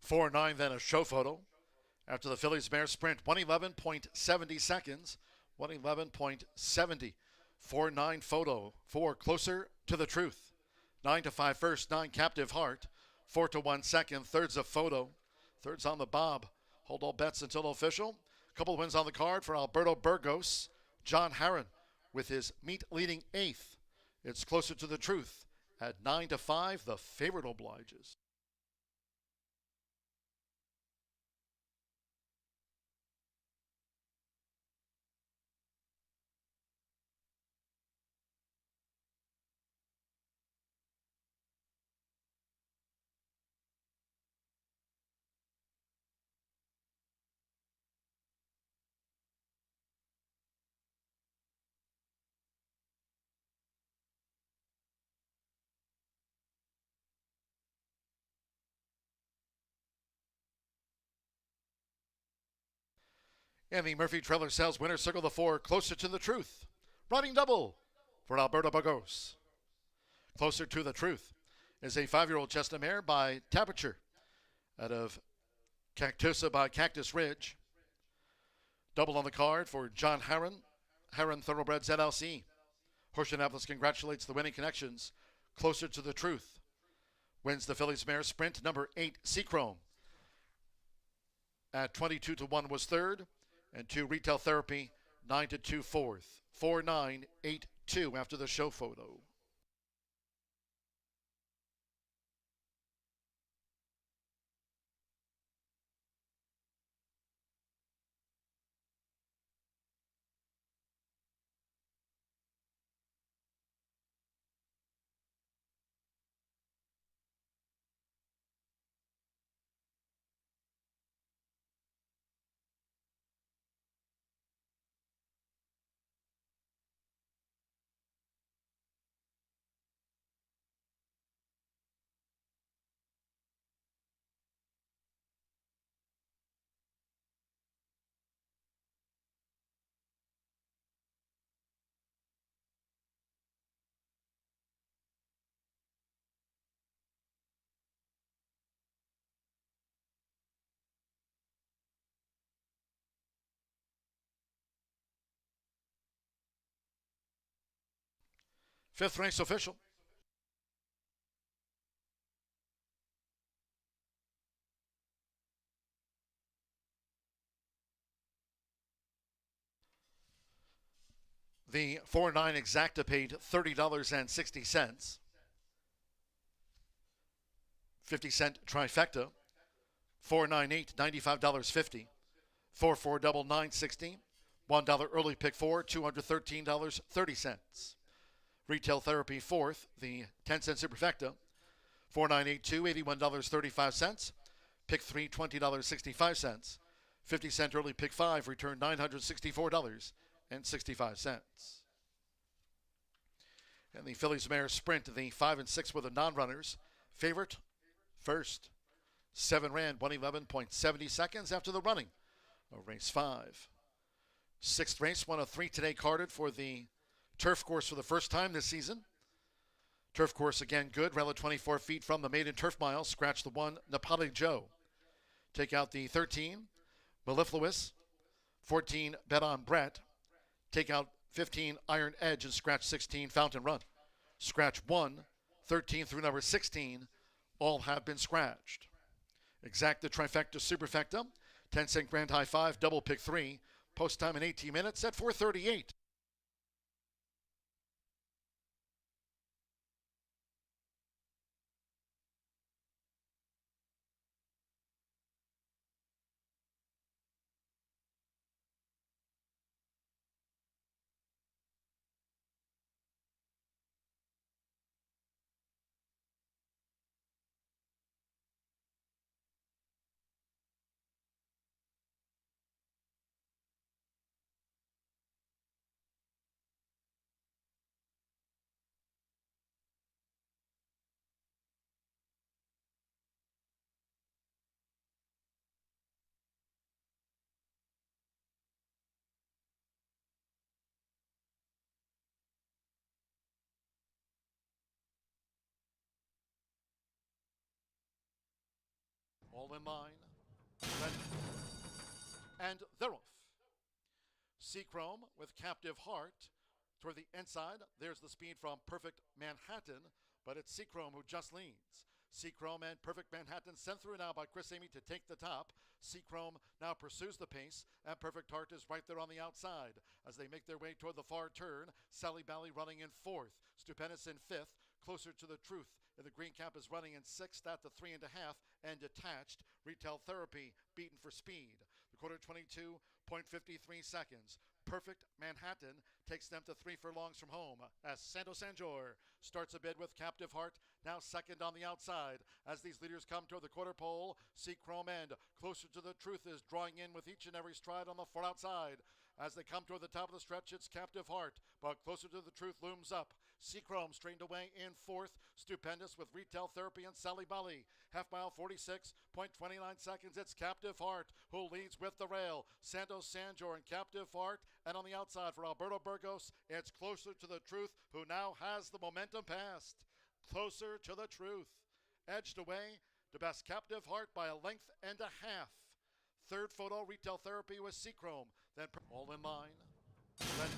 [SPEAKER 1] Four nine, then a show photo. After the Phillies mare sprint, 111.70 seconds. 111.70. 4-9 photo. 4 Closer to the Truth. 9-5 first, 9 Captive Heart. 4-1 second. Third's a photo. Third's on the bob. Hold all bets until official. A couple of wins on the card for Alberto Burgos. John Harron with his meet leading 8th. It's Closer to the Truth. At 9-5, the favorite obliges. And the Murphy Trailer Sales winner circle the 4, Closer to the Truth. Running double for Alberto Burgos. Closer to the Truth is a 5-year-old chestnut mare by Temperature out of Cactusa by Cactus Ridge. Double on the card for John Herron, Herron Thoroughbreds LLC. Horseshoe Indianapolis congratulates the winning connections. Closer to the Truth wins the Phillies mare sprint. Number 8, Seachrome. At 22-1 was third, and 2 Retail Therapy, 9-2 fourth. 4-9-8-2 after the show photo. Fifth race official. The 4-9 exacta paid $30.60. 50-cent trifecta, 498, $95.50. 4-4 double, $9.60. $1 early pick 4, $213.30. Retail Therapy fourth, the 10-cent superfecta, 4982, $81.35. Pick 3, $20.65. 50-cent early pick 5 returned $964.65. And the Phillies mare sprint, the 5 and 6 were the non-runners. Favorite first. 7 ran 111.70 seconds after the running of race 5. Sixth race, one of 3 today carded for the turf course for the first time this season. Turf course again good, rel 24 feet from the maiden turf mile. Scratch the 1, Napoli Joe. Take out the 13, Mellifluous. 14, Bet on Brett. Take out 15, Iron Edge, and scratch 16, Fountain Run. Scratch 1, 13 through number 16, all have been scratched. Exacta trifecta superfecta, 10-cent grand high 5, double pick 3, post time in 18 minutes at 4:38. All in line, ready, and they're off. Seachrome with Captive Heart. Toward the inside, there's the speed from Perfect Manhattan, but it's Seachrome who just leads. Seachrome and Perfect Manhattan sent through now by Chris Amy to take the top. Seachrome now pursues the pace, and Perfect Heart is right there on the outside. As they make their way toward the far turn, Sally Bally running in 4th, Stupendous in 5th, Closer to the Truth in the green cap is running in 6th at the 3.5, and Detached. Retail Therapy beaten for speed. The quarter 22.53 seconds. Perfect Manhattan takes them to 3 furlongs from home as Santo Sanjor starts a bid with Captive Heart, now second on the outside. As these leaders come toward the quarter pole, Seachrome and Closer to the Truth is drawing in with each and every stride on the far outside. As they come toward the top of the stretch, it's Captive Heart, but Closer to the Truth looms up. Seachrome straightened away in fourth. Stupendous with Retail Therapy and Sally Belly. Half mile 46.29 seconds. It's Captive Heart who leads with the rail. Santos Sanjor and Captive Heart. And on the outside for Alberto Burgos, it's Closer to the Truth, who now has the momentum passed. Closer to the Truth. Edged away to best Captive Heart by a length and a half. Third photo, Retail Therapy with Seachrome. Then all in line. Then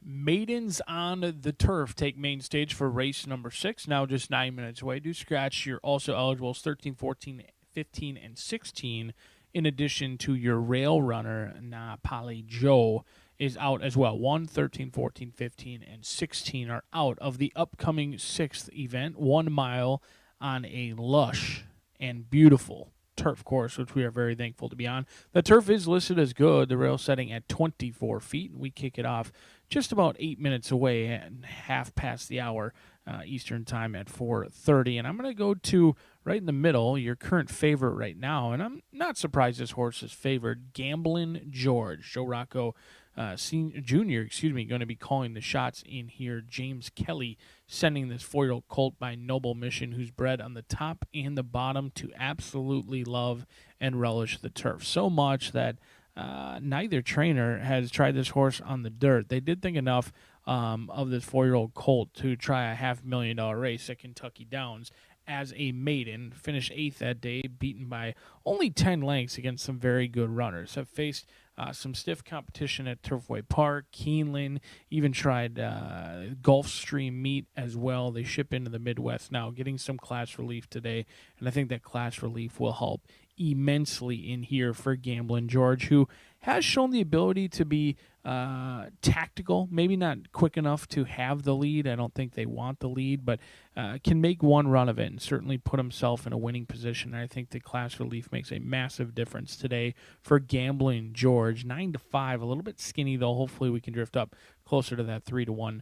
[SPEAKER 9] Maidens on the turf take main stage for race number 6, now just 9 minutes away. Do scratch your also eligibles 13, 14, 15, and 16, in addition to your rail runner, Napali Joe, is out as well. 1, 13, 14, 15, and 16 are out of the upcoming 6th event, 1 mile on a lush and beautiful turf course, which we are very thankful to be on. The turf is listed as good, the rail setting at 24 feet, and we kick it off just about 8 minutes away at half past the hour Eastern time at 4:30. And I'm going to go to right in the middle, your current favorite right now, and I'm not surprised this horse is favored, Gamblin' George. Joe Rocco Jr., going to be calling the shots in here. James Kelly sending this 4-year-old colt by Noble Mission, who's bred on the top and the bottom to absolutely love and relish the turf so much that neither trainer has tried this horse on the dirt. They did think enough of this 4-year-old colt to try a $500,000 race at Kentucky Downs as a maiden. Finished 8th that day, beaten by only 10 lengths against some very good runners. Have faced some stiff competition at Turfway Park, Keeneland, even tried Gulfstream meet as well. They ship into the Midwest now, getting some class relief today, and I think that class relief will help immensely in here for Gamblin' George, who has shown the ability to be tactical, maybe not quick enough to have the lead. I don't think they want the lead, but can make one run of it and certainly put himself in a winning position. And I think the class relief makes a massive difference today for Gamblin' George. 9-5, a little bit skinny though. Hopefully we can drift up closer to that 3-1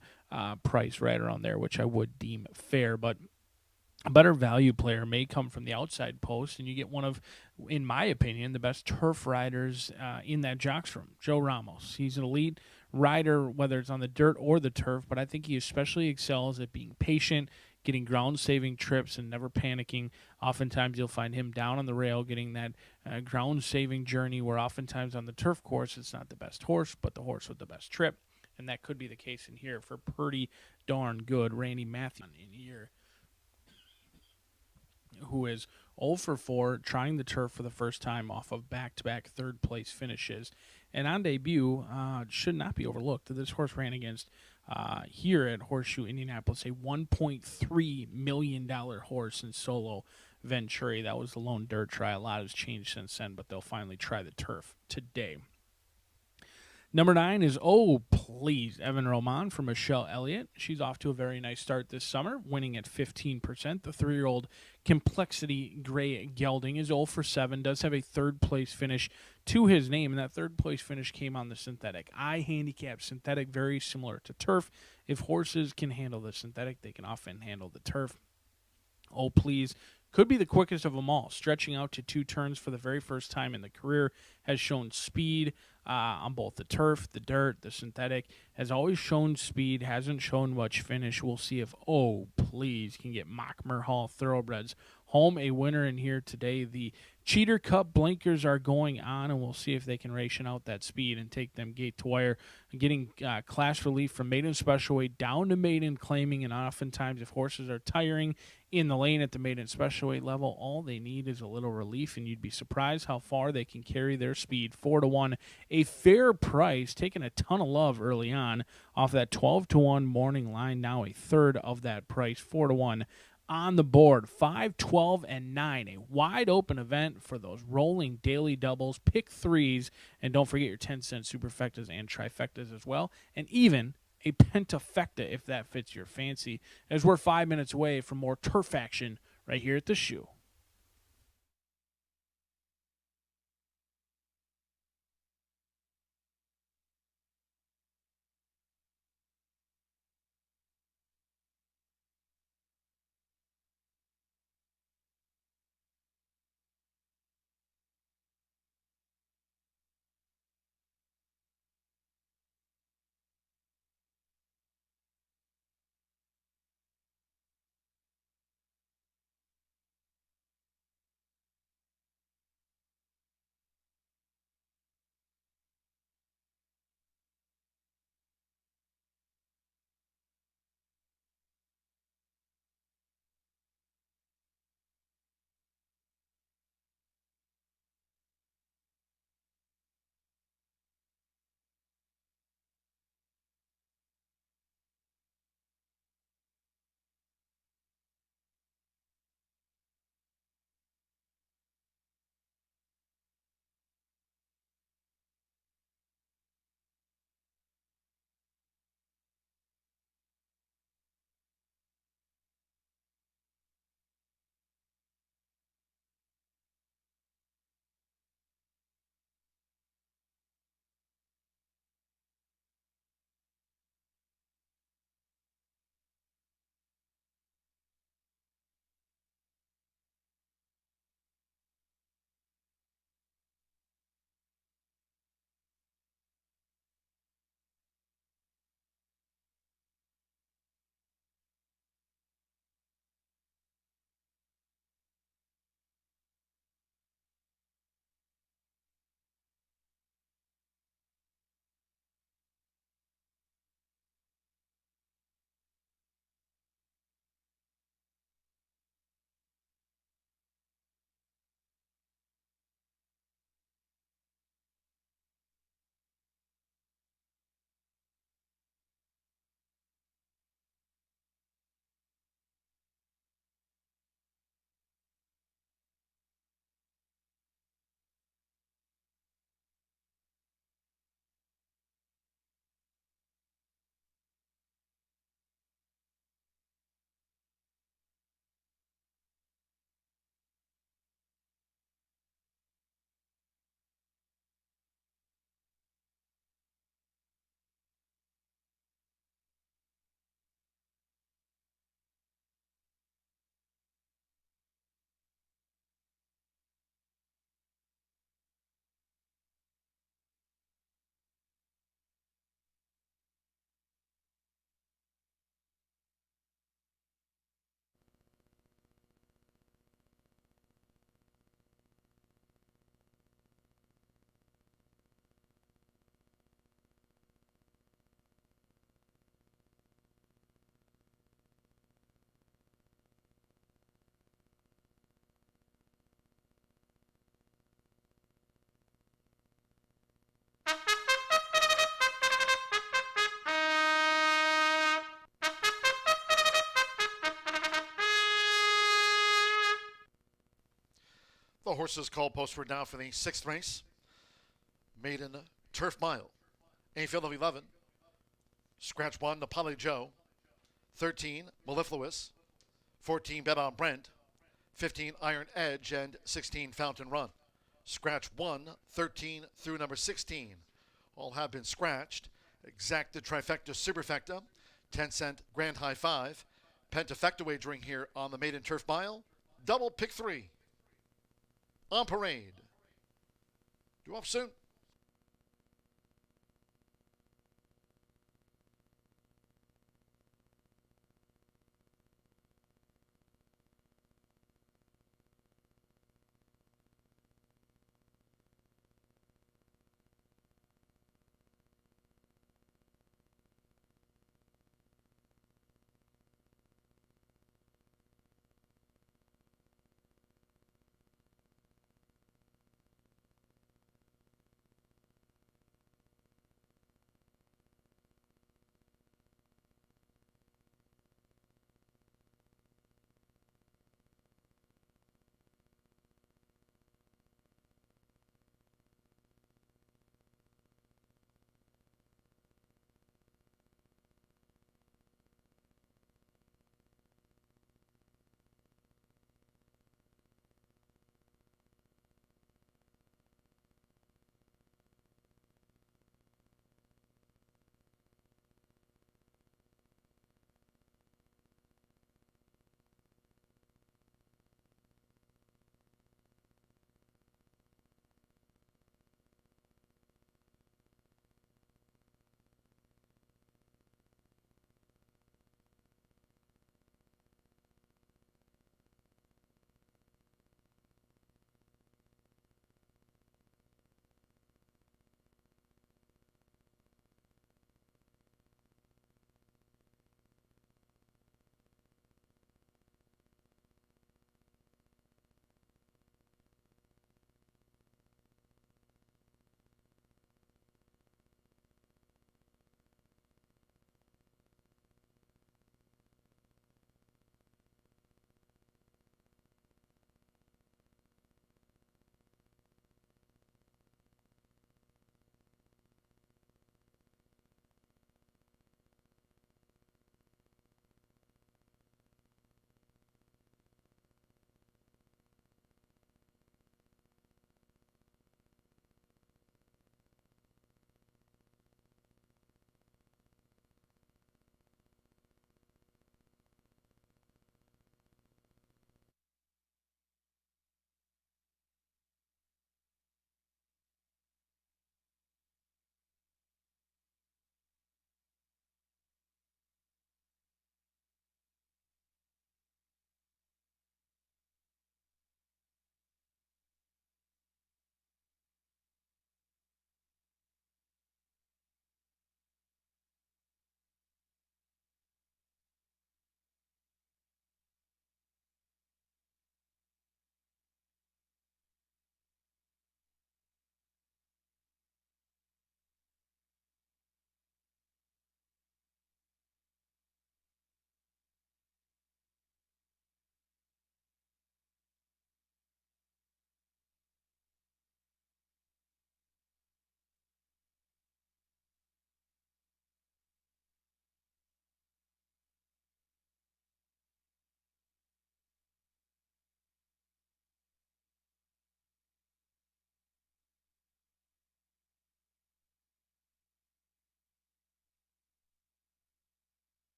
[SPEAKER 9] price right around there, which I would deem fair. But a better value player may come from the outside post, and you get one of, in my opinion, the best turf riders in that jocks room, Joe Ramos. He's an elite rider, whether it's on the dirt or the turf, but I think he especially excels at being patient, getting ground-saving trips, and never panicking. Oftentimes you'll find him down on the rail getting that ground-saving journey, where oftentimes on the turf course it's not the best horse, but the horse with the best trip, and that could be the case in here for pretty darn good Randy Matthews in here, who is 0 for 4, trying the turf for the first time off of back-to-back third-place finishes. And on debut, should not be overlooked. This horse ran against, here at Horseshoe Indianapolis, a $1.3 million horse in Solo Venturi. That was the lone dirt try. A lot has changed since then, but they'll finally try the turf today. Number 9 is Oh Please, Evan Roman from Michelle Elliott. She's off to a very nice start this summer, winning at 15%. The 3-year-old Complexity Gray Gelding is 0 for 7, does have a third-place finish to his name, and that third-place finish came on the synthetic. I handicap synthetic, very similar to turf. If horses can handle the synthetic, they can often handle the turf. Oh Please could be the quickest of them all, stretching out to 2 turns for the very first time in the career, has shown speed on both the turf, the dirt, the synthetic, has always shown speed, hasn't shown much finish. We'll see if Oh Please can get Mockmer Hall Thoroughbreds home a winner in here today. The Cheater Cup blinkers are going on, and we'll see if they can ration out that speed and take them gate to wire. Getting class relief from maiden special weight down to maiden claiming, and oftentimes if horses are tiring in the lane at the maiden special weight level, all they need is a little relief, and you'd be surprised how far they can carry their speed. 4-1, a fair price, taking a ton of love early on off that 12-1 morning line. Now a third of that price, 4-1 on the board. 5, 12, and 9, a wide open event for those rolling daily doubles. Pick threes, and don't forget your 10-cent superfectas and trifectas as well, and even a pentafecta if that fits your fancy, as we're 5 minutes away from more turf action right here at the Shoe.
[SPEAKER 1] The horses called postward now for the 6th race. Maiden Turf Mile. A field of 11. Scratch 1, Napali Joe. 13, Mellifluous. 14, Bet on Brent. 15, Iron Edge. And 16, Fountain Run. Scratch 1, 13 through number 16. All have been scratched. Exacted Trifecta Superfecta. 10-cent Grand High 5. Pentafecta wagering here on the Maiden Turf Mile. Double pick 3. On parade. Due up soon.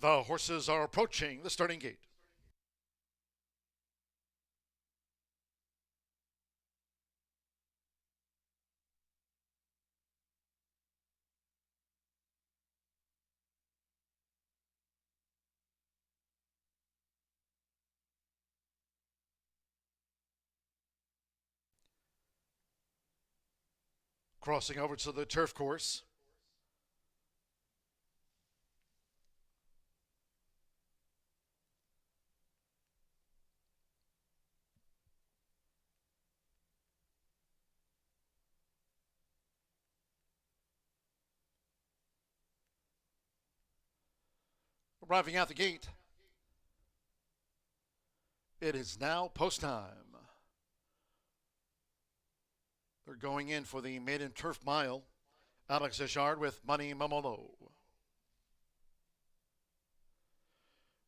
[SPEAKER 1] The horses are approaching the starting gate. crossing over to the turf course. Arriving at the gate, it is now post time. They're going in for the maiden turf mile. Alex Ishard with Money Mamolo.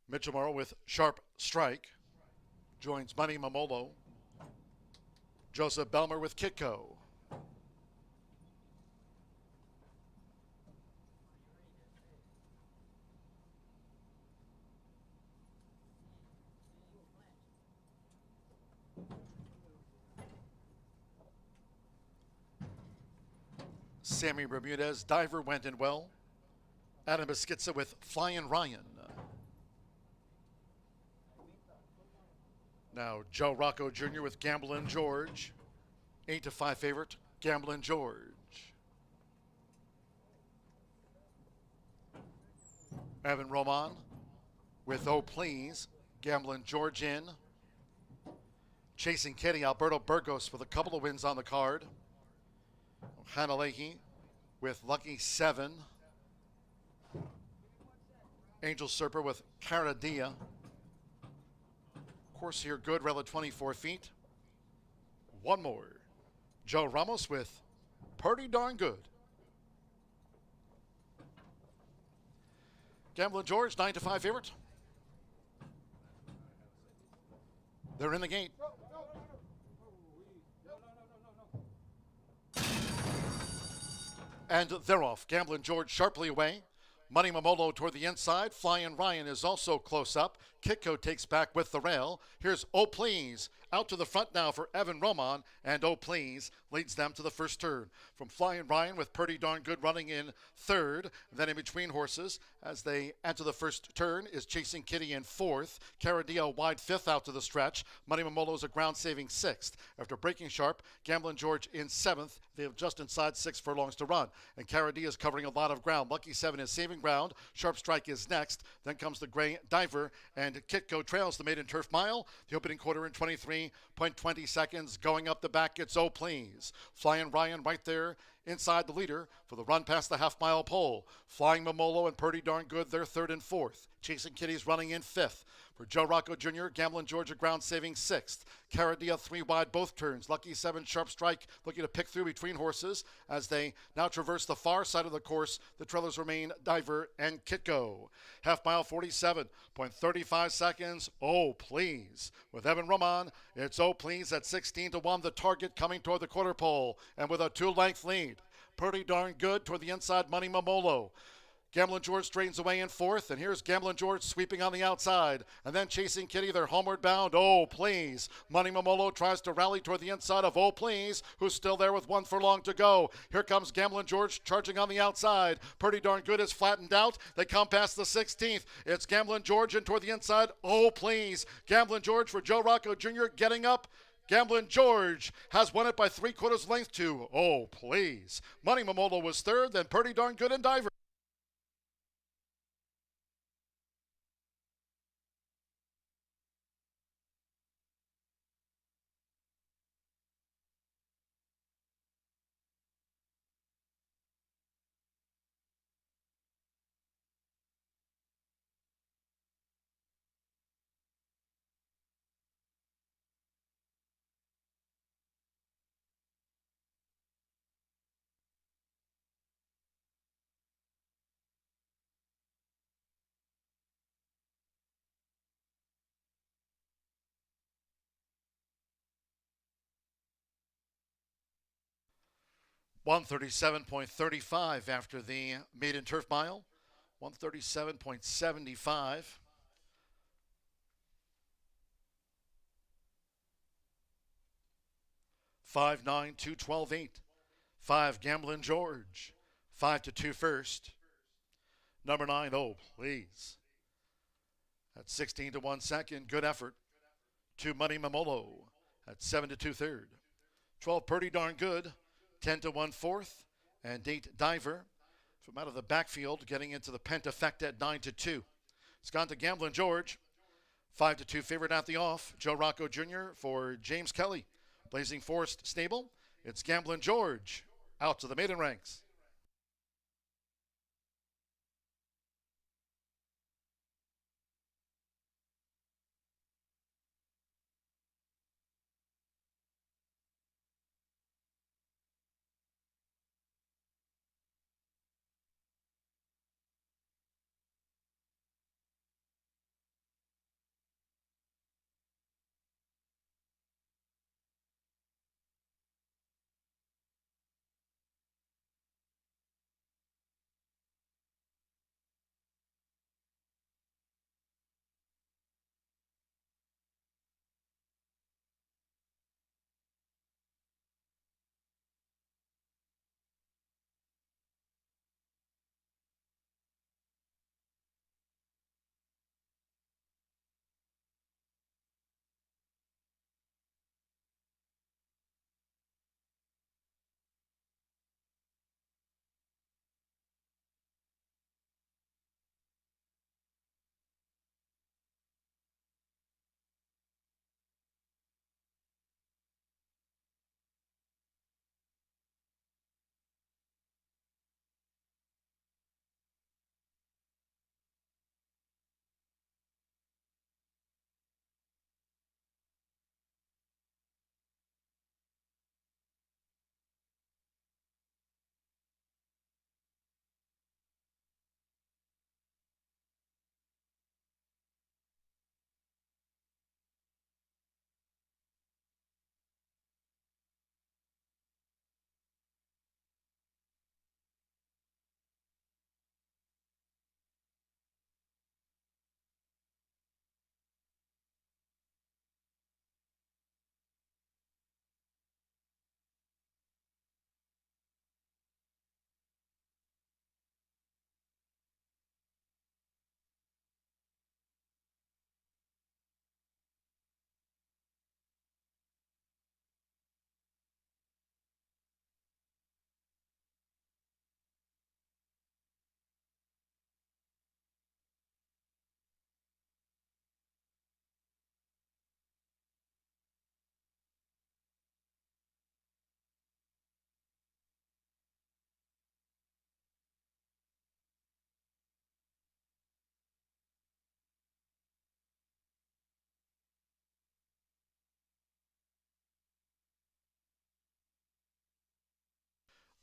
[SPEAKER 1] Mitchell Morrow with Sharp Strike joins Money Mamolo. Joseph Belmer with Kitco. Sammy Bermudez, Diver went in well. Adam Beschitza with Flyin' Ryan. Now Joe Rocco Jr. with Gamblin' George. 8-5 favorite, Gamblin' George. Evan Roman with Oh Please, Gamblin' George in. Chasing Kitty, Alberto Burgos with a couple of wins on the card. Hannah Leahy with Lucky 7. Angel Serper with Caradia. Course here good, rel at 24 feet. One more. Joe Ramos with Pretty Darn Good. Gamblin' George, 9-5 favorite. They're in the gate. And they're off. Gamblin' George sharply away. Money Mamolo toward the inside. Flyin' Ryan is also close up. Kitco takes back with the rail. Here's Oh Please. Out to the front now for Evan Roman. And Oh Please leads them to the first turn. From Flyin' Ryan with Pretty Darn Good running in third. Then in between horses as they enter the first turn is Chasing Kitty in fourth. Caradia wide fifth out to the stretch. Money Mamolo's a ground saving sixth. After breaking sharp, Gamblin' George in seventh. They have just inside 6 furlongs to run. And Caradia is covering a lot of ground. Lucky 7 is saving ground. Sharp Strike is next. Then comes the Gray Diver, and Kitco trails the maiden turf mile. The opening quarter in 23.20 seconds. Going up the back, it's Oh Please. Flyin' Ryan right there inside the leader for the run past the half-mile pole. Flying Mamolo and Pretty Darn Good, they're third and fourth. Chasing Kitty's running in fifth. For Joe Rocco Jr., Gamblin' George a ground saving sixth. Caradia 3 wide both turns. Lucky 7 Sharp Strike looking to pick through between horses as they now traverse the far side of the course. The trailers remain Diver and Kitco. Half mile 47.35 seconds. Oh Please. With Evan Roman, it's Oh Please at 16-1. The target coming toward the quarter pole and with a 2-length lead. Pretty Darn Good toward the inside, Money Mamolo. Gamblin' George straightens away in fourth, and here's Gamblin' George sweeping on the outside. And then Chasing Kitty, they're homeward bound. Oh Please. Money Mamolo tries to rally toward the inside of Oh Please, who's still there with 1 furlong to go. Here comes Gamblin' George charging on the outside. Pretty Darn Good is flattened out. They come past the 16th. It's Gamblin' George and toward the inside. Oh Please. Gamblin' George for Joe Rocco Jr. getting up. Gamblin' George has won it by 3/4 length to Oh Please. Money Mamolo was third, then Pretty Darn Good and Diver. $137.35 after the maiden turf mile. 137.75. Five, 9, 2, 12, 8. 5, Gamblin' George. 5-2 first. Number 9, Oh Please. At 16-1 second, good effort. 2, Money Mamolo. At 7-2 third. 12, Pretty Darn Good. 10 to 1/4, and Date Diver from out of the backfield getting into the Pentafecta at 9 to 2. It's gone to Gamblin' George. 5 to 2 favorite at the off. Joe Rocco Jr. for James Kelly. Blazing Forest Stable. It's Gamblin' George out to the maiden ranks.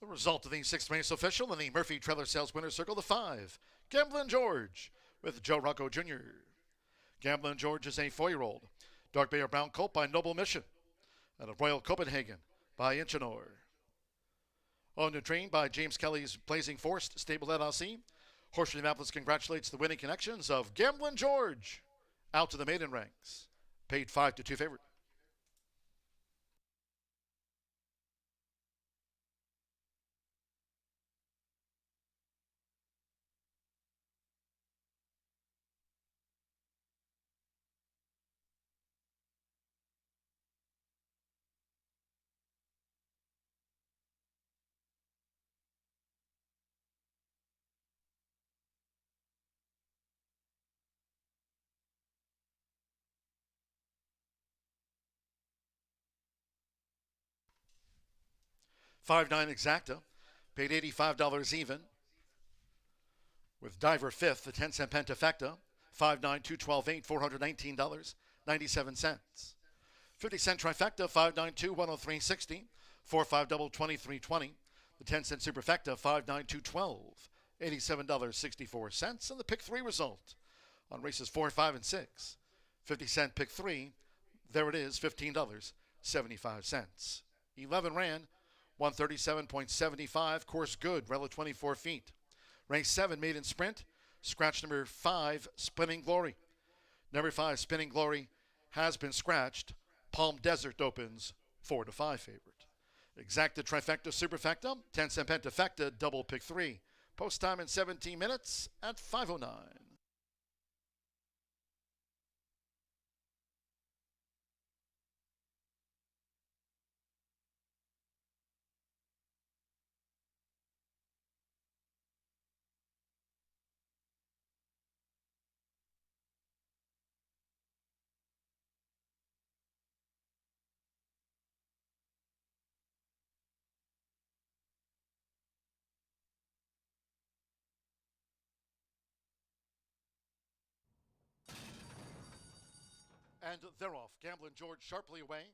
[SPEAKER 1] The result of the sixth race official in the Murphy Trailer Sales Winner's Circle, the 5, Gamblin' George with Joe Rocco Jr. Gamblin' George is a 4-year-old. Dark Bay or Brown Colt by Noble Mission. Out of Royal Copenhagen by Inchinor. Owned and trained by James Kelly's Blazing Forest Stable LLC. Horseshoe Indianapolis congratulates the winning connections of Gamblin' George out to the maiden ranks. Paid 5 to 2 favorite. $5.9 exacta, paid $85 even. With Diver 5th, the 10-cent Pentafecta, $5.9, $212.8, $419.97. 50-cent Trifecta, $5.92, $103.60, 4-5 double, $23.20. The 10-cent Superfecta, $5.9, $212, $87.64. And the Pick 3 result on races 4, 5, and 6. 50-cent Pick 3, there it is, $15.75. 11 ran, 137.75, course good, rel 24 feet. Race 7, maiden sprint, scratch number 5, Spinning Glory. Number 5, Spinning Glory, has been scratched. Palm Desert opens 4 to 5 favorite. Exacta Trifecta Superfecta, 10-cent Pentafecta, double Pick 3. Post time in 17 minutes at 5:09. and they're off. Gamblin' George sharply away.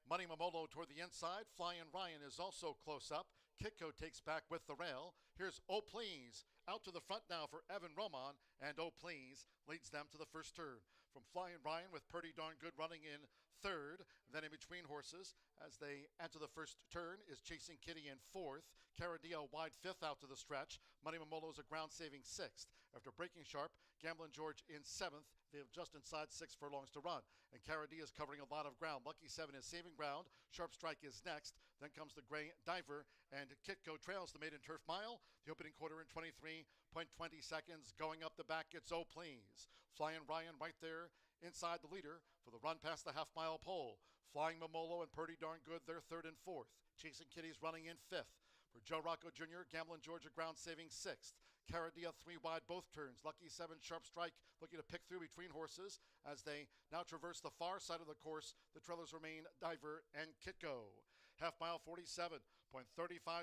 [SPEAKER 1] Money Momolo toward the inside. Flying Ryan is also close up. Kitco takes back with the rail. Here's Oh Please out to the front now for Evan Roman, and Oh Please leads them to the first turn. From Flying Ryan with Pretty Darn Good running in third. Then in between horses as they enter the first turn is Chasing Kitty in fourth. Caradia wide fifth out to the stretch. Money Momolo's a ground saving sixth. After breaking sharp, Gamblin' George in seventh. They have just inside 6 furlongs to run. And Caradia is covering a lot of ground. Lucky 7 is saving ground. Sharp Strike is next. Then comes the Gray Diver, and Kitco trails the maiden turf mile. The opening quarter in 23.20 seconds. Going up the back, it's Oh Please. Flying Ryan right there inside the leader for the run past the half-mile pole. Flying Momolo and Pretty Darn Good, they're third and fourth. Chasing Kitty's running in fifth. For Joe Rocco Jr., Gamblin' George a ground saving sixth. Caradia 3 wide both turns. Lucky 7 Sharp Strike looking to pick through between horses as they now traverse the far side of the course. The trailers remain Diver and Kitco. Half mile 47.35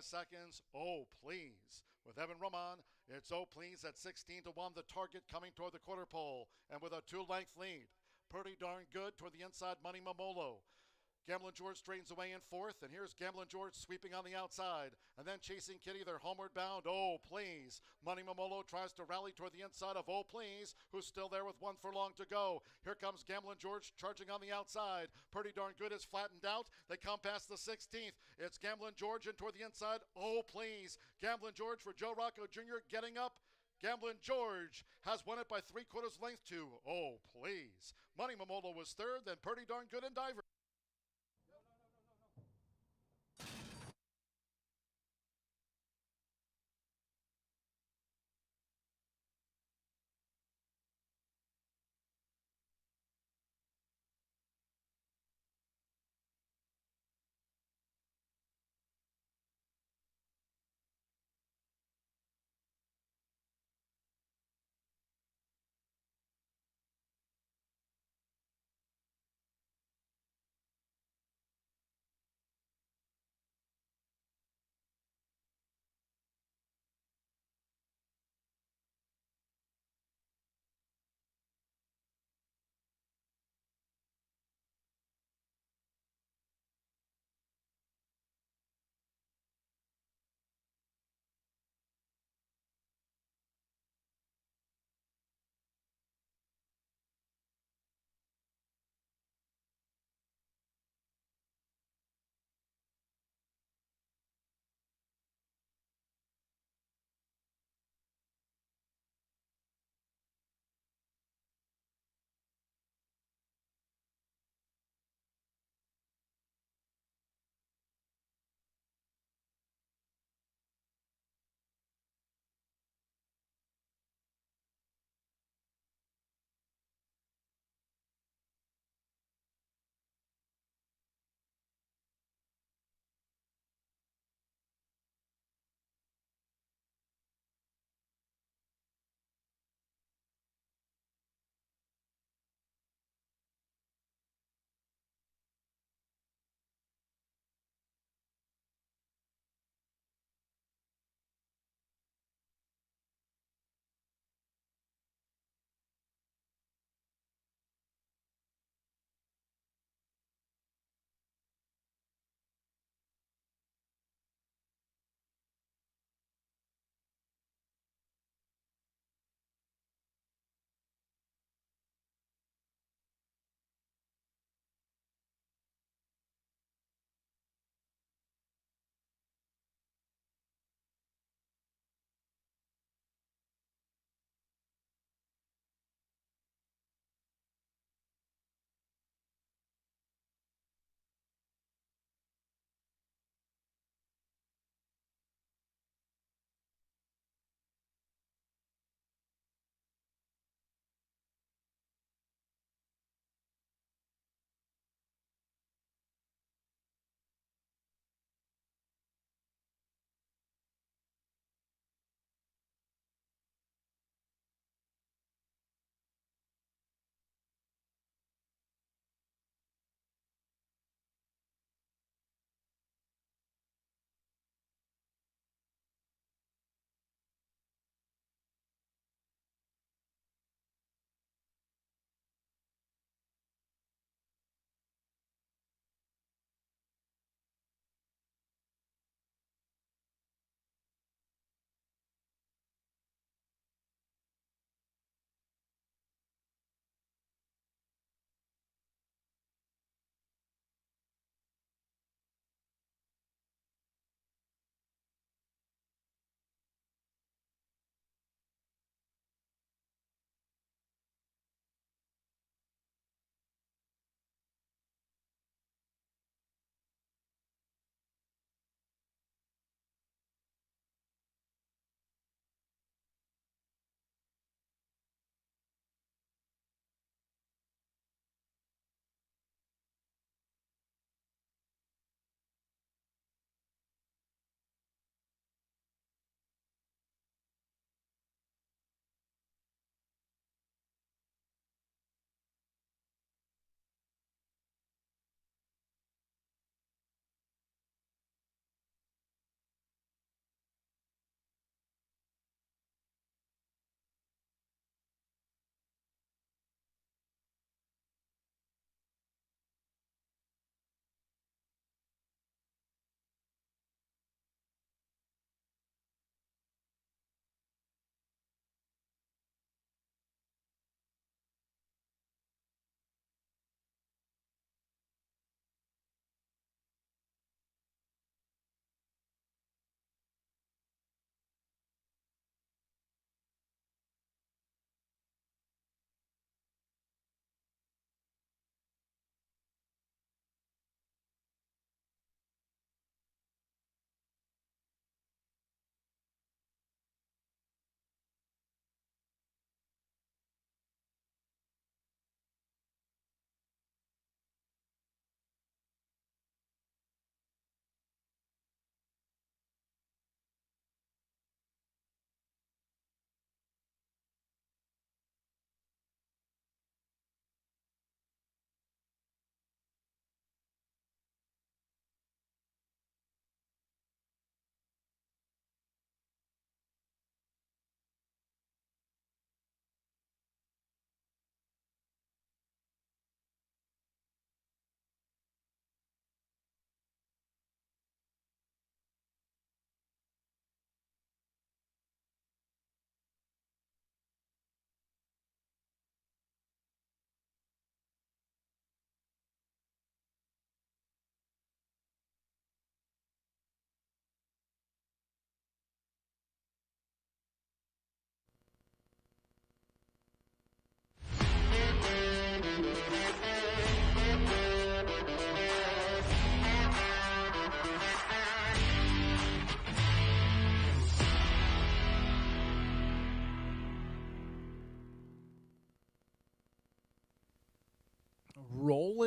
[SPEAKER 1] seconds. Oh Please. With Evan Roman, it's Oh Please at 16 to 1. The target coming toward the quarter pole and with a 2-length lead. Pretty Darn Good toward the inside. Money Momolo. Gamblin' George straightens away in fourth, and here's Gamblin' George sweeping on the outside. And then Chasing Kitty, they're homeward bound. Oh Please. Money Momolo tries to rally toward the inside of Oh Please, who's still there with 1 furlong to go. Here comes Gamblin' George charging on the outside. Pretty Darn Good is flattened out. They come past the 16th. It's Gamblin' George and toward the inside. Oh Please. Gamblin' George for Joe Rocco Jr. getting up. Gamblin' George has won it by 3/4 length to Oh Please. Money Momolo was third, then Pretty Darn Good and Diver.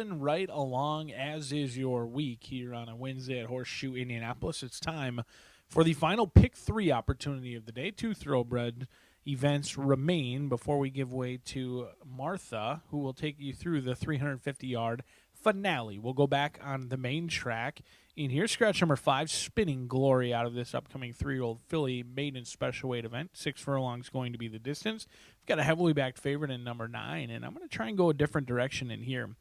[SPEAKER 9] rolling right along, as is your week here on a Wednesday at Horseshoe Indianapolis. It's time for the final Pick 3 opportunity of the day. 2 thoroughbred events remain before we give way to Martha, who will take you through the 350-yard finale. We'll go back on the main track. In here, scratch number 5, Spinning Glory out of this upcoming 3-year-old filly maiden special weight event. 6 furlongs going to be the distance. We've got a heavily backed favorite in number 9, and I'm going to try and go a different direction in here.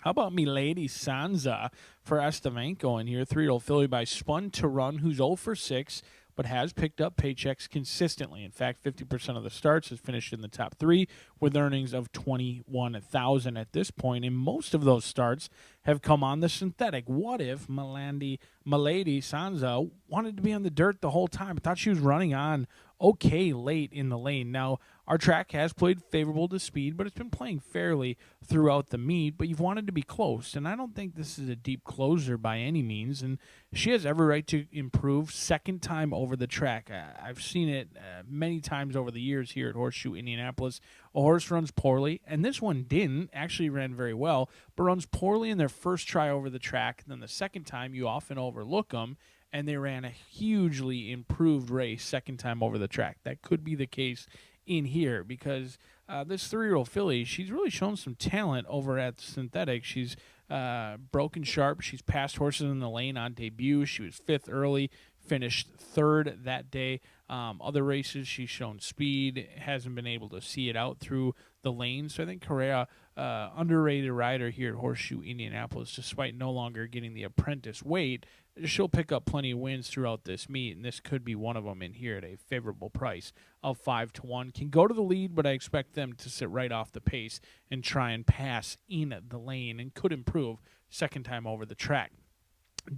[SPEAKER 9] How about Milady Sansa for Estevanco in here? 3-year-old filly by Spun to Run, who's 0 for 6, but has picked up paychecks consistently. In fact, 50% of the starts has finished in the top 3 with earnings of $21,000 at this point, and most of those starts have come on the synthetic. What if Milady Sansa wanted to be on the dirt the whole time? I thought she was running on okay late in the lane. Now, our track has played favorable to speed, but it's been playing fairly throughout the meet, but you've wanted to be close, and I don't think this is a deep closer by any means, and she has every right to improve second time over the track. I've seen it many times over the years here at Horseshoe Indianapolis. A horse runs poorly, and this one didn't, actually ran very well, but runs poorly in their first try over the track. Then the second time, you often overlook them, and they ran a hugely improved race second time over the track. That could be the case in here because this 3-year-old filly, she's really shown some talent over at the synthetic. She's broken sharp. She's passed horses in the lane on debut. She was 5th early, finished 3rd that day. Other races, she's shown speed, hasn't been able to see it out through the lane. So I think Correa, underrated rider here at Horseshoe Indianapolis, despite no longer getting the apprentice weight, she'll pick up plenty of wins throughout this meet, and this could be one of them in here at a favorable price of 5-1. Can go to the lead, but I expect them to sit right off the pace and try and pass in the lane and could improve second time over the track.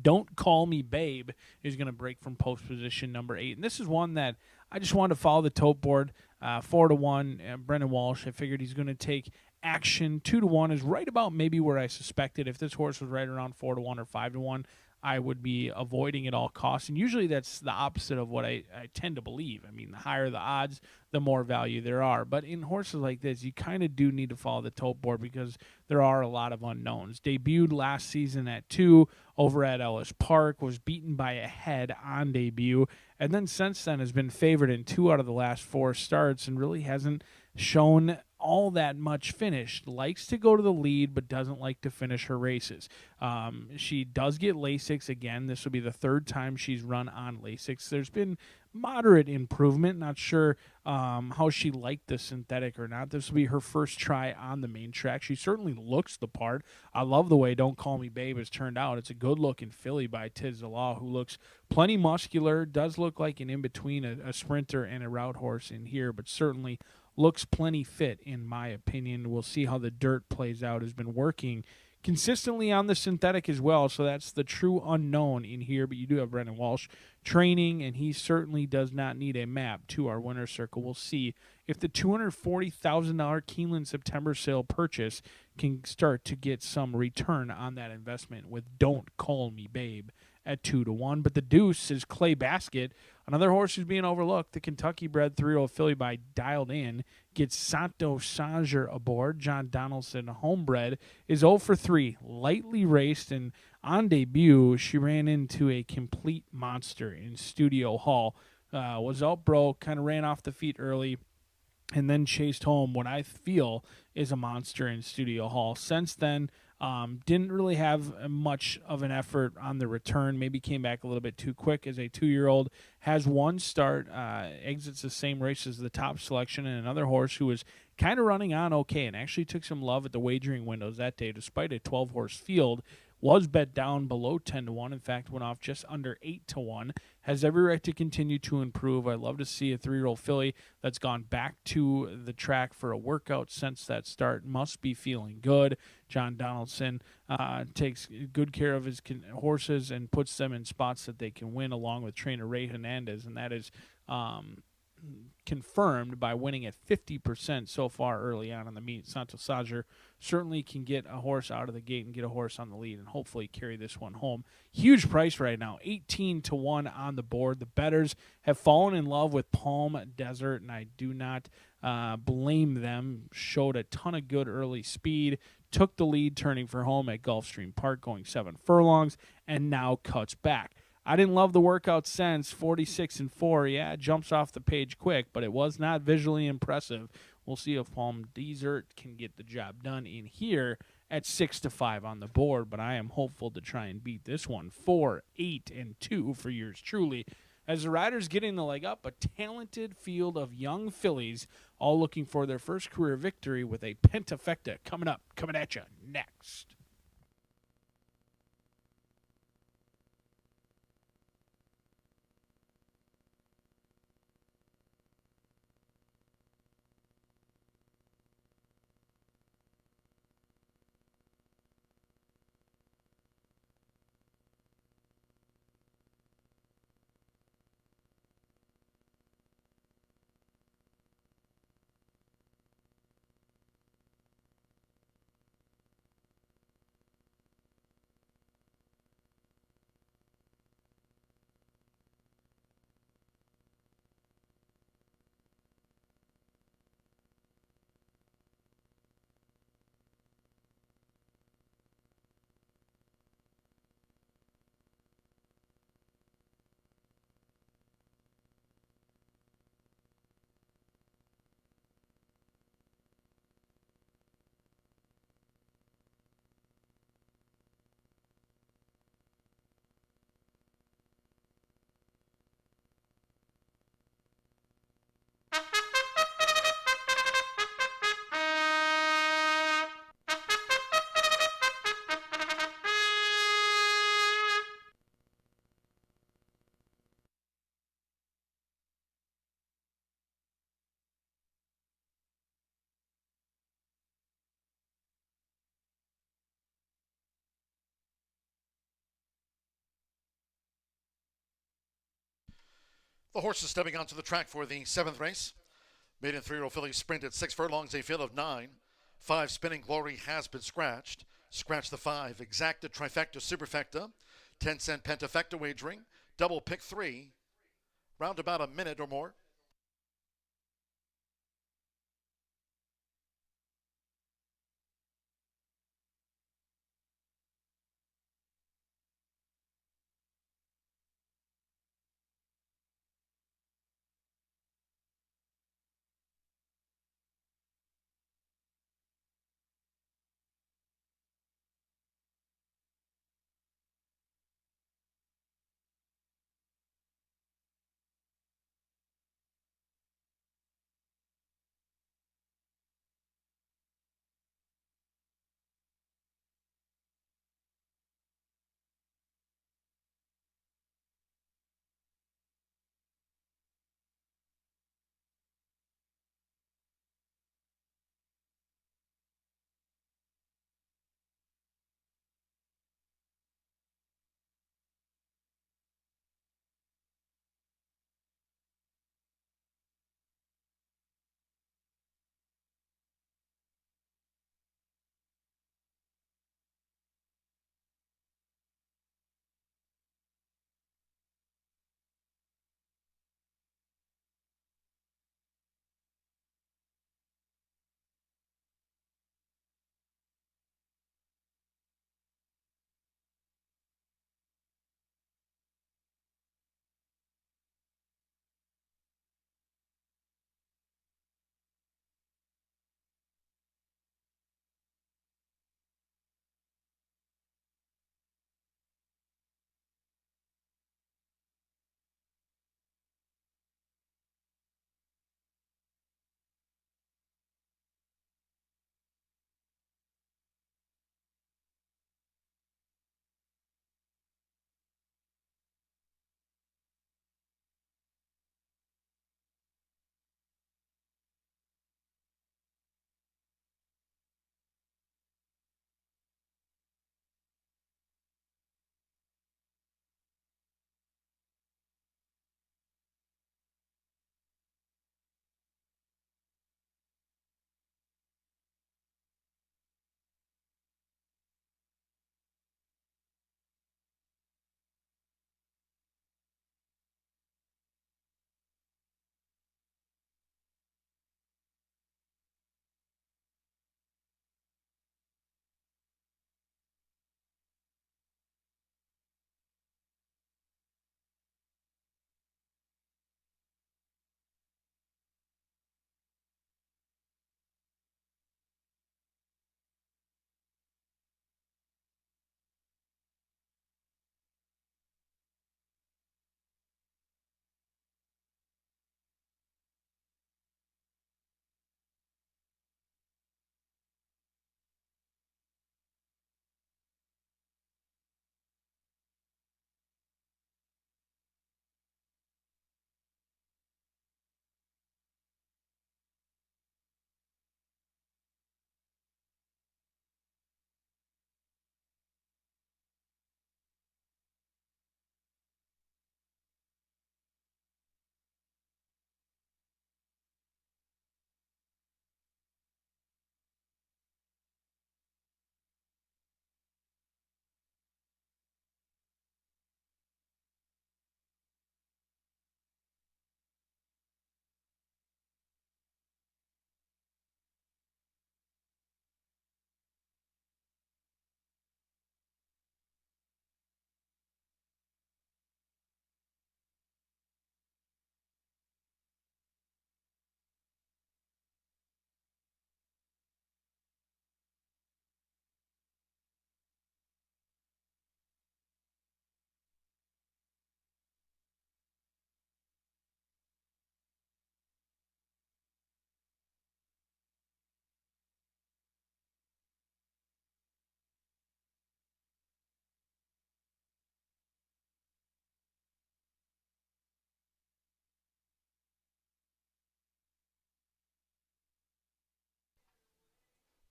[SPEAKER 9] Don't Call Me Babe is going to break from post position number 8. And this is one that I just wanted to follow the tote board. 4-1, Brendan Walsh. I figured he's going to take action. 2-1 is right about maybe where I suspected. If this horse was right around 4-1 or 5-1, I would be avoiding at all costs. And usually that's the opposite of what I tend to believe. I mean, the higher the odds, the more value there are. But in horses like this, you kind of do need to follow the tote board because there are a lot of unknowns. Debuted last season at 2 over at Ellis Park, was beaten by a head on debut, and then since then has been favored in 2 out of the last 4 starts and really hasn't shown all that much finish. Likes to go to the lead, but doesn't like to finish her races. She does get Lasix again. This will be the 3rd time she's run on Lasix. There's been moderate improvement. Not sure how she liked the synthetic or not. This will be her first try on the main track. She certainly looks the part. I love the way Don't Call Me Babe has turned out. It's a good-looking filly by Tiz the Law, who looks plenty muscular, does look like an in-between a sprinter and a route horse in here, but certainly looks plenty fit, in my opinion. We'll see how the dirt plays out. Has been working consistently on the synthetic as well, so that's the true unknown in here. But you do have Brendan Walsh training, and he certainly does not need a map to our winner's circle. We'll see if the $240,000 Keeneland September sale purchase can start to get some return on that investment with Don't Call Me Babe at 2-1. But the deuce is Clay Basket, another horse who's being overlooked. The Kentucky-bred 3-year-old filly by Dialed In gets Santo Sanger aboard. John Donaldson, homebred, is 0 for 3, lightly raced, and on debut, she ran into a complete monster in Studio Hall. Was out broke, kind of ran off the feet early, and then chased home what I feel is a monster in Studio Hall. Since then, didn't really have much of an effort on the return. Maybe came back a little bit too quick as a 2-year-old. Has one start, exits the same race as the top selection, and another horse who was kind of running on okay and actually took some love at the wagering windows that day despite a 12-horse field. Was bet down below 10-1. In fact, went off just under 8-1. Has every right to continue to improve. I love to see a 3-year-old filly that's gone back to the track for a workout since that start. Must be feeling good. John Donaldson takes good care of his horses and puts them in spots that they can win, along with trainer Ray Hernandez, and that is confirmed by winning at 50% so far early on in the meet. Santo Sager certainly can get a horse out of the gate and get a horse on the lead and hopefully carry this one home. Huge price right now, 18-1 on the board. The bettors have fallen in love with Palm Desert, and I do not blame them. Showed a ton of good early speed. took the lead turning for home at Gulfstream Park, going 7 furlongs, and now cuts back. I didn't love the workout since 46-4. Yeah, it jumps off the page quick, but it was not visually impressive. We'll see if Palm Desert can get the job done in here at 6-5 on the board, but I am hopeful to try and beat this one 4-8-2 for yours truly. As the riders getting the leg up, a talented field of young fillies all looking for their first career victory with a pentafecta coming at you next.
[SPEAKER 1] The horses stepping onto the track for the 7th race. Maiden 3-year-old filly sprinted 6 furlongs, a field of 9. 5 Spinning Glory has been scratched. Scratch the 5. Exacta, Trifecta, Superfecta. 10-cent Pentafecta wagering. Double pick 3. Round about a minute or more.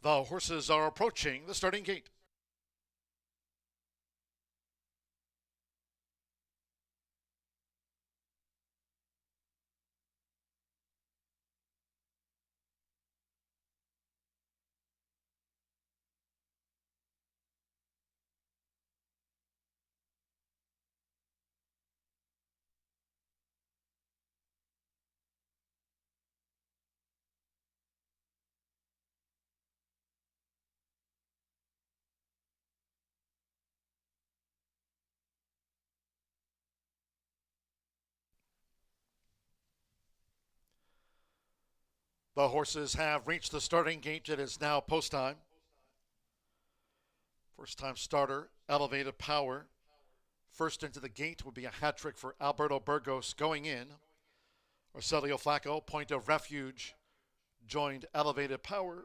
[SPEAKER 1] The horses are approaching the starting gate. The horses have reached the starting gate. It is now post time. First time starter, Elevated Power. First into the gate would be a hat trick for Alberto Burgos going in. Arcelio Flacco, Point of Refuge, joined Elevated Power.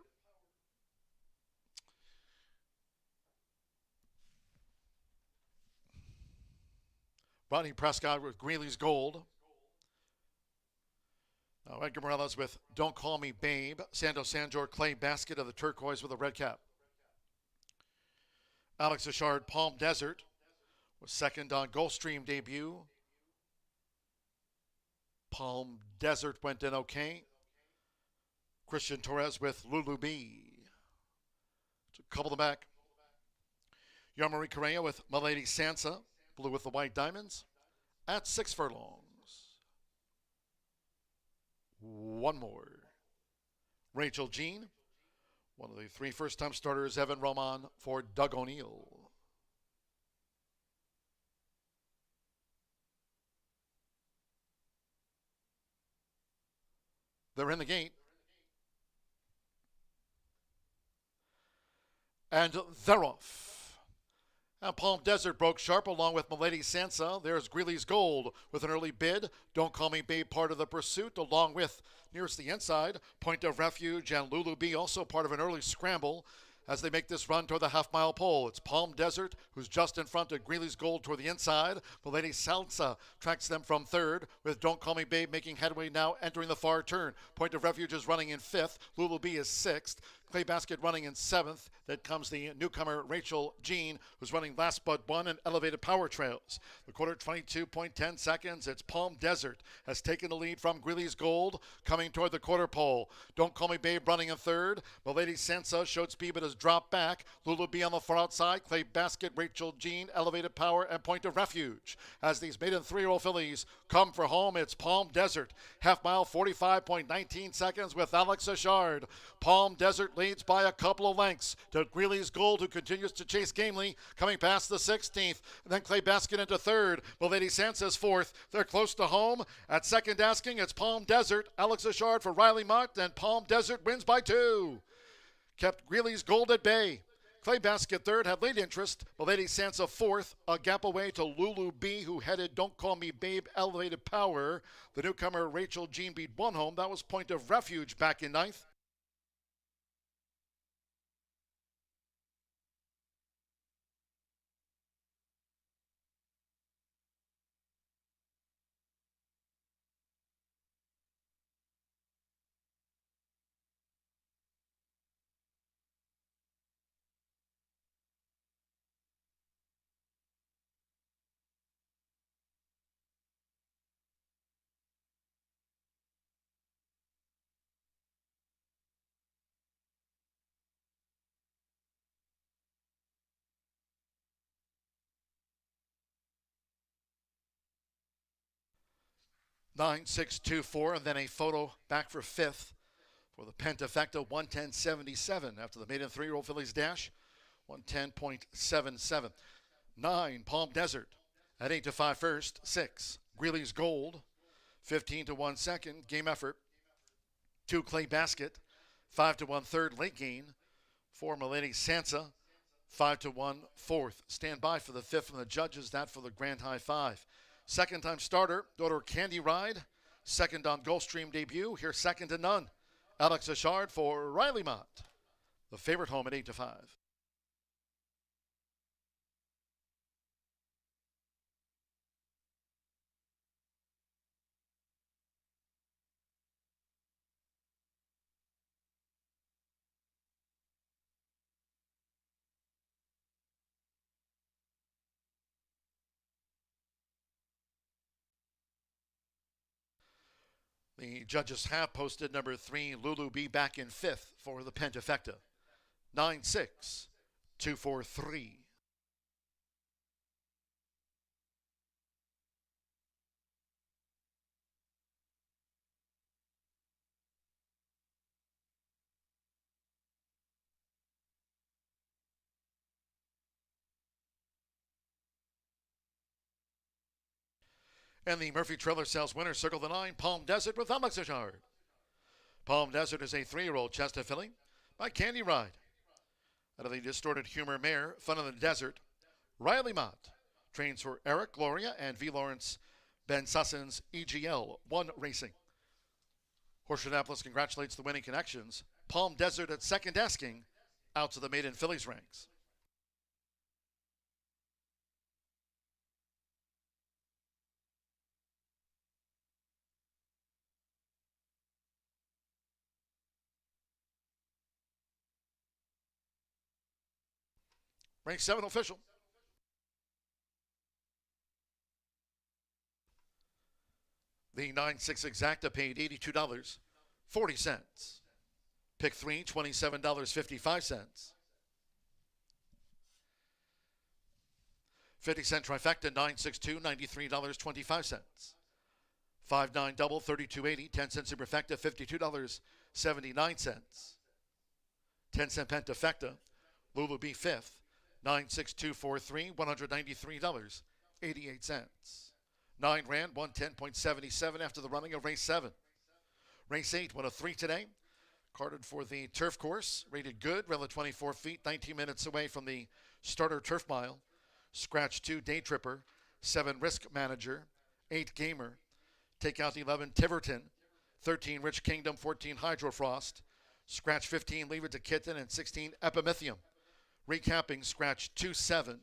[SPEAKER 1] Rodney Prescott with Greeley's Gold. Now Edgar Morales with Don't Call Me Babe. Sando Sanjor, Clay Basket of the Turquoise with a red cap. Alex Achard, Palm Desert, was second on Gulfstream debut. Palm Desert went in okay. Christian Torres with Lulu B. To couple them back. Yarmari Correa with Milady Sansa, blue with the white diamonds, at 6 furlongs. One more. Rachel Jean, one of the 3 first-time starters, Evan Roman for Doug O'Neill. They're in the gate. And they're off. And Palm Desert broke sharp along with Milady Sansa. There's Greeley's Gold with an early bid. Don't Call Me Babe, part of the pursuit, along with nearest the inside, Point of Refuge and Lulu B, also part of an early scramble as they make this run toward the half-mile pole. It's Palm Desert, who's just in front of Greeley's Gold toward the inside. Milady Sansa tracks them from third, with Don't Call Me Babe making headway now, entering the far turn. Point of Refuge is running in 5th. Lulu B is 6th. Clay Basket running in 7th. That comes the newcomer Rachel Jean, who's running last but one, and Elevated Power trails. The quarter 22.10 seconds. It's Palm Desert has taken the lead from Greeley's Gold, coming toward the quarter pole. Don't Call Me Babe running in 3rd. Milady Sansa showed speed but has dropped back. Lulu B on the far outside. Clay Basket, Rachel Jean, Elevated Power, and Point of Refuge. As these maiden 3-year-old fillies come for home, it's Palm Desert. Half mile, 45.19 seconds with Alex Achard. Palm Desert leads by a couple of lengths to Greeley's Gold, who continues to chase gamely, coming past the 16th. And then Clay Basket into 3rd. Milady Sansa's 4th. They're close to home. At second asking, it's Palm Desert. Alex Achard for Riley Mott, and Palm Desert wins by 2. Kept Greeley's Gold at bay. Clay Basket 3rd, had late interest. Milady Sansa 4th, a gap away to Lulu B, who headed Don't Call Me Babe, Elevated Power. The newcomer Rachel Jean beat 1 home. That was Point of Refuge back in 9th. Nine, 6, 2, 4, and then a photo back for 5th for the Pentafecta 110.77 after the maiden 3-year-old fillies dash 110.77. 9, Palm Desert at 8 to 5 first. 6, Greeley's Gold, 15 to 1 second. Game effort. 2, Clay Basket, 5 to 1 third. Late gain. 4, Milady Sansa, 5 to 1 fourth. Stand by for the 5th from the judges. That for the Grand High 5. Second time starter, daughter Candy Ride. Second on Gulfstream debut. Here second to none. Alex Achard for Riley Mott. The favorite home at 8 to 5. The judges have posted number 3, Lulu B, back in 5th for the Pentafecta. 9-6, 2-4-3. And the Murphy Trailer Sales winner, circle the 9, Palm Desert with Alex Richard. Palm Desert is a 3-year-old Chester filly by Candy Ride. Out of the Distorted Humor mare, Fun in the Desert, Riley Mott trains for Eric Gloria and V. Lawrence Ben Sussin's EGL 1 Racing. Horseshoe Indianapolis congratulates the winning connections. Palm Desert at second asking, out to the maiden fillies ranks. Rank 7 official. The 9-6 exacta paid $82.40. Pick 3, $27.55. 50-cent trifecta, 9-6-2, $93.25. 5-9 double, $32.80. 10-cent superfecta, $52.79. 10-cent pentafecta, Lulu B 5th, 96243, $193.88. 9 ran, 110.77 after the running of race 7. Race 8 won a 3 today. Carded for the turf course, rated good, relative 24 feet, 19 minutes away from the starter turf mile. Scratch 2 Day Tripper, 7 Risk Manager, 8 Gamer. Take out 11 Tiverton, 13 Rich Kingdom, 14 Hydrofrost. Scratch 15 Leave It to Kitten, and 16 Epimethium. Recapping, scratch 2, 7,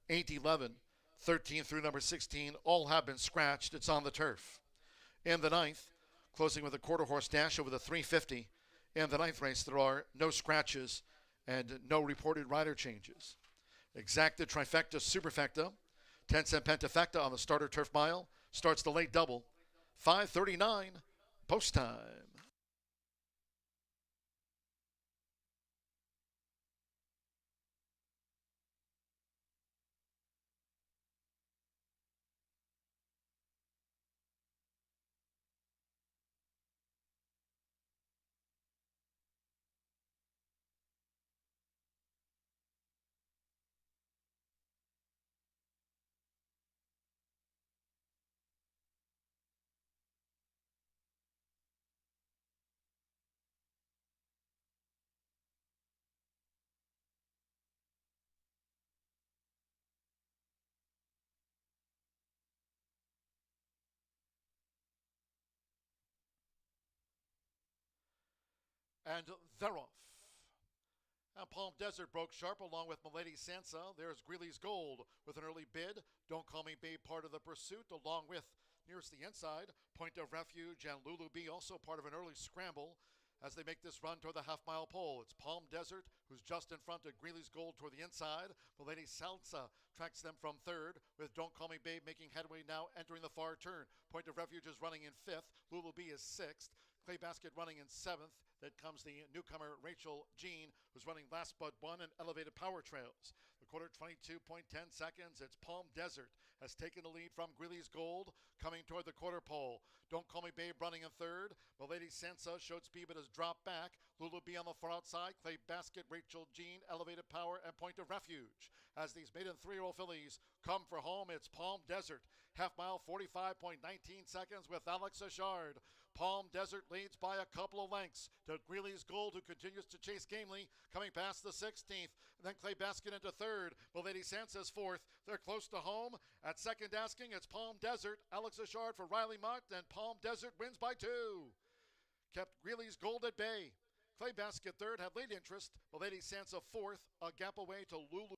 [SPEAKER 1] 8, 11, 13 through number 16, all have been scratched. It's on the turf. In the 9th, closing with a quarter horse dash over the 350. In the 9th race, there are no scratches and no reported rider changes. Exacta, trifecta, superfecta, 10-cent pentafecta on the starter turf mile. Starts the late double, 5:39, post time. And they're off. And Palm Desert broke sharp along with Milady Sansa. There's Greeley's Gold with an early bid. Don't Call Me Babe, part of the pursuit, along with nearest the inside, Point of Refuge and Lulu B, also part of an early scramble as they make this run toward the half-mile pole. It's Palm Desert, who's just in front of Greeley's Gold toward the inside. Milady Sansa tracks them from third, with Don't Call Me Babe making headway now, entering the far turn. Point of Refuge is running in 5th. Lulu B is 6th. Clay Basket running in 7th. That comes the newcomer Rachel Jean, who's running last but one, and Elevated Power Trails. The quarter, 22.10 seconds. It's Palm Desert has taken the lead from Greeley's Gold, coming toward the quarter pole. Don't Call Me Babe running in 3rd. Milady Sansa showed speed but has dropped back. Lulu B on the far outside. Clay Basket, Rachel Jean, Elevated Power, and Point of Refuge. As these maiden 3-year-old fillies come for home, it's Palm Desert. Half mile, 45.19 seconds with Alex Achard. Palm Desert leads by a couple of lengths to Greeley's Gold, who continues to chase gamely, coming past the 16th. And then Clay Basket into 3rd. Milady Sansa's 4th. They're close to home. At second asking, it's Palm Desert. Alex Achard for Riley Mott, and Palm Desert wins by 2. Kept Greeley's Gold at bay. Clay Basket 3rd, had late interest. Milady Sansa 4th, a gap away to Lulu.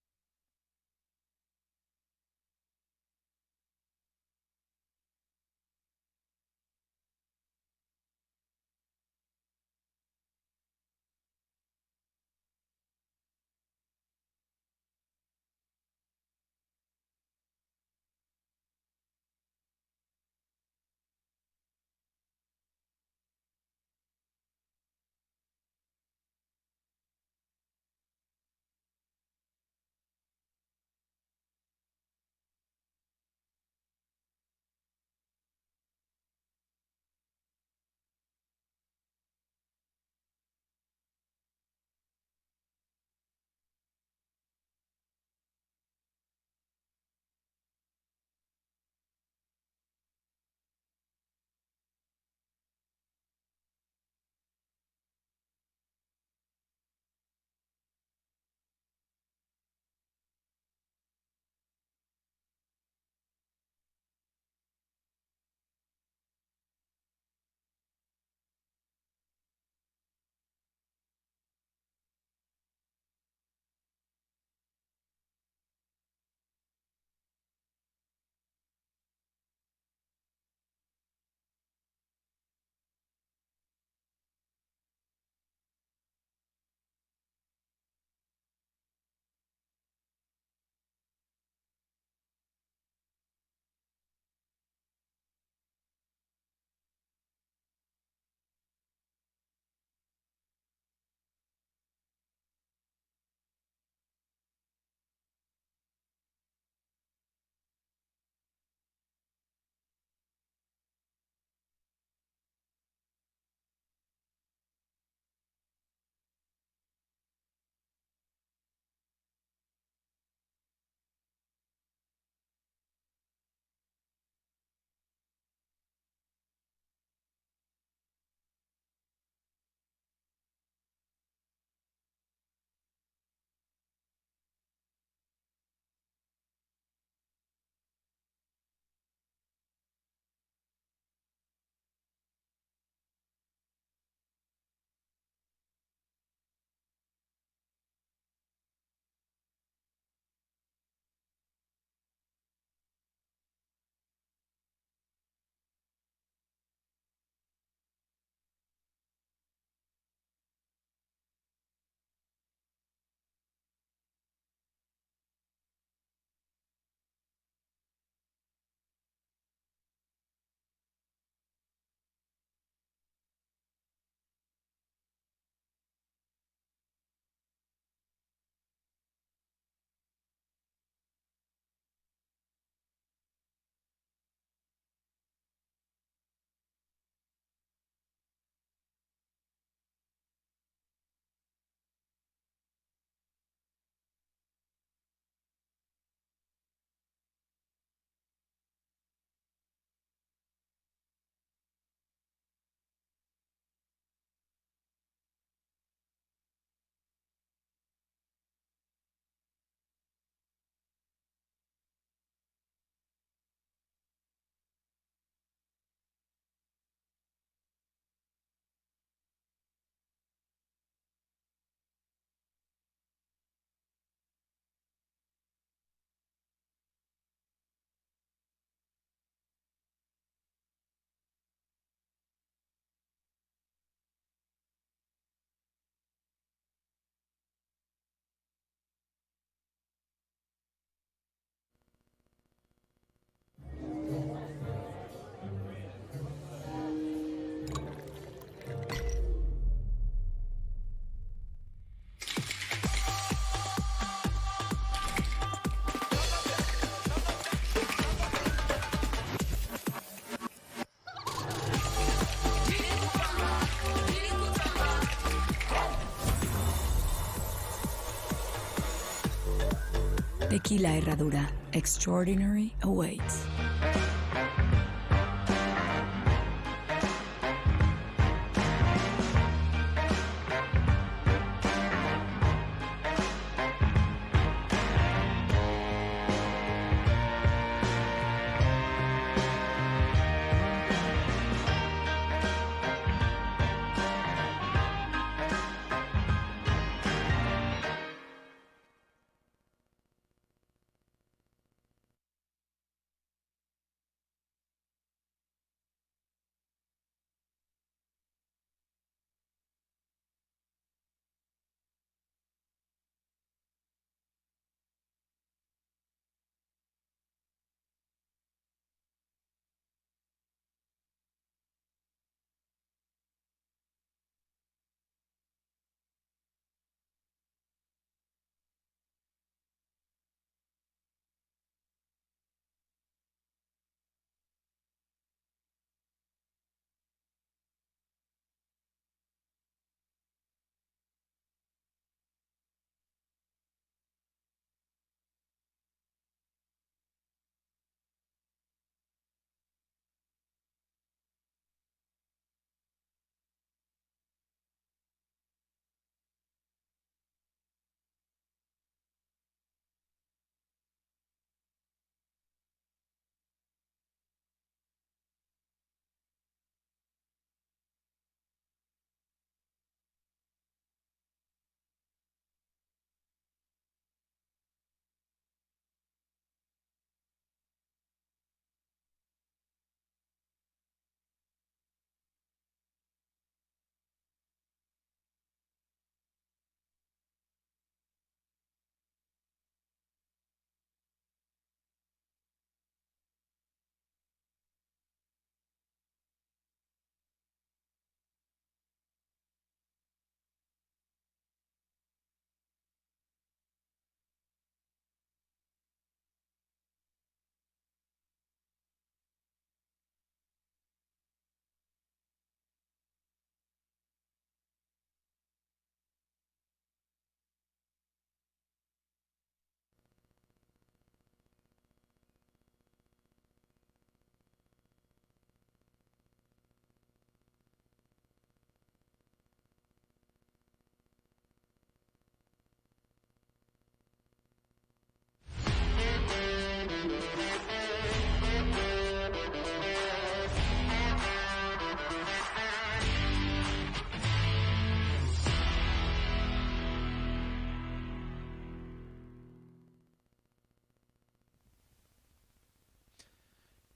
[SPEAKER 10] Tequila Herradura. Extraordinary awaits.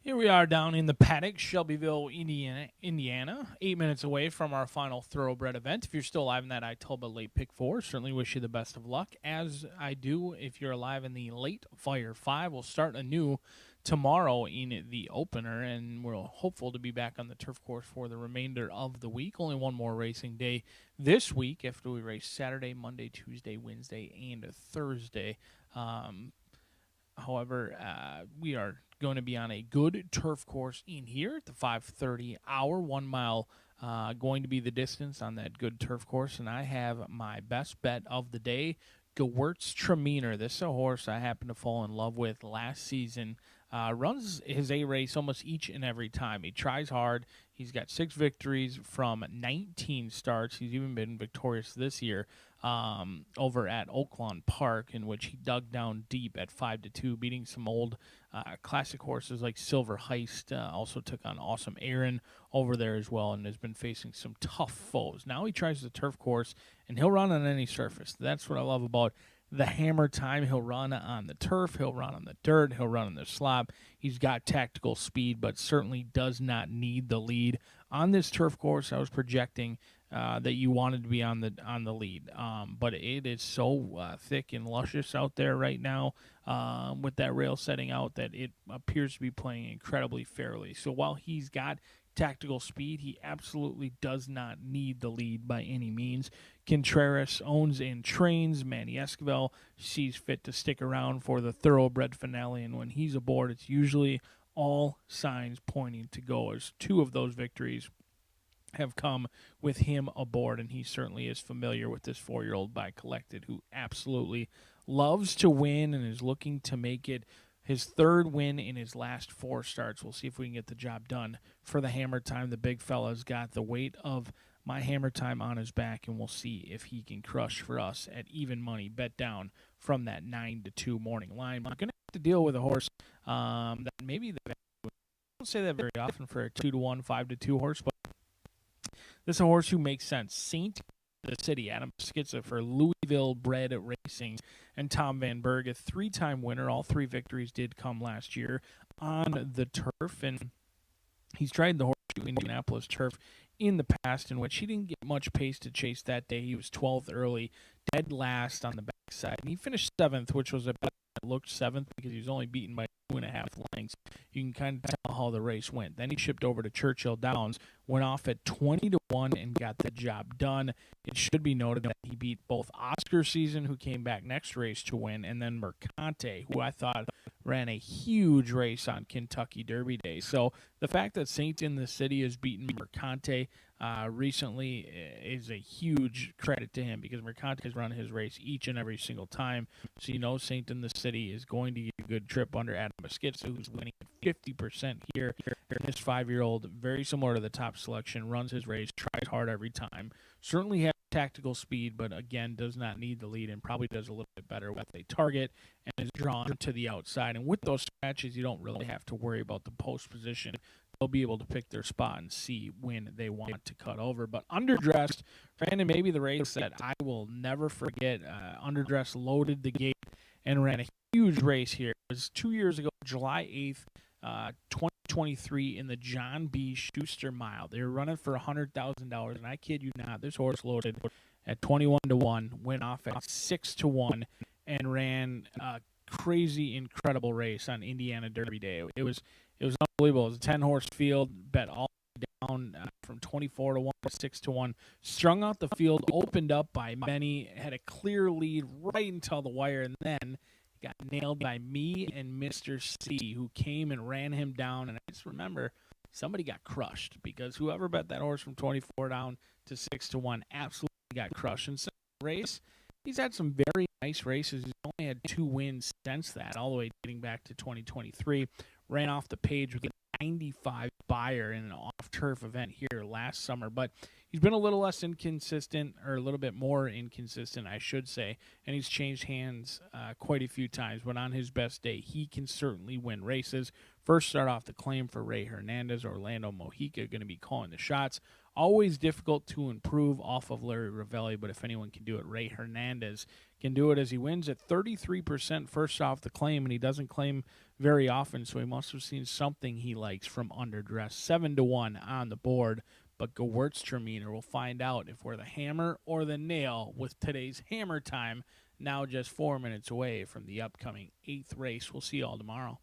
[SPEAKER 9] Here we are down in the paddock, Shelbyville, Indiana, 8 minutes away from our final thoroughbred event. If you're still alive in that Itoba late pick 4, certainly wish you the best of luck, as I do if you're alive in the late fire 5. We'll start anew tomorrow in the opener, and we're hopeful to be back on the turf course for the remainder of the week. Only one more racing day this week after we race Saturday, Monday, Tuesday, Wednesday, and Thursday. However, we are going to be on a good turf course in here at the 5:30 hour, 1 mile going to be the distance on that good turf course. And I have my best bet of the day, Gewurz Traminer. This is a horse I happened to fall in love with last season. Runs his A race almost each and every time. He tries hard. He's got 6 victories from 19 starts. He's even been victorious this year over at Oaklawn Park, in which he dug down deep at 5-2, beating some old classic horses like Silver Heist. Also took on Awesome Aaron over there as well, and has been facing some tough foes. Now he tries the turf course, and he'll run on any surface. That's what I love about the hammer time. He'll run on the turf, he'll run on the dirt, he'll run on the slop. He's got tactical speed, but certainly does not need the lead. On this turf course, I was projecting that you wanted to be on the lead, but it is so thick and luscious out there right now with that rail setting out that it appears to be playing incredibly fairly. So while he's got tactical speed, he absolutely does not need the lead by any means. Contreras owns and trains. Manny Esquivel sees fit to stick around for the thoroughbred finale, and when he's aboard, it's usually all signs pointing to go, as 2 of those victories have come with him aboard, and he certainly is familiar with this 4-year-old by Collected, who absolutely loves to win and is looking to make it his third win in his last 4 starts. We'll see if we can get the job done for the Hammer Time. The big fella's got the weight of my Hammer Time on his back, and we'll see if he can crush for us at even money. Bet down from that 9-2 morning line. We're going to have to deal with a horse that maybe I don't say that very often for a 2-1, 5-2 horse, but this is a horse who makes sense. Saint the City, Adam Skitza for Louisville bred racing, and Tom Van Berg, a 3-time winner. All 3 victories did come last year on the turf, and he's tried the Horseshoe Indianapolis turf in the past, in which he didn't get much pace to chase that day. He was 12th early, dead last on the backside, and he finished 7th, which was a bet that looked 7th because he was only beaten by 2.5 lengths. You can kind of tell how the race went. Then he shipped over to Churchill Downs, went off at 20-1, and got the job done. It should be noted that he beat both Oscar Season, who came back next race to win, and then Mercante, who I thought ran a huge race on Kentucky Derby Day. So the fact that Saint in the City has beaten Mercante recently is a huge credit to him, because Mercante has run his race each and every single time. So you know Saint in the City is going to get a good trip under Adam Skitza, who's winning at 50% here. This 5-year-old, very similar to the top selection, runs his race, tries hard every time. Certainly has tactical speed, but again, does not need the lead and probably does a little bit better with a target and is drawn to the outside. And with those scratches, you don't really have to worry about the post position. They'll be able to pick their spot and see when they want to cut over. But Underdressed, Brandon, maybe the race that I will never forget. Underdressed loaded the gate and ran a huge race here. It was 2 years ago, July 8th, 2023, in the John B. Schuster Mile. They were running for $100,000, and I kid you not, this horse loaded at 21-1, went off at 6-1, and ran a crazy, incredible race on Indiana Derby Day. It was unbelievable. It was a 10-horse field, bet all down from 24-1 to 6-1. Strung out the field, opened up by many, had a clear lead right until the wire, and then got nailed by me and Mr. C, who came and ran him down. And I just remember somebody got crushed, because whoever bet that horse from 24 down to 6-1 absolutely got crushed. And so the race, he's had some very nice races. He's only had 2 wins since that, all the way dating back to 2023. Ran off the page with a 95 buyer in an off-turf event here last summer, but he's been a little less inconsistent, or a little bit more inconsistent, I should say, and he's changed hands quite a few times, but on his best day, he can certainly win races. First start off the claim for Ray Hernandez. Orlando Mojica going to be calling the shots. Always difficult to improve off of Larry Ravelli, but if anyone can do it, Ray Hernandez can do it, as he wins at 33% first off the claim, and he doesn't claim very often, so he must have seen something he likes from Underdress. 7-1 on the board, but Gewürztraminer will find out if we're the hammer or the nail with today's Hammer Time, now just 4 minutes away from the upcoming 8th race. We'll see you all tomorrow.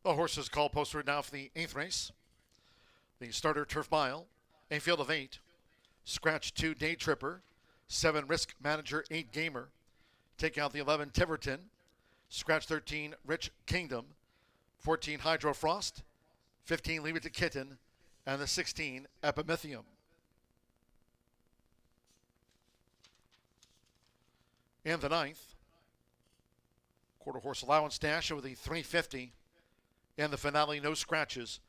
[SPEAKER 1] The horses call posted now for the 8th race. The starter turf mile, a field of 8. Scratch 2 Day Tripper, 7 Risk Manager, 8 Gamer. Take out the 11 Tiverton. Scratch 13 Rich Kingdom, 14 Hydro Frost, 15 Leave It to Kitten, and the 16 Epimethium. In the 9th, quarter horse allowance dash with the 350. In the finale, no scratches,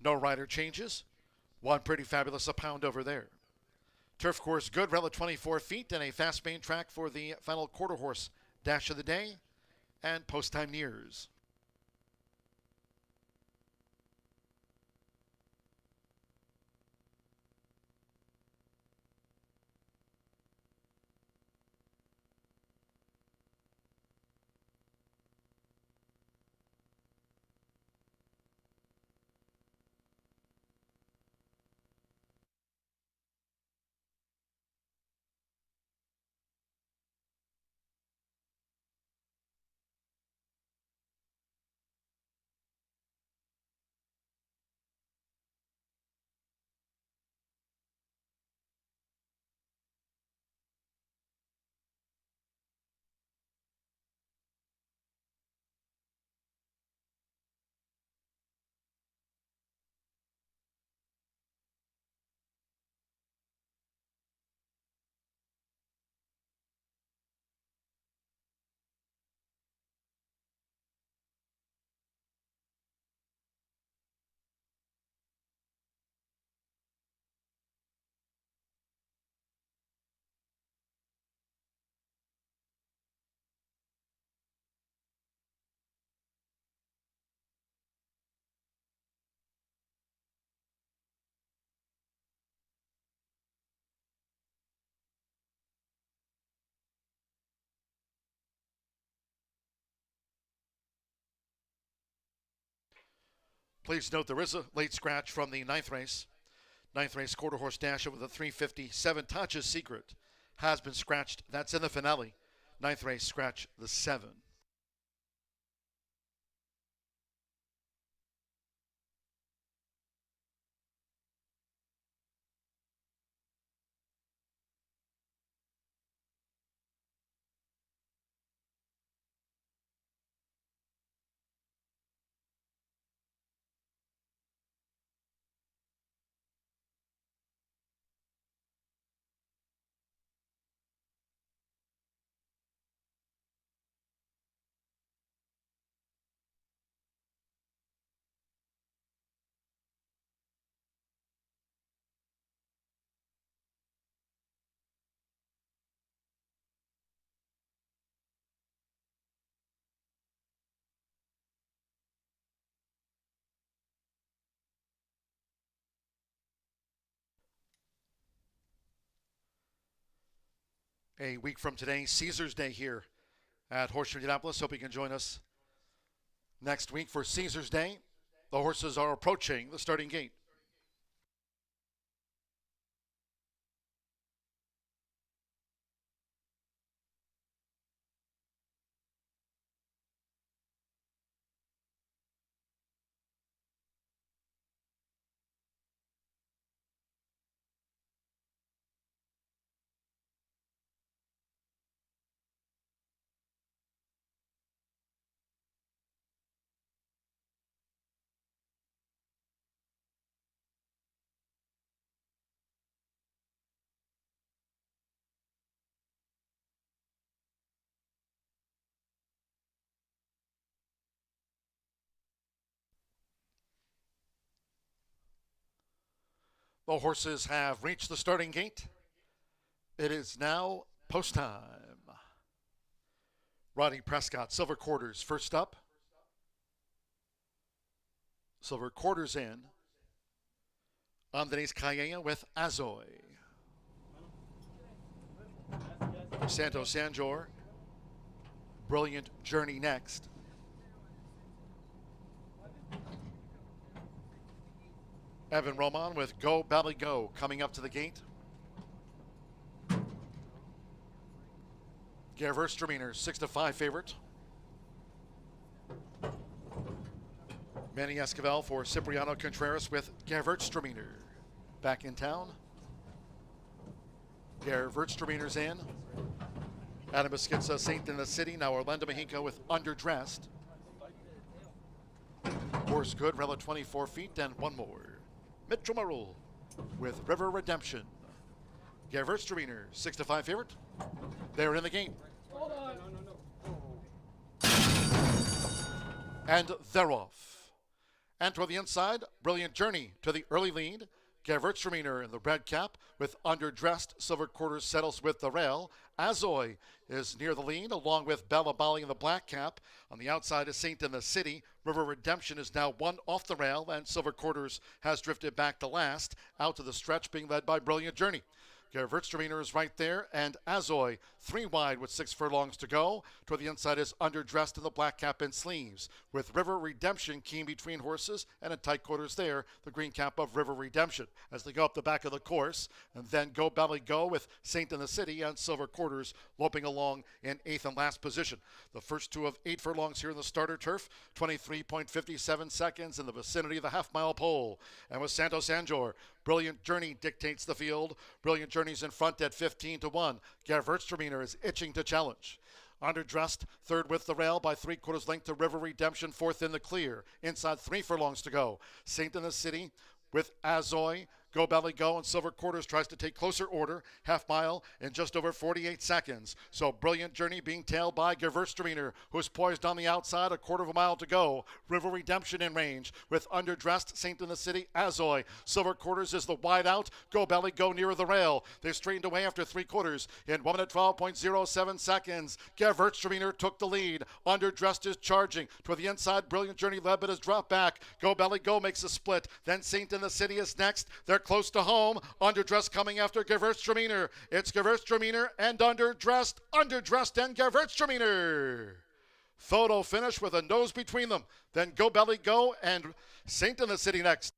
[SPEAKER 1] no rider changes. One Pretty Fabulous, a pound over there. Turf course good, rel at 24 feet, and a fast main track for the final quarter horse dash of the day and post time nears. Please note there is a late scratch from the 9th race. 9th race quarter horse dasher with a 357. Touches Secret has been scratched. That's in the finale. 9th race scratch the 7. A week from today, Caesar's Day here at Horseshoe Indianapolis. Hope you can join us next week for Caesar's Day. The horses are approaching the starting gate. The horses have reached the starting gate. It is now post time. Roddy Prescott, silver quarters, first up. Silver quarters in. Andres Calleja with Azoy. Santos Sanjor. Brilliant Journey next. Evan Roman with Go Belly Go coming up to the gate. Gerverstrominer, 6-5 favorite. Manny Esquivel for Cipriano Contreras with Gewürztraminer back in town. Gewürztraminer's in. Adam Beschizza, Saint in the City. Now Orlando Mexico with Underdressed. Horse Good, Rella 24 feet, and one more. Mitchell Marul with River Redemption. Gewürztraminer, 6-5 favorite. They're in the game. And they're off. And toward the inside, Brilliant Journey to the early lead. Gewürztraminer in the red cap with Underdressed. Silver Quarters settles with the rail. Azoy is near the lead along with Bella Bali in the black cap. On the outside is Saint in the City. River Redemption is now one off the rail, and Silver Quarters has drifted back to last. Out to the stretch being led by Brilliant Journey. Gewürztraminer is right there, and Azoy 3 wide with 6 furlongs to go. Toward the inside is Underdressed in the black cap and sleeves, with River Redemption keen between horses, and in tight quarters there, the green cap of River Redemption. As they go up the back of the course, and then Go Belly Go with Saint in the City and Silver Quarters loping along in 8th and last position. The first 2 of 8 furlongs here in the starter turf, 23.57 seconds in the vicinity of the half-mile pole. And with Santos Anjor, Brilliant Journey dictates the field. Brilliant Journey's in front at 15-1. Gewürztraminer is itching to challenge. Underdressed, third with the rail by 3/4 length to River Redemption, fourth in the clear. Inside 3 furlongs to go. Saint in the City with Azoy, Go Belly Go, and Silver Quarters tries to take closer order. Half mile in just over 48 seconds. So Brilliant Journey being tailed by Gewürztraminer, who's poised on the outside, 1/4 mile to go. River Redemption in range with Underdressed, Saint in the City, Azoy. Silver Quarters is the wide out. Go Belly Go nearer the rail. They straightened away after 3/4 in 1 minute 12.07 seconds. Gewürztraminer took the lead. Underdressed is charging. Toward the inside, Brilliant Journey led but has dropped back. Go Belly Go makes a split. Then Saint in the City is next. They're close to home. Underdressed coming after Gewürztraminer. It's Gewürztraminer and Underdressed. Underdressed and Gewürztraminer. Photo finish with a nose between them. Then Go Belly Go and Saint in the City next.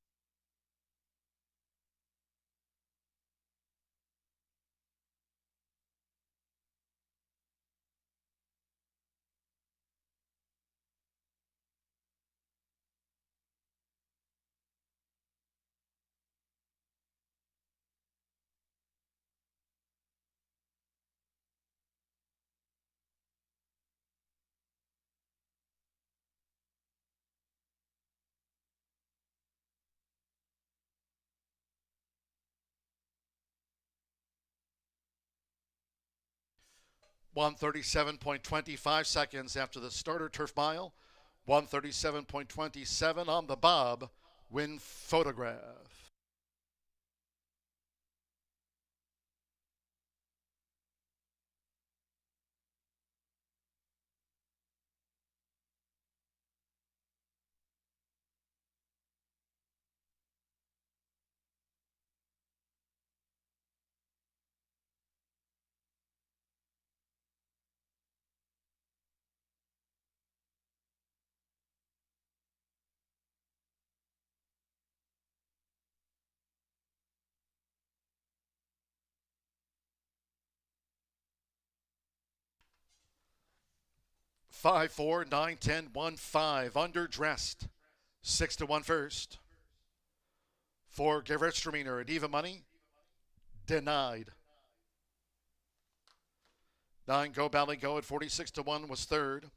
[SPEAKER 1] (1:37.25 seconds after the starter turf mile. 1:37.27 on the bob. Win photograph. Five, 4, 9, 10, 1, 5. Underdressed. 6-1 first. For Gewürztraminer at even money. Denied. 9 Go Belly Go at 46-1 was third.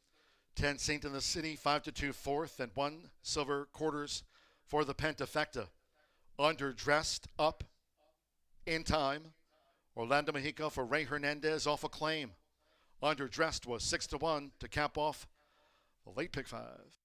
[SPEAKER 1] 10 Saint in the City 5-2 fourth, and 1 Silver Quarters for the Pentafecta. Underdressed up in time. Orlando Mexico for Ray Hernandez off a claim. Underdressed was 6-1 to cap off the late pick 5.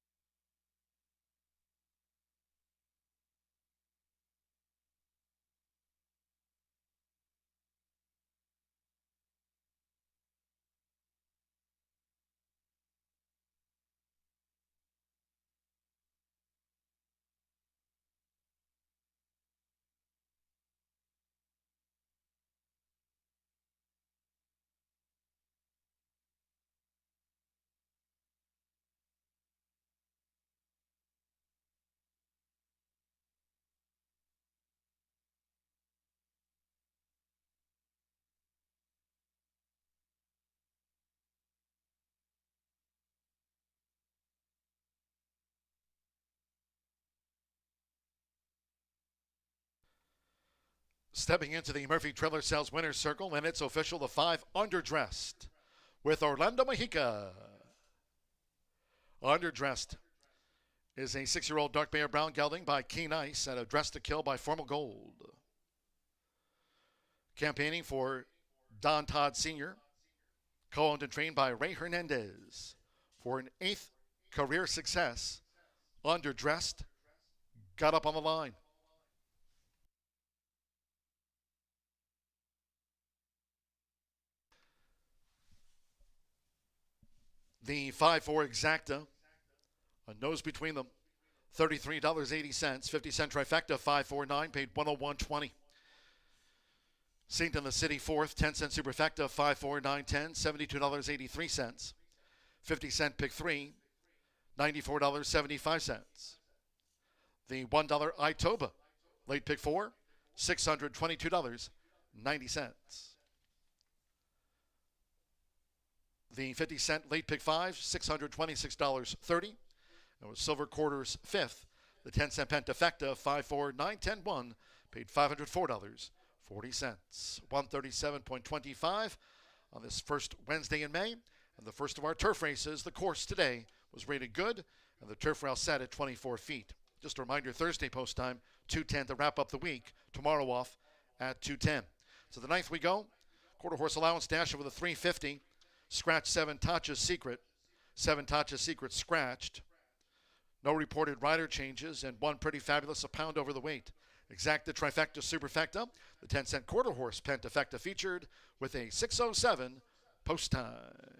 [SPEAKER 1] Stepping into the Murphy Trailer Sales Winners Circle, and it's official, the 5 Underdressed with Orlando Mexica. Underdressed is a 6-year-old dark bear brown gelding by Keen Ice and a Dress to Kill by Formal Gold. Campaigning for Don Todd Sr., co-owned and trained by Ray Hernandez. For an 8th career success, Underdressed got up on the line. The 5-4 Exacta, a nose between them, $33.80. 50-cent trifecta, 549, paid $101.20. Saint in the City 4th, 10-cent superfecta, 549.10, $72.83. 50-cent pick 3, $94.75. The $1 Itoba, late pick 4, $622.90. The 50-cent late pick 5, $626.30. It was Silver Quarters 5th. The 10-cent pentafecta, 549.1, paid $504.40. 137.25 on this first Wednesday in May. And the first of our turf races, the course today, was rated good, and the turf rail set at 24 feet. Just a reminder, Thursday post time, 2:10 to wrap up the week. Tomorrow off at 2:10. So the 9th we go. Quarter horse allowance dasher with a 350. Scratch 7 Tatcha's Secret. 7 Tatcha's Secret scratched. No reported rider changes, and one pretty fabulous, a pound over the weight. Exacta Trifecta Superfecta, the 10-cent quarter horse Pentafecta featured with a 6:07 post time.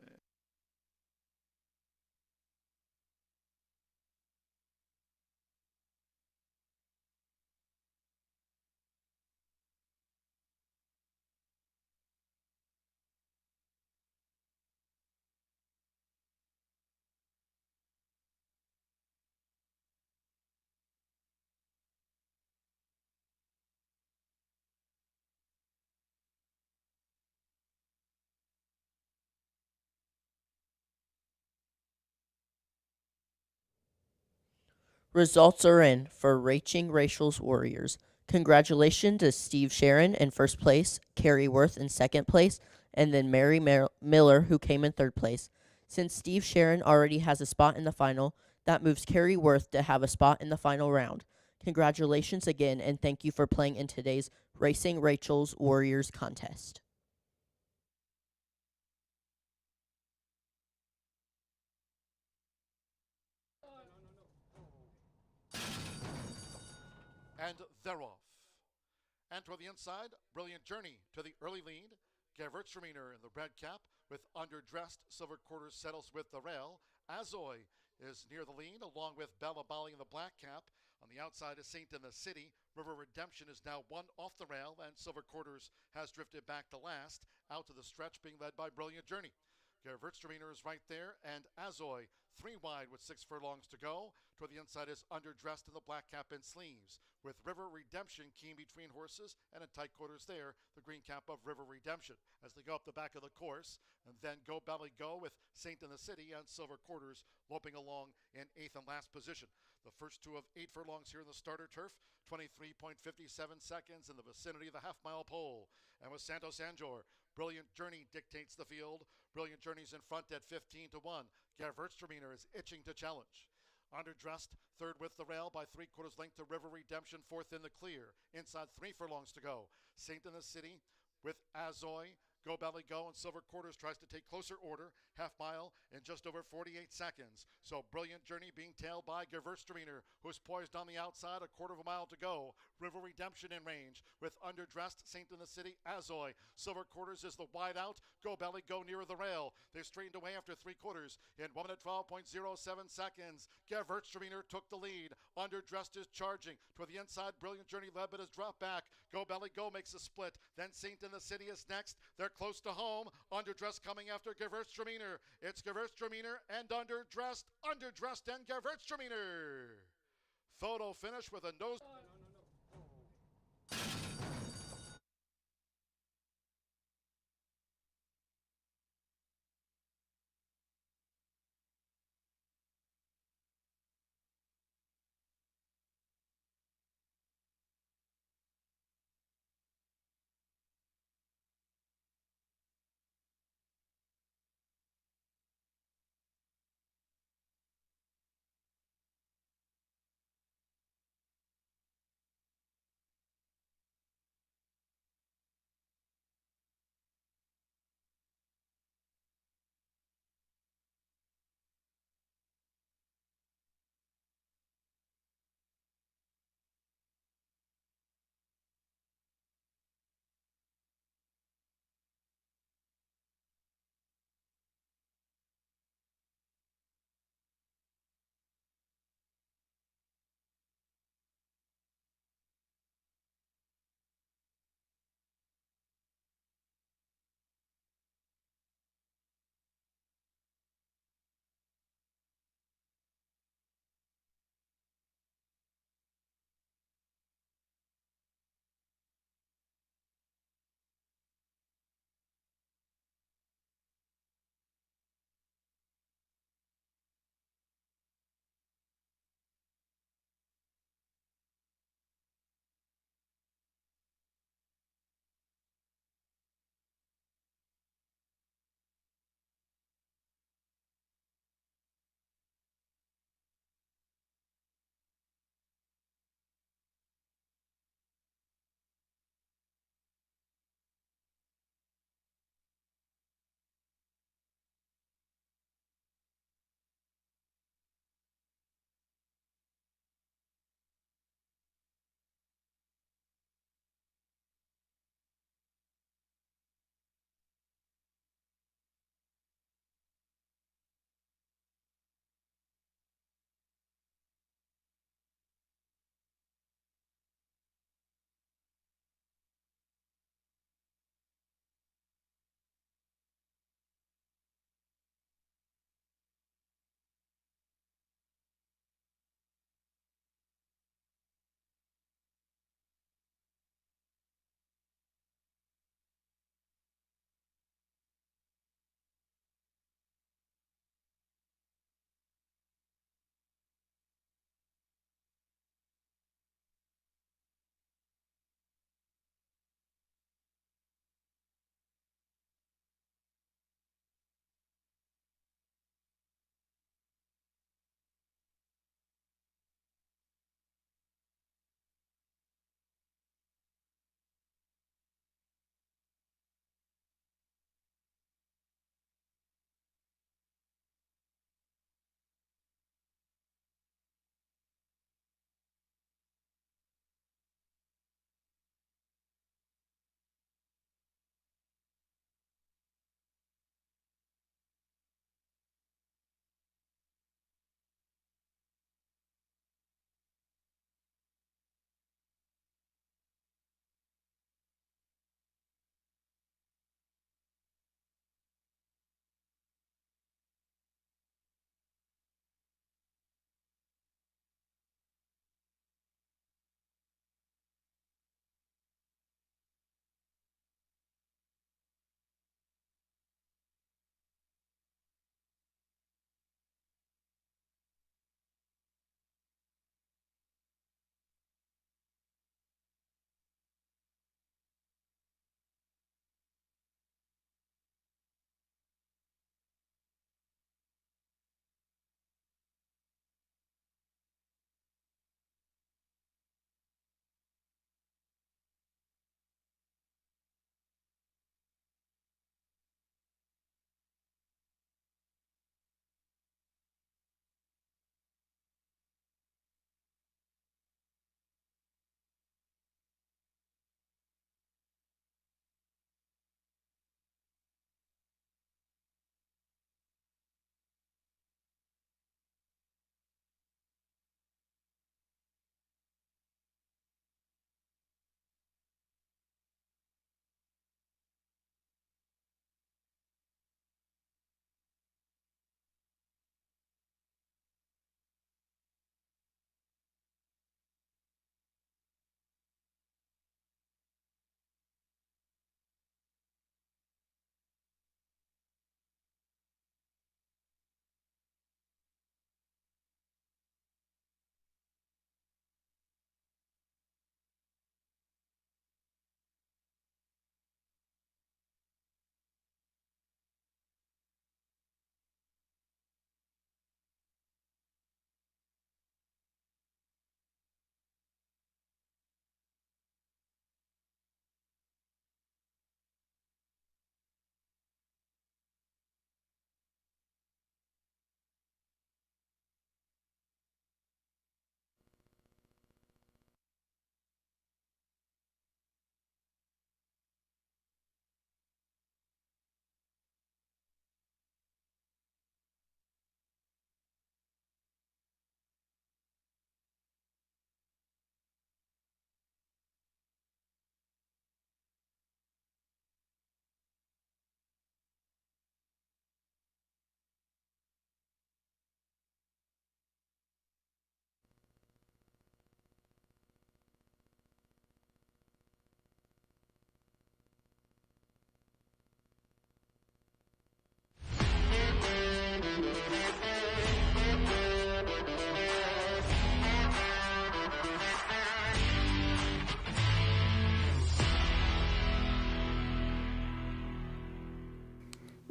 [SPEAKER 11] Results are in for Raching Rachel's Warriors. Congratulations to Steve Sharon in first place, Carrie Worth in second place, and then Mary Miller, who came in third place. Since Steve Sharon already has a spot in the final, that moves Carrie Worth to have a spot in the final round. Congratulations again, and thank you for playing in today's Racing Rachel's Warriors contest.
[SPEAKER 1] And they're off. And toward the inside, Brilliant Journey to the early lead. Gewürztraminer in the red cap with Underdressed. Silver Quarters settles with the rail. Azoy is near the lead, along with Bella Bali in the black cap. On the outside is Saint in the City. River Redemption is now one off the rail, and Silver Quarters has drifted back to last. Out to the stretch, being led by Brilliant Journey. Gewürztraminer is right there, and Azoy 3 wide with 6 furlongs to go. Toward the inside is Underdressed in the black cap and sleeves, with River Redemption keen between horses, and in tight quarters there, the green cap of River Redemption as they go up the back of the course. And then Go Belly Go with Saint in the City and Silver Quarters loping along in 8th and last position. The first 2 of 8 furlongs here in the starter turf, 23.57 seconds in the vicinity of the half-mile pole. And with Santos Anjor, Brilliant Journey dictates the field. Brilliant Journey's in front at 15-1. Gewürztraminer is itching to challenge. Underdressed, third with the rail by 3/4 length to River Redemption, fourth in the clear. Inside 3 furlongs to go. Saint in the City with Azoy, Go Belly Go, and Silver Quarters tries to take closer order. Half mile in just over 48 seconds. So Brilliant Journey being tailed by Gewürztraminer, who's poised on the outside, 1/4 mile to go. River Redemption in range with Underdressed, Saint in the City, Azoy. Silver Quarters is the wide out. Go Belly Go nearer the rail. They've straightened away after 3/4 in 1 minute 12.07 seconds. Gewürztraminer took the lead. Underdressed is charging. Toward the inside, Brilliant Journey led, but has dropped back. Go Belly Go makes a split. Then Saint in the City is next. They're close to home. Underdressed coming after Gewürztraminer. It's Gewürztraminer and Underdressed. Underdressed and Gewürztraminer. Photo finish with a nose.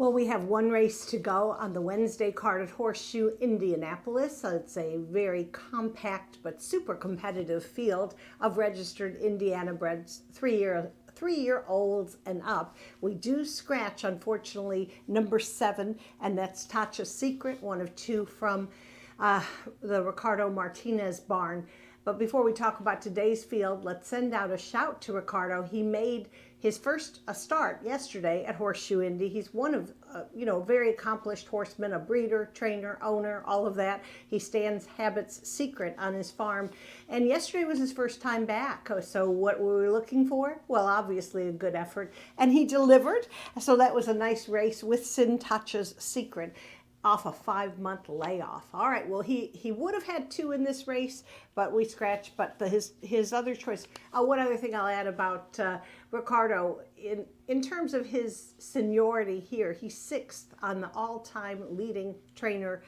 [SPEAKER 12] Well, we have one race to go on the Wednesday card at Horseshoe Indianapolis. So it's a very compact but super competitive field of registered Indiana breds, three-year-olds and up. We do scratch, unfortunately, number 7, and that's Tacha's Secret, one of 2 from the Ricardo Martinez barn. But before we talk about today's field, let's send out a shout to Ricardo. He made his first start yesterday at Horseshoe Indy. He's one of, very accomplished horseman, a breeder, trainer, owner, all of that. He stands Habit's Secret on his farm. And yesterday was his first time back. So what were we looking for? Well, obviously a good effort. And he delivered. So that was a nice race with Tacha's Secret off a 5-month layoff. All right, well, he would have had 2 in this race, but we scratched. But his other choice. One other thing I'll add about Ricardo, in terms of his seniority here, he's 6th on the all-time leading trainer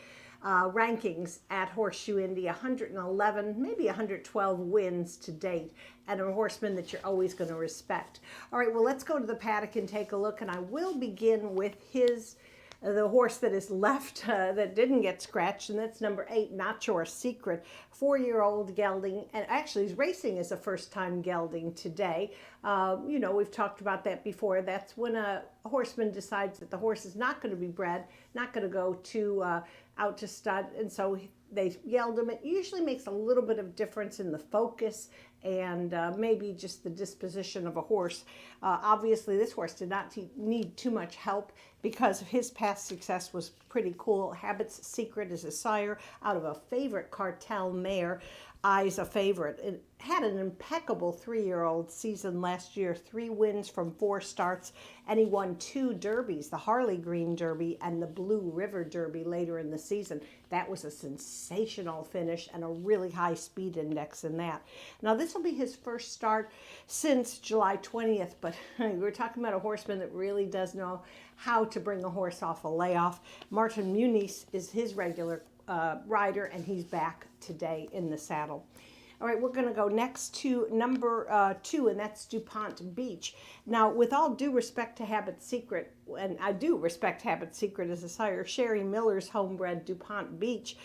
[SPEAKER 12] rankings at Horseshoe Indy, 111, maybe 112 wins to date, and a horseman that you're always going to respect. All right, well, let's go to the paddock and take a look, and I will begin with the horse that is left that didn't get scratched, and that's number 8, Nacho Secret, 4-year-old gelding, and actually he's racing as a first-time gelding today. We've talked about that before. That's when a horseman decides that the horse is not going to be bred, not going to go out to stud, and so they yelled him. It usually makes a little bit of difference in the focus and maybe just the disposition of a horse. Obviously, this horse did not need too much help because his past success was pretty cool. Habit's Secret is a sire out of a favorite Cartel mare, Eyes a Favorite. It had an impeccable 3-year-old season last year, 3 wins from 4 starts, and he won 2 derbies, the Harley Green Derby and the Blue River Derby later in the season. That was a sensational finish and a really high speed index in that. Now, this will be his first start since July 20th, but we're talking about a horseman that really does know how to bring a horse off a layoff. Martin Muniz is his regular rider, and he's back today in the saddle. All right, we're going to go next to number 2, and that's DuPont Beach. Now, with all due respect to Habit's Secret, and I do respect Habit's Secret as a sire, Sherry Miller's homebred DuPont Beach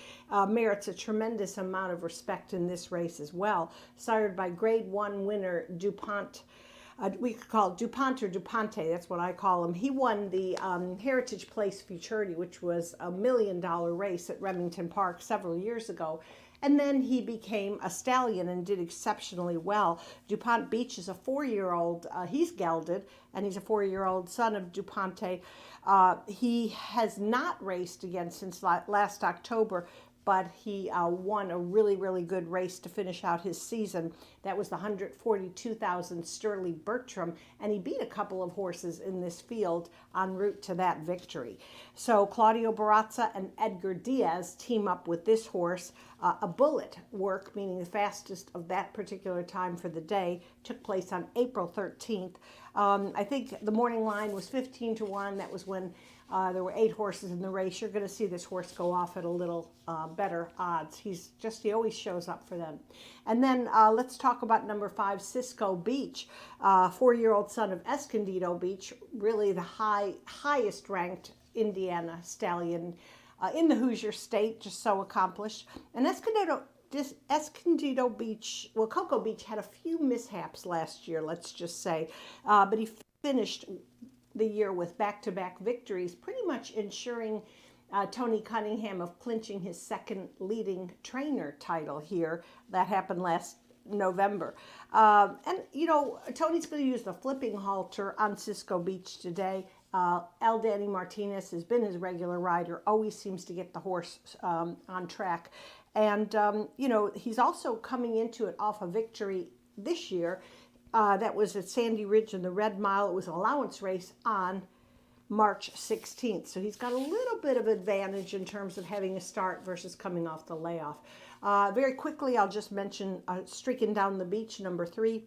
[SPEAKER 12] merits a tremendous amount of respect in this race as well. Sired by Grade 1 winner DuPont, we could call it DuPont or DuPonte, that's what I call him. He won the Heritage Place Futurity, which was a $1 million race at Remington Park several years ago. And then he became a stallion and did exceptionally well. DuPont Beach is a 4-year-old. He's gelded, and he's a 4-year-old son of DuPonte. He has not raced again since last October, but he won a really, really good race to finish out his season. That was the 142,000 Sterling Bertram, and he beat a couple of horses in this field en route to that victory. So Claudio Barazza and Edgar Diaz team up with this horse. A bullet work, meaning the fastest of that particular time for the day, took place on April 13th. I think the morning line was 15-1. That was when there were 8 horses in the race. You're going to see this horse go off at a little better odds. He always shows up for them. And then let's talk about number 5, Cisco Beach, 4-year-old son of Escondido Beach, really the highest ranked Indiana stallion in the Hoosier State, just so accomplished. And Escondido Beach, well, Cocoa Beach had a few mishaps last year, let's just say, but he finished the year with back-to-back victories, pretty much ensuring Tony Cunningham of clinching his second leading trainer title here. That happened last November. Tony's going to use the flipping halter on Cisco Beach today. El Danny Martinez has been his regular rider, always seems to get the horse on track. And, he's also coming into it off a victory this year. That was at Sandy Ridge in the Red Mile. It was an allowance race on March 16th. So he's got a little bit of advantage in terms of having a start versus coming off the layoff. Very quickly, I'll just mention streaking down the beach, number 3,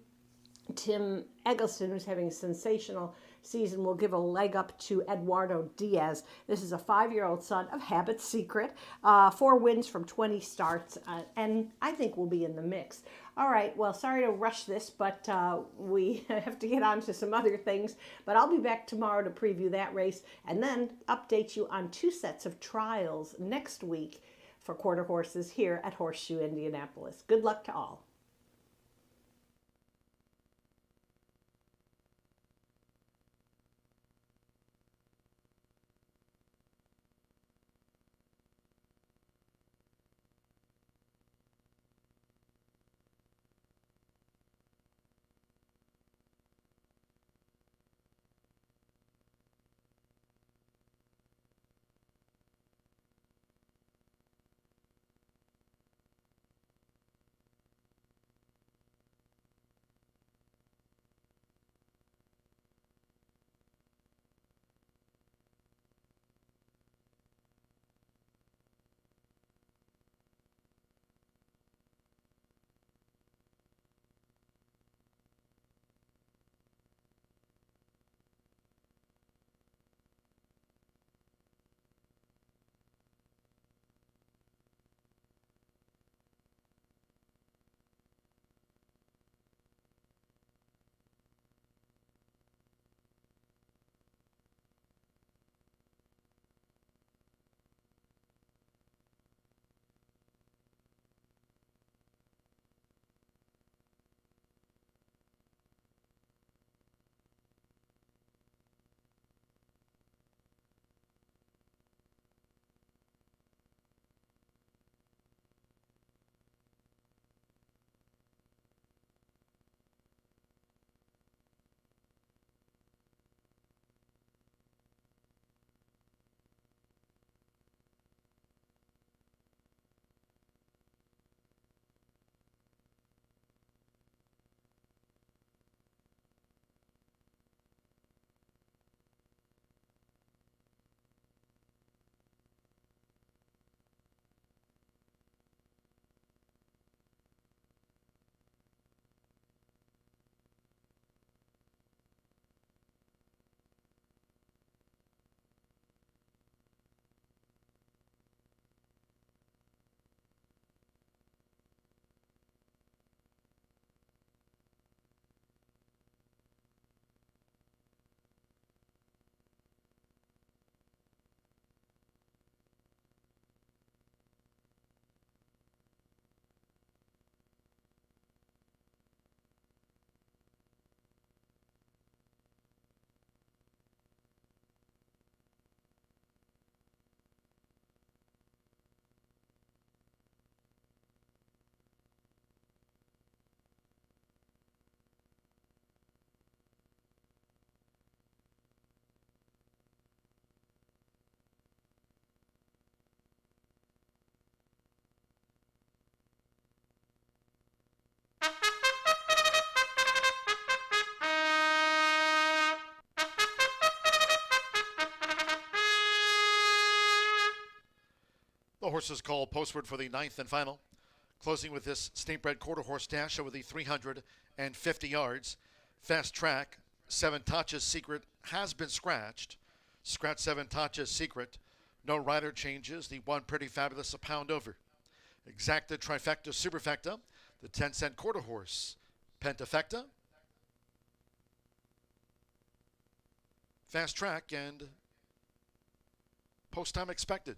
[SPEAKER 12] Tim Eggleston, who's having a sensational season will give a leg up to Eduardo Diaz. This is a 5-year-old son of Habit Secret. 4 wins from 20 starts, and I think will be in the mix. All right, well, sorry to rush this, but we have to get on to some other things. But I'll be back tomorrow to preview that race and then update you on 2 sets of trials next week for quarter horses here at Horseshoe Indianapolis. Good luck to all.
[SPEAKER 1] The horses called postward for the 9th and final. Closing with this state-bred quarter horse dash over the 350 yards. Fast Track, 7 Touches Secret has been scratched. Scratch 7 Touches Secret. No rider changes. The one Pretty Fabulous a pound over. Exacta Trifecta Superfecta. The 10-cent quarter horse. Pentafecta. Fast Track and Post Time Expected.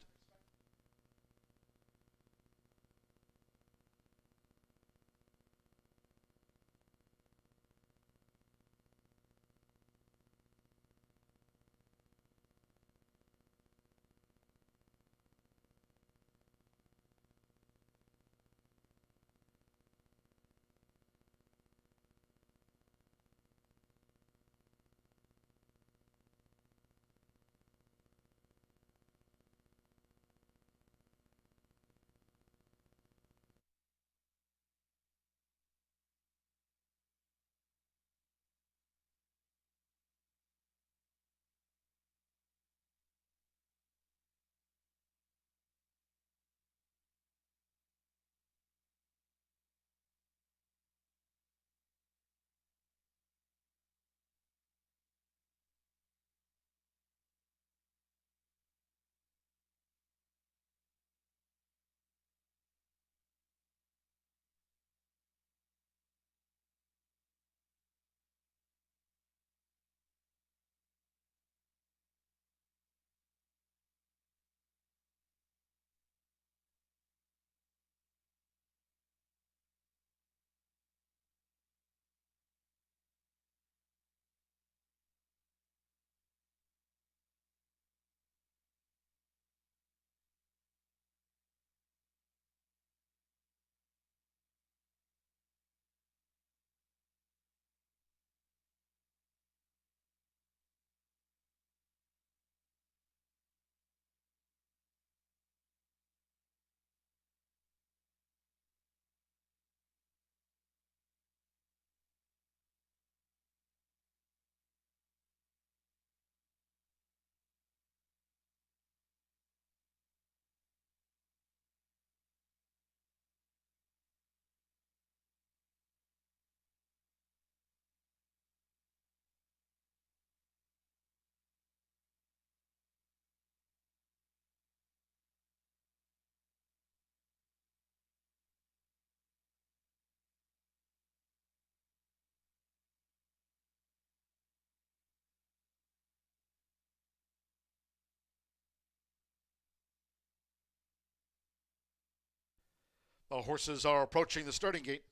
[SPEAKER 1] The horses are approaching the starting gate.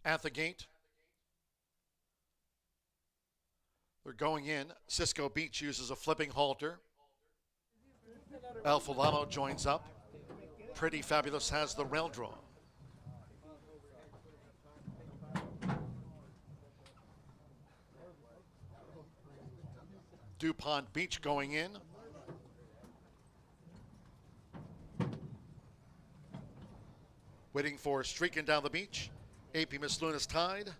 [SPEAKER 1] At the gate, they're going in. Cisco Beach uses a flipping halter. El Fulano joins up. Pretty Fabulous has the rail draw. DuPont Beach going in. Waiting for Streaking Down the Beach. AP Miss Luna's Tide.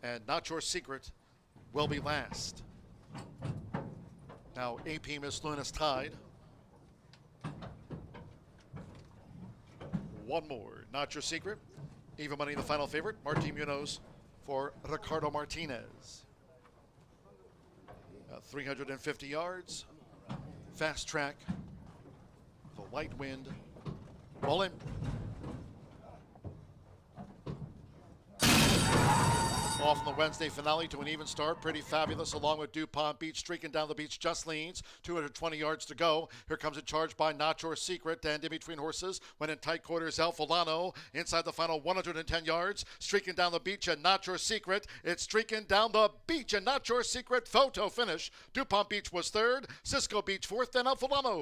[SPEAKER 1] And Not Your Secret will be last. Now AP Miss Luna's Tide. One more. Not Your Secret. Even Money the final favorite. Martin Munoz for Ricardo Martinez. 350 yards. Fast track. The light wind. Roll in. Off in the Wednesday finale to an even start. Pretty Fabulous along with DuPont Beach. Streaking Down the Beach just leads. 220 yards to go. Here comes a charge by Not Your Secret. And in between horses, when in tight quarters, El Fulano. Inside the final 110 yards. Streaking Down the Beach and Not Your Secret. It's Streaking Down the Beach and Not Your Secret. Photo finish. DuPont Beach was third. Cisco Beach fourth. Then El Fulano.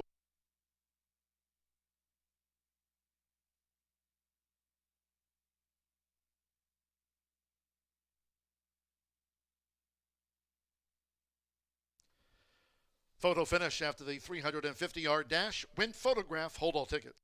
[SPEAKER 1] Photo finish after the 350-yard dash. Win photograph, hold all tickets.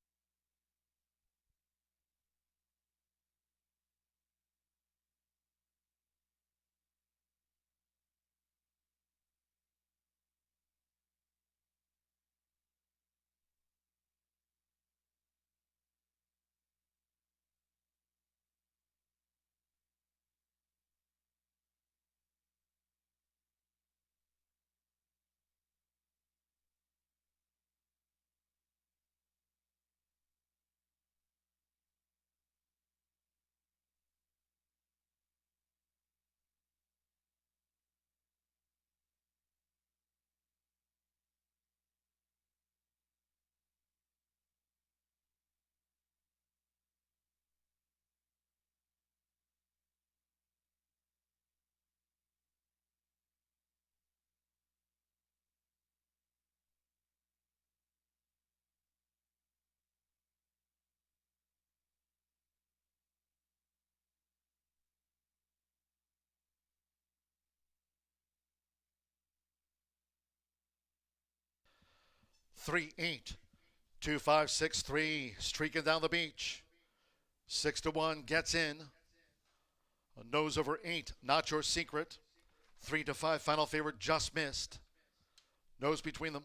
[SPEAKER 1] Three, 8, 2, 5, 6, 3. Streaking Down the Beach. 6-1 gets in. A nose over 8. Not Your Secret. 3-5 final favorite just missed. Nose between them.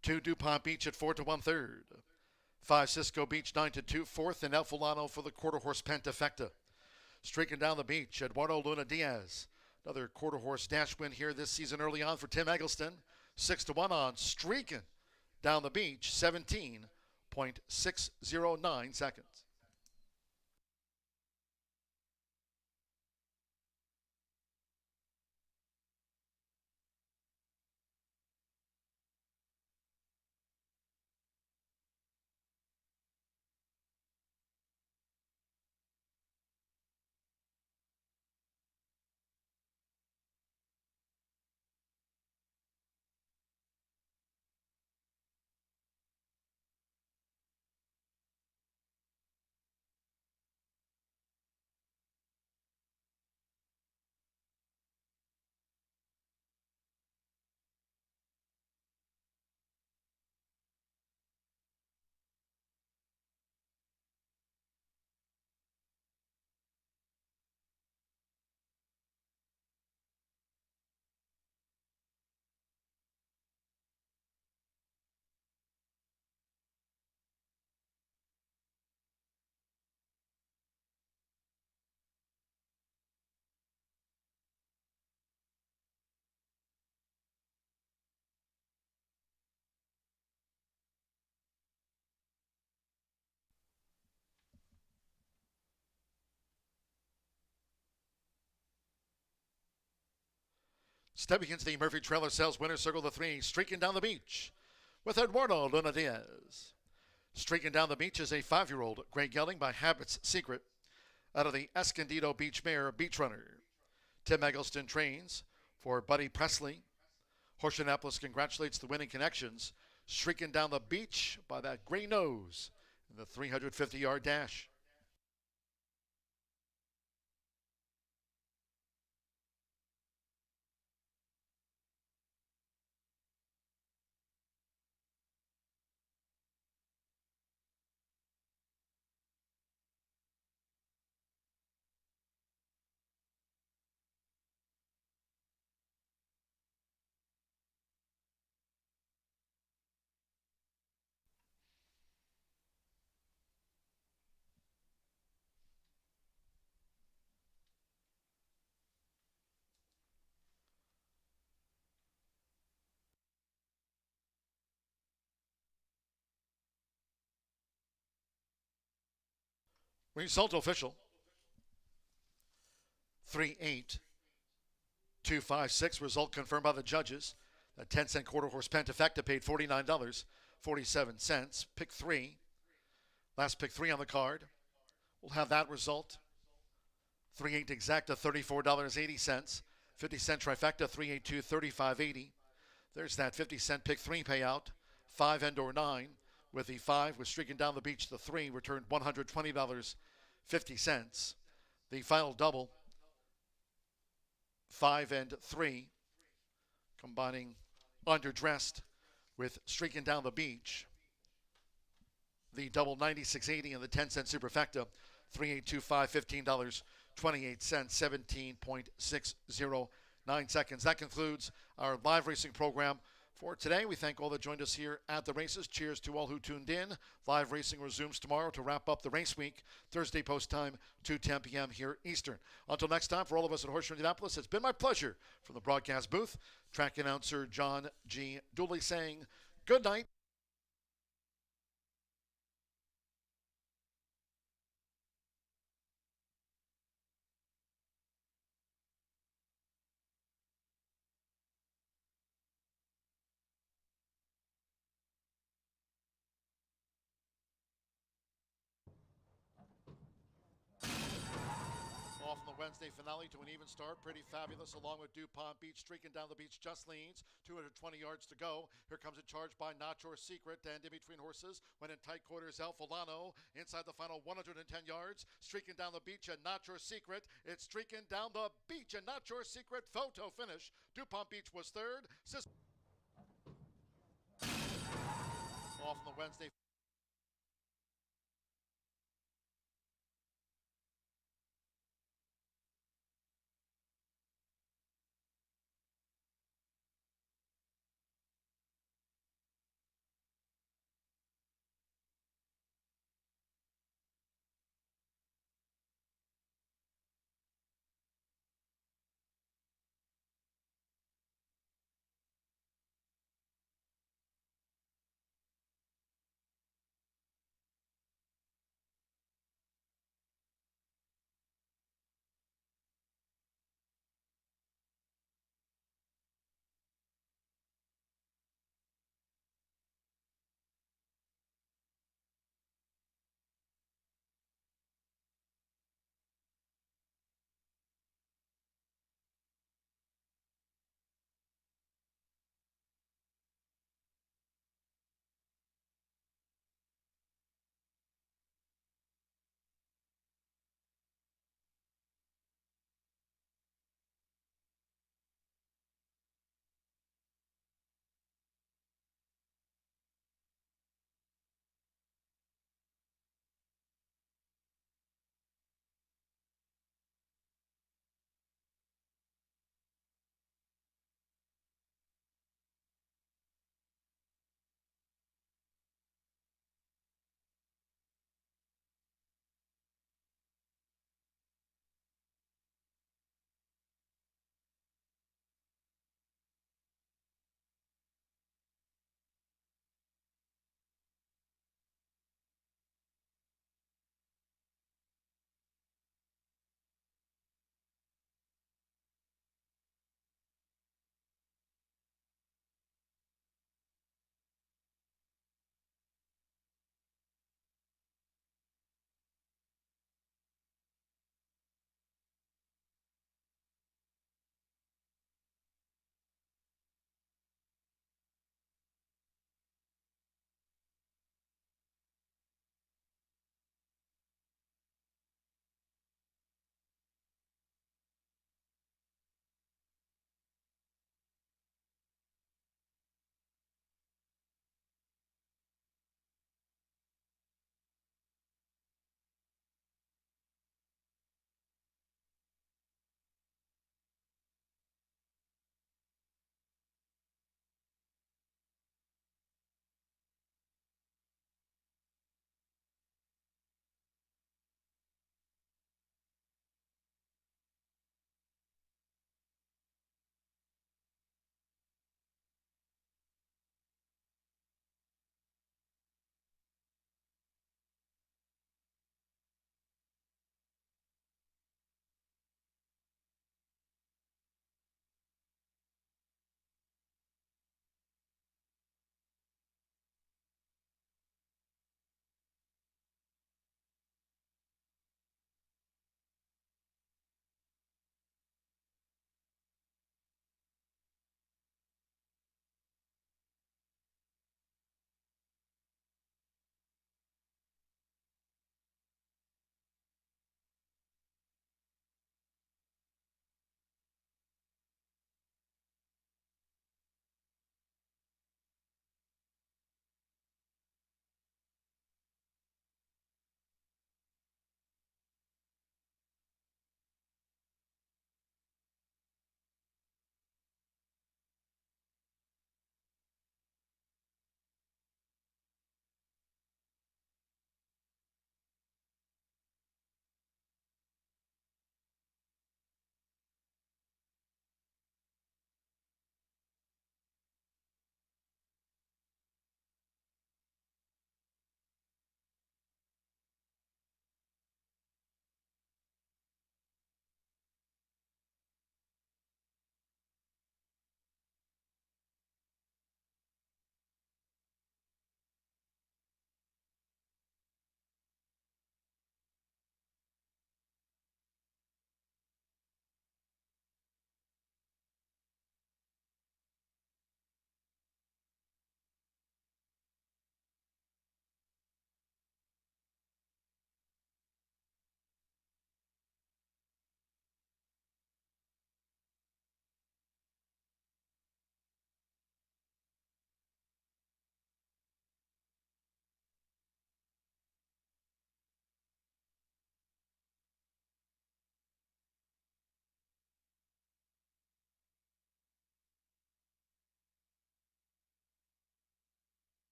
[SPEAKER 1] 2 DuPont Beach at 4-1 third. 5 Cisco Beach 9-2 fourth, and El Fulano for the quarter horse Pentafecta. Streaking Down the Beach, Eduardo Luna Diaz. Another quarter horse dash win here this season early on for Tim Eggleston. 6-1 on Streaking Down the Beach, 17.609 seconds. Stepping into the Murphy Trailer Sales winner circle, the 3, Streaking Down the Beach, with Eduardo Luna Diaz. Streaking Down the Beach is a 5-year-old gray gelding by Habit's Secret out of the Escondido Beach Mare Beach Runner. Tim Eggleston trains for Buddy Presley. Horseshoe Indianapolis congratulates the winning connections. Streaking Down the Beach by that gray nose in the 350-yard dash. Result official. 38256. Result confirmed by the judges. The 10-cent quarter horse Pentafecta paid $49.47. Pick 3. Last pick 3 on the card. We'll have that result. 3-8 exacta, $34.80. 50-cent trifecta, 382, $35.80. There's that 50-cent pick 3 payout. 5 and or 9. With the 5 with Streaking Down the Beach, the 3 returned $120.50. The final double, 5 and 3, combining Underdressed with Streaking Down the Beach. The double 96.80 and the 10-cent superfecta, 3825, $15.28, 17.609 seconds. That concludes our live racing program for today. We thank all that joined us here at the races. Cheers to all who tuned in. Live racing resumes tomorrow to wrap up the race week. Thursday post time, 2:10 p.m. here Eastern. Until next time, for all of us at Horseshoe Indianapolis, it's been my pleasure from the broadcast booth. Track announcer John G. Dooley saying good night. Off in the Wednesday finale to an even start. Pretty Fabulous along with DuPont Beach. Streaking Down the Beach just leans. 220 yards to go. Here comes a charge by Not Your Secret. And in between horses, when in tight quarters, El Fulano. Inside the final 110 yards. Streaking Down the Beach and Not Your Secret. It's Streaking Down the Beach and Not Your Secret. Photo finish. DuPont Beach was third. Off in the Wednesday